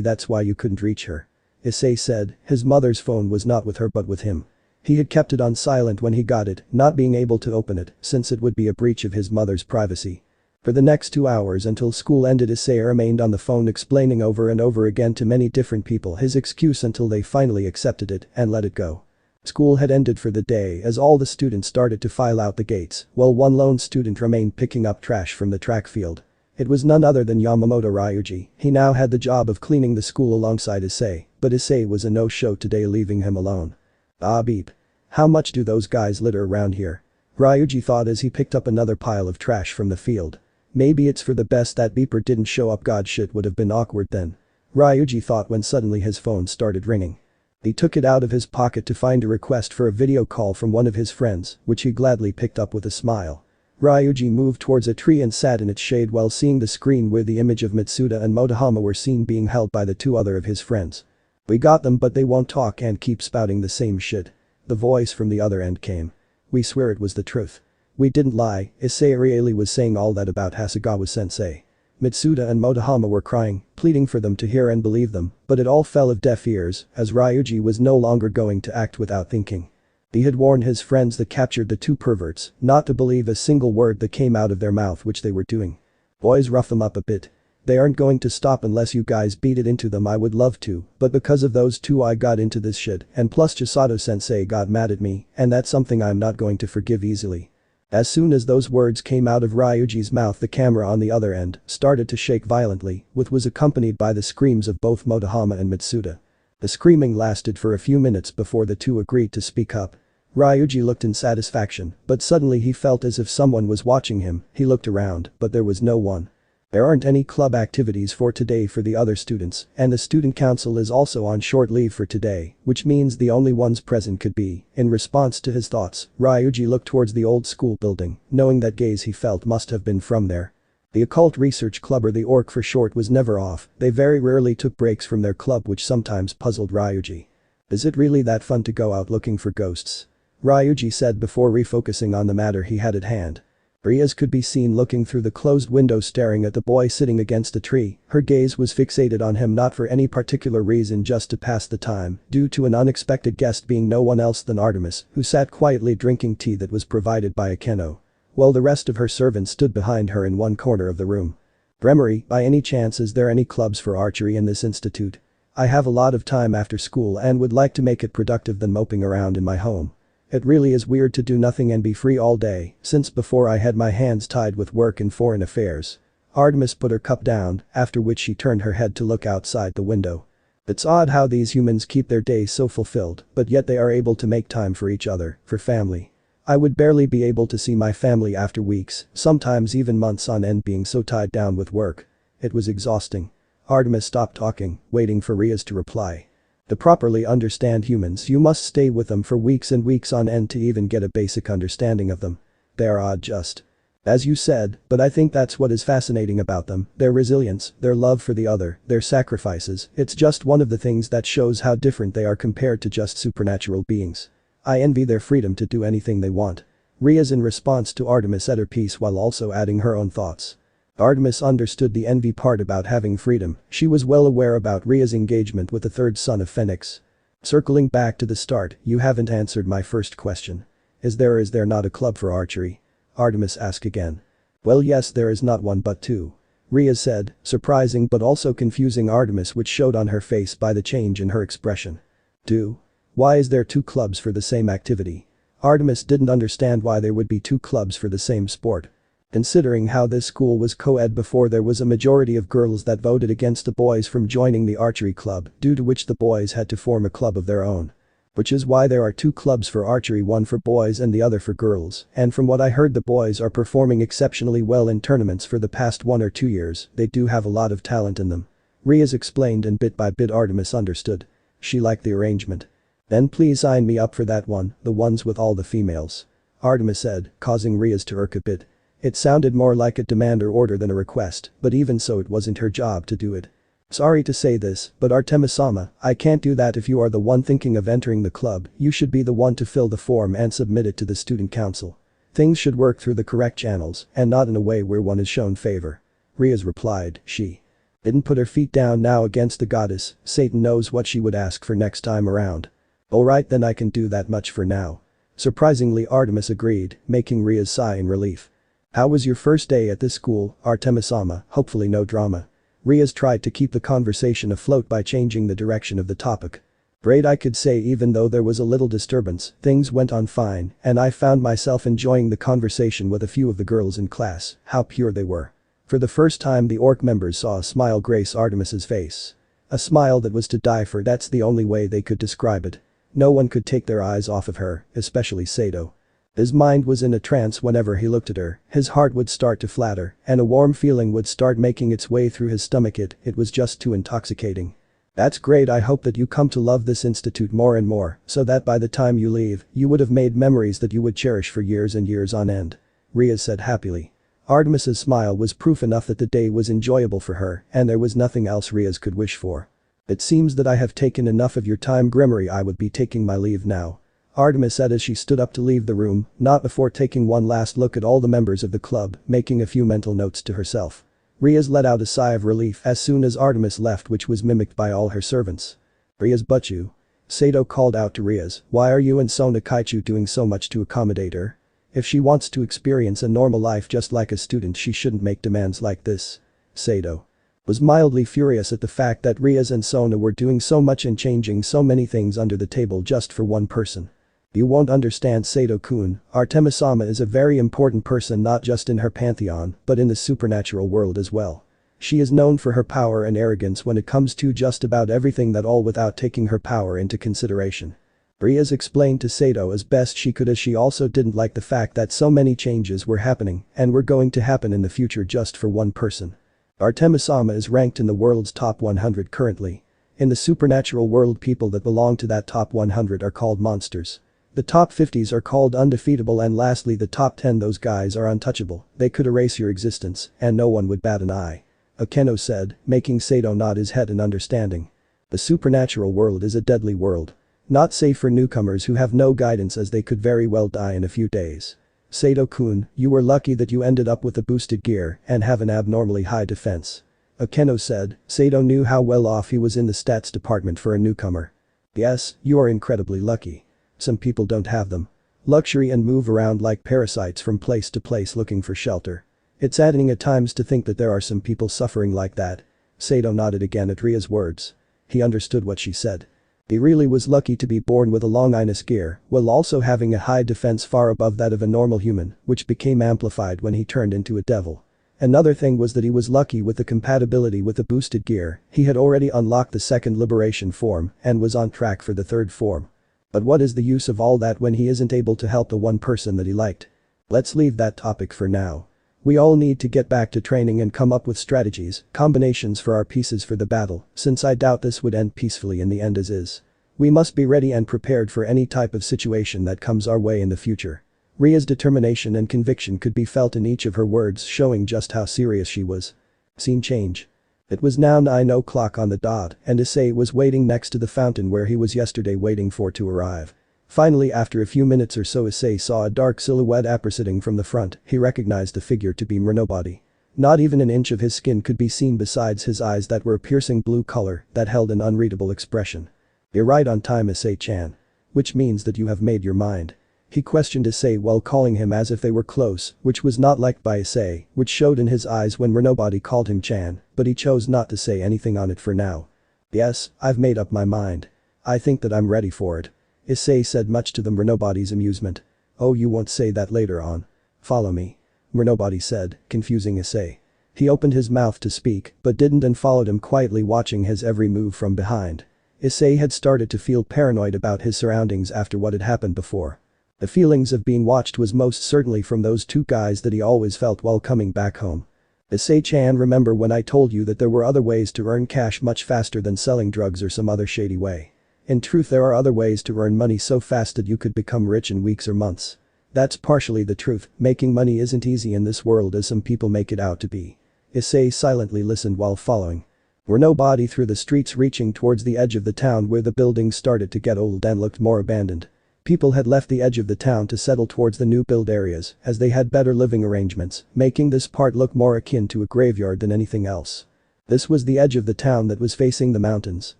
that's why you couldn't reach her, Issei said. His mother's phone was not with her but with him. He had kept it on silent when he got it, not being able to open it since it would be a breach of his mother's privacy. For the next 2 hours until school ended, Issei remained on the phone explaining over and over again to many different people his excuse until they finally accepted it and let it go. School had ended for the day as all the students started to file out the gates, while one lone student remained picking up trash from the track field. It was none other than Yamamoto Ryuji. He now had the job of cleaning the school alongside Issei, but Issei was a no-show today, leaving him alone. Ah beep. How much do those guys litter around here? Ryuji thought as he picked up another pile of trash from the field. Maybe it's for the best that beeper didn't show up. God, shit would have been awkward then. Ryuji thought when suddenly his phone started ringing. He took it out of his pocket to find a request for a video call from one of his friends, which he gladly picked up with a smile. Ryuji moved towards a tree and sat in its shade while seeing the screen where the image of Mitsuda and Motohama were seen being held by the two other of his friends. We got them, but they won't talk and keep spouting the same shit. The voice from the other end came. We swear it was the truth. We didn't lie. Issei really was saying all that about Hasegawa-sensei. Mitsuda and Motohama were crying, pleading for them to hear and believe them, but it all fell of deaf ears as Ryuji was no longer going to act without thinking. He had warned his friends that captured the two perverts not to believe a single word that came out of their mouth, which they were doing. Boys, rough them up a bit. They aren't going to stop unless you guys beat it into them. I would love to, but because of those two I got into this shit, and plus Chisato-sensei got mad at me, and that's something I'm not going to forgive easily. As soon as those words came out of Ryuji's mouth, the camera on the other end started to shake violently, which was accompanied by the screams of both Motohama and Mitsuda. The screaming lasted for a few minutes before the two agreed to speak up. Ryuji looked in satisfaction, but suddenly he felt as if someone was watching him. He looked around, but there was no one. There aren't any club activities for today for the other students, and the student council is also on short leave for today, which means the only ones present could be. In response to his thoughts, Ryuji looked towards the old school building, knowing that gaze he felt must have been from there. The Occult Research Club, or the ORC for short, was never off. They very rarely took breaks from their club, which sometimes puzzled Ryuji. Is it really that fun to go out looking for ghosts? Ryuji said before refocusing on the matter he had at hand. Rias could be seen looking through the closed window staring at the boy sitting against a tree. Her gaze was fixated on him, not for any particular reason, just to pass the time, due to an unexpected guest being no one else than Artemis, who sat quietly drinking tea that was provided by Akeno. While the rest of her servants stood behind her in one corner of the room. Bremery, by any chance is there any clubs for archery in this institute? I have a lot of time after school and would like to make it productive than moping around in my home. It really is weird to do nothing and be free all day, since before I had my hands tied with work and foreign affairs. Artemis put her cup down, after which she turned her head to look outside the window. It's odd how these humans keep their days so fulfilled, but yet they are able to make time for each other, for family. I would barely be able to see my family after weeks, sometimes even months on end, being so tied down with work. It was exhausting. Artemis stopped talking, waiting for Rias to reply. To properly understand humans, you must stay with them for weeks and weeks on end to even get a basic understanding of them. They are odd, just as you said, but I think that's what is fascinating about them, their resilience, their love for the other, their sacrifices. It's just one of the things that shows how different they are compared to just supernatural beings. I envy their freedom to do anything they want. Rias, in response to Artemis, said her piece while also adding her own thoughts. Artemis understood the envy part about having freedom. She was well aware about Ria's engagement with the third son of Phoenix. Circling back to the start, you haven't answered my first question. Is there or is there not a club for archery? Artemis asked again. Well, yes, there is not one but two. Ria said, surprising but also confusing Artemis, which showed on her face by the change in her expression. Two? Why is there two clubs for the same activity? Artemis didn't understand why there would be two clubs for the same sport. Considering how this school was co-ed before, there was a majority of girls that voted against the boys from joining the archery club, due to which the boys had to form a club of their own. Which is why there are two clubs for archery, one for boys and the other for girls, and from what I heard the boys are performing exceptionally well in tournaments for the past 1 or 2 years. They do have a lot of talent in them. Rias explained, and bit by bit Artemis understood. She liked the arrangement. Then please sign me up for that one, the ones with all the females. Artemis said, causing Rias to irk a bit. It sounded more like a demand or order than a request, but even so it wasn't her job to do it. Sorry to say this, but Artemis-sama, I can't do that. If you are the one thinking of entering the club, you should be the one to fill the form and submit it to the student council. Things should work through the correct channels, and not in a way where one is shown favor. Rias replied. She didn't put her feet down now against the goddess. Satan knows what she would ask for next time around. Alright, then I can do that much for now. Surprisingly, Artemis agreed, making Rias sigh in relief. How was your first day at this school, Artemis-sama? Hopefully no drama. Riaz tried to keep the conversation afloat by changing the direction of the topic. Great, I could say. Even though there was a little disturbance, things went on fine, and I found myself enjoying the conversation with a few of the girls in class. How pure they were. For the first time the orc members saw a smile grace Artemis's face. A smile that was to die for. That's the only way they could describe it. No one could take their eyes off of her, especially Sato. His mind was in a trance whenever he looked at her, his heart would start to flatter, and a warm feeling would start making its way through his stomach. It was just too intoxicating. That's great. I hope that you come to love this institute more and more, so that by the time you leave, you would have made memories that you would cherish for years and years on end. Riaz said happily. Artemis's smile was proof enough that the day was enjoyable for her, and there was nothing else Riaz could wish for. It seems that I have taken enough of your time, Grimory. I would be taking my leave now. Artemis said as she stood up to leave the room, not before taking one last look at all the members of the club, making a few mental notes to herself. Riaz let out a sigh of relief as soon as Artemis left, which was mimicked by all her servants. Riaz, but you. Sato called out to Riaz, why are you and Sona Kaichu doing so much to accommodate her? If she wants to experience a normal life just like a student, she shouldn't make demands like this. Sato was mildly furious at the fact that Riaz and Sona were doing so much and changing so many things under the table just for one person. You won't understand, Sato-kun. Artemis-sama is a very important person, not just in her pantheon, but in the supernatural world as well. She is known for her power and arrogance when it comes to just about everything, that all without taking her power into consideration. Riaz explained to Sato as best she could, as she also didn't like the fact that so many changes were happening and were going to happen in the future just for one person. Artemis-sama is ranked in the world's top 100 currently. In the supernatural world, people that belong to that top 100 are called monsters. The top 50s are called undefeatable, and lastly the top 10, those guys are untouchable. They could erase your existence and no one would bat an eye. Akeno said, making Sato nod his head in understanding. The supernatural world is a deadly world. Not safe for newcomers who have no guidance, as they could very well die in a few days. Sato-kun, you were lucky that you ended up with a boosted gear and have an abnormally high defense. Akeno said. Sato knew how well off he was in the stats department for a newcomer. Yes, you are incredibly lucky. Some people don't have them. Luxury and move around like parasites from place to place looking for shelter. It's saddening at times to think that there are some people suffering like that. Sato nodded again at Ria's words. He understood what she said. He really was lucky to be born with a Longinus gear, while also having a high defense far above that of a normal human, which became amplified when he turned into a devil. Another thing was that he was lucky with the compatibility with the boosted gear. He had already unlocked the second liberation form and was on track for the third form. But what is the use of all that when he isn't able to help the one person that he liked? Let's leave that topic for now. We all need to get back to training and come up with strategies, combinations for our pieces for the battle, since I doubt this would end peacefully in the end as is. We must be ready and prepared for any type of situation that comes our way in the future. Ria's determination and conviction could be felt in each of her words, showing just how serious she was. Scene change. It was now 9 o'clock on the dot, and Issei was waiting next to the fountain where he was yesterday waiting for to arrive. Finally, after a few minutes or so, Issei saw a dark silhouette approaching from the front. He recognized the figure to be Nobody. Not even an inch of his skin could be seen besides his eyes that were a piercing blue color that held an unreadable expression. You're right on time, Issei-chan. Which means that you have made your mind. He questioned Issei while calling him as if they were close, which was not liked by Issei, which showed in his eyes when Nobody called him Chan, but he chose not to say anything on it for now. Yes, I've made up my mind. I think that I'm ready for it. Issei said, much to the Nobody's amusement. Oh, you won't say that later on. Follow me. Nobody said, confusing Issei. He opened his mouth to speak, but didn't, and followed him quietly, watching his every move from behind. Issei had started to feel paranoid about his surroundings after what had happened before. The feelings of being watched was most certainly from those two guys that he always felt while coming back home. Issei-chan, remember when I told you that there were other ways to earn cash much faster than selling drugs or some other shady way? In truth, there are other ways to earn money so fast that you could become rich in weeks or months. That's partially the truth. Making money isn't easy in this world as some people make it out to be. Issei silently listened while following. Nobody through the streets, reaching towards the edge of the town where the buildings started to get old and looked more abandoned. People had left the edge of the town to settle towards the new build areas as they had better living arrangements, making this part look more akin to a graveyard than anything else. This was the edge of the town that was facing the mountains,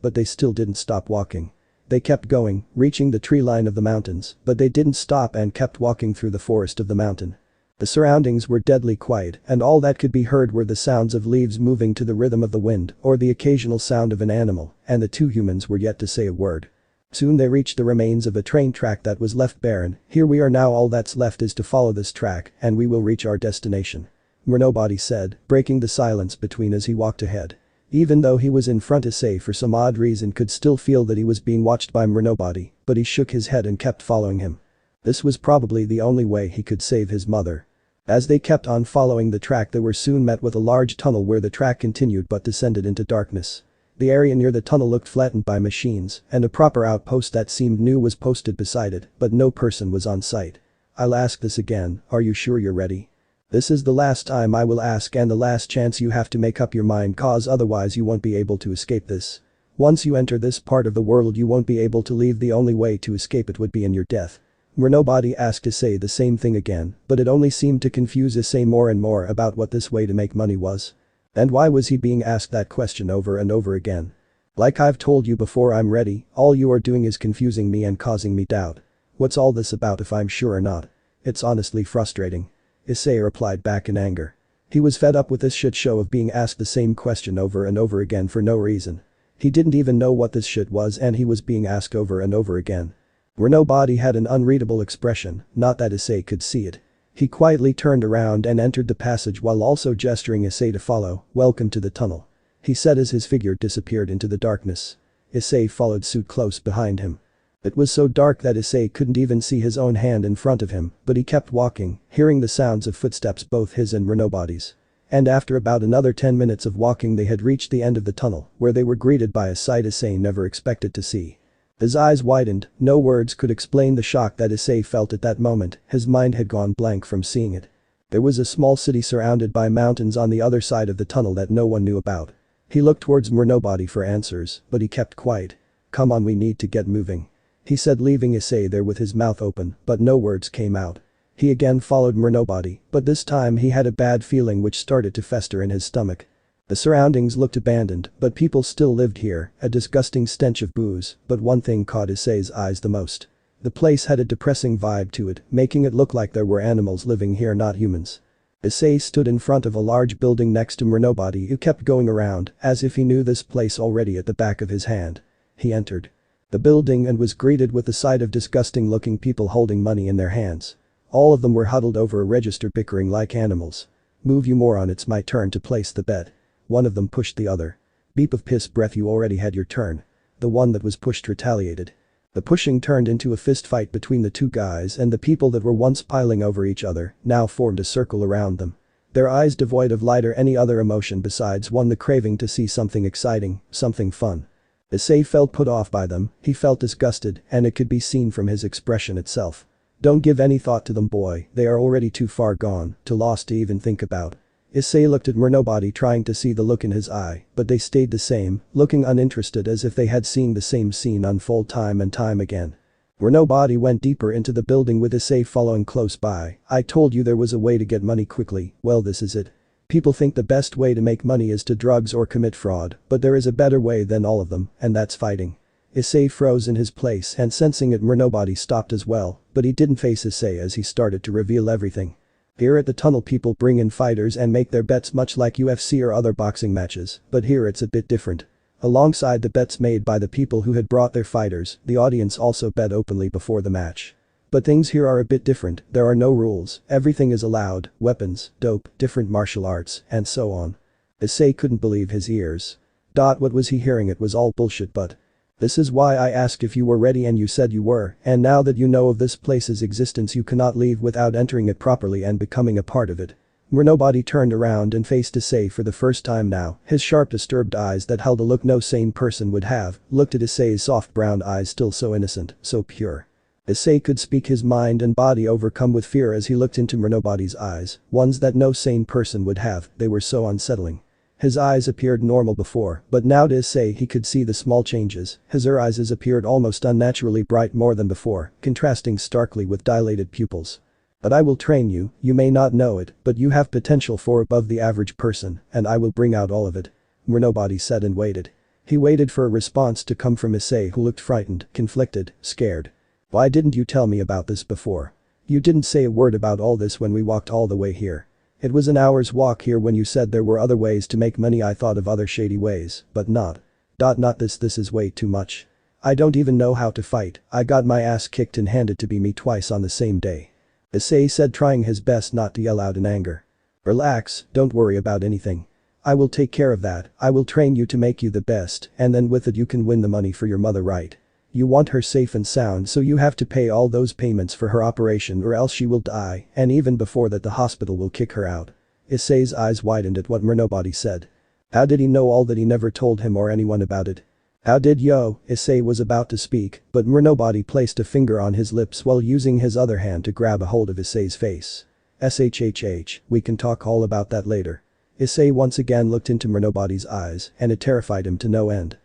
but they still didn't stop walking. They kept going, reaching the tree line of the mountains, but they didn't stop and kept walking through the forest of the mountain. The surroundings were deadly quiet and all that could be heard were the sounds of leaves moving to the rhythm of the wind or the occasional sound of an animal, and the two humans were yet to say a word. Soon they reached the remains of a train track that was left barren. Here we are now, all that's left is to follow this track and we will reach our destination. Nobody said, breaking the silence between as he walked ahead. Even though he was in front, Issei for some odd reason could still feel that he was being watched by nobody, but he shook his head and kept following him. This was probably the only way he could save his mother. As they kept on following the track, they were soon met with a large tunnel where the track continued but descended into darkness. The area near the tunnel looked flattened by machines, and a proper outpost that seemed new was posted beside it, but no person was on site. I'll ask this again, are you sure you're ready? This is the last time I will ask and the last chance you have to make up your mind, cause otherwise you won't be able to escape this. Once you enter this part of the world you won't be able to leave. The only way to escape it would be in your death. Nobody asked Issei the same thing again, but it only seemed to confuse Issei more and more about what this way to make money was. And why was he being asked that question over and over again? Like I've told you before, I'm ready, all you are doing is confusing me and causing me doubt. What's all this about if I'm sure or not? It's honestly frustrating. Issei replied back in anger. He was fed up with this shit show of being asked the same question over and over again for no reason. He didn't even know what this shit was and he was being asked over and over again. Nobody had an unreadable expression, not that Issei could see it. He quietly turned around and entered the passage while also gesturing Issei to follow. Welcome to the tunnel. He said as his figure disappeared into the darkness. Issei followed suit close behind him. It was so dark that Issei couldn't even see his own hand in front of him, but he kept walking, hearing the sounds of footsteps, both his and nobody's. And after about another 10 minutes of walking they had reached the end of the tunnel, where they were greeted by a sight Issei never expected to see. His eyes widened, no words could explain the shock that Issei felt at that moment, his mind had gone blank from seeing it. There was a small city surrounded by mountains on the other side of the tunnel that no one knew about. He looked towards nobody for answers, but he kept quiet. Come on, we need to get moving. He said, leaving Issei there with his mouth open, but no words came out. He again followed nobody, but this time he had a bad feeling which started to fester in his stomach. The surroundings looked abandoned, but people still lived here, a disgusting stench of booze, but one thing caught Issei's eyes the most. The place had a depressing vibe to it, making it look like there were animals living here, not humans. Issei stood in front of a large building next to nobody who kept going around, as if he knew this place already at the back of his hand. He entered the building and was greeted with the sight of disgusting looking people holding money in their hands. All of them were huddled over a register bickering like animals. Move, you moron, it's my turn to place the bet. One of them pushed the other. Beep of piss breath, you already had your turn. The one that was pushed retaliated. The pushing turned into a fist fight between the two guys, and the people that were once piling over each other now formed a circle around them. Their eyes devoid of light or any other emotion besides one, the craving to see something exciting, something fun. Issei felt put off by them, he felt disgusted, and it could be seen from his expression itself. Don't give any thought to them, boy, they are already too far gone, too lost to even think about. Issei looked at nobody, trying to see the look in his eye, but they stayed the same, looking uninterested as if they had seen the same scene unfold time and time again. Nobody went deeper into the building with Issei following close by. I told you there was a way to get money quickly, well this is it. People think the best way to make money is to drugs or commit fraud, but there is a better way than all of them, and that's fighting. Issei froze in his place and sensing it nobody stopped as well, but he didn't face Issei as he started to reveal everything. Here at the tunnel people bring in fighters and make their bets much like UFC or other boxing matches, but here it's a bit different. Alongside the bets made by the people who had brought their fighters, the audience also bet openly before the match. But things here are a bit different, there are no rules, everything is allowed, weapons, dope, different martial arts, and so on. Issei couldn't believe his ears. What was he hearing? It was all bullshit, but this is why I asked if you were ready and you said you were, and now that you know of this place's existence you cannot leave without entering it properly and becoming a part of it. Nobody turned around and faced Issei for the first time now, his sharp disturbed eyes that held a look no sane person would have, looked at Issei's soft brown eyes still so innocent, so pure. Issei could speak his mind and body overcome with fear as he looked into nobody's eyes, ones that no sane person would have, they were so unsettling. His eyes appeared normal before, but now to Issei he could see the small changes, his eyes appeared almost unnaturally bright more than before, contrasting starkly with dilated pupils. But I will train you, you may not know it, but you have potential for above the average person, and I will bring out all of it. Nobody said and waited. He waited for a response to come from Issei, who looked frightened, conflicted, scared. Why didn't you tell me about this before? You didn't say a word about all this when we walked all the way here. It was an hour's walk here when you said there were other ways to make money. I thought of other shady ways, but not. Not this. This is way too much. I don't even know how to fight. I got my ass kicked and handed to me twice on the same day. Issei said, trying his best not to yell out in anger. Relax, don't worry about anything. I will take care of that. I will train you to make you the best, and then with it you can win the money for your mother, right? You want her safe and sound, so you have to pay all those payments for her operation or else she will die, and even before that the hospital will kick her out. Issei's eyes widened at what Nobody said. How did he know all that? He never told him or anyone about it. How did yo? Issei was about to speak, but Nobody placed a finger on his lips while using his other hand to grab a hold of Issei's face. SHHH, we can talk all about that later. Issei once again looked into Nobody's eyes and it terrified him to no end.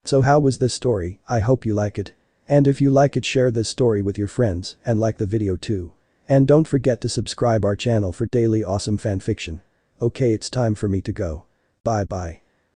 So how was this story? I hope you like it. And if you like it, share this story with your friends and like the video too. And don't forget to subscribe our channel for daily awesome fanfiction. Okay, it's time for me to go. Bye bye.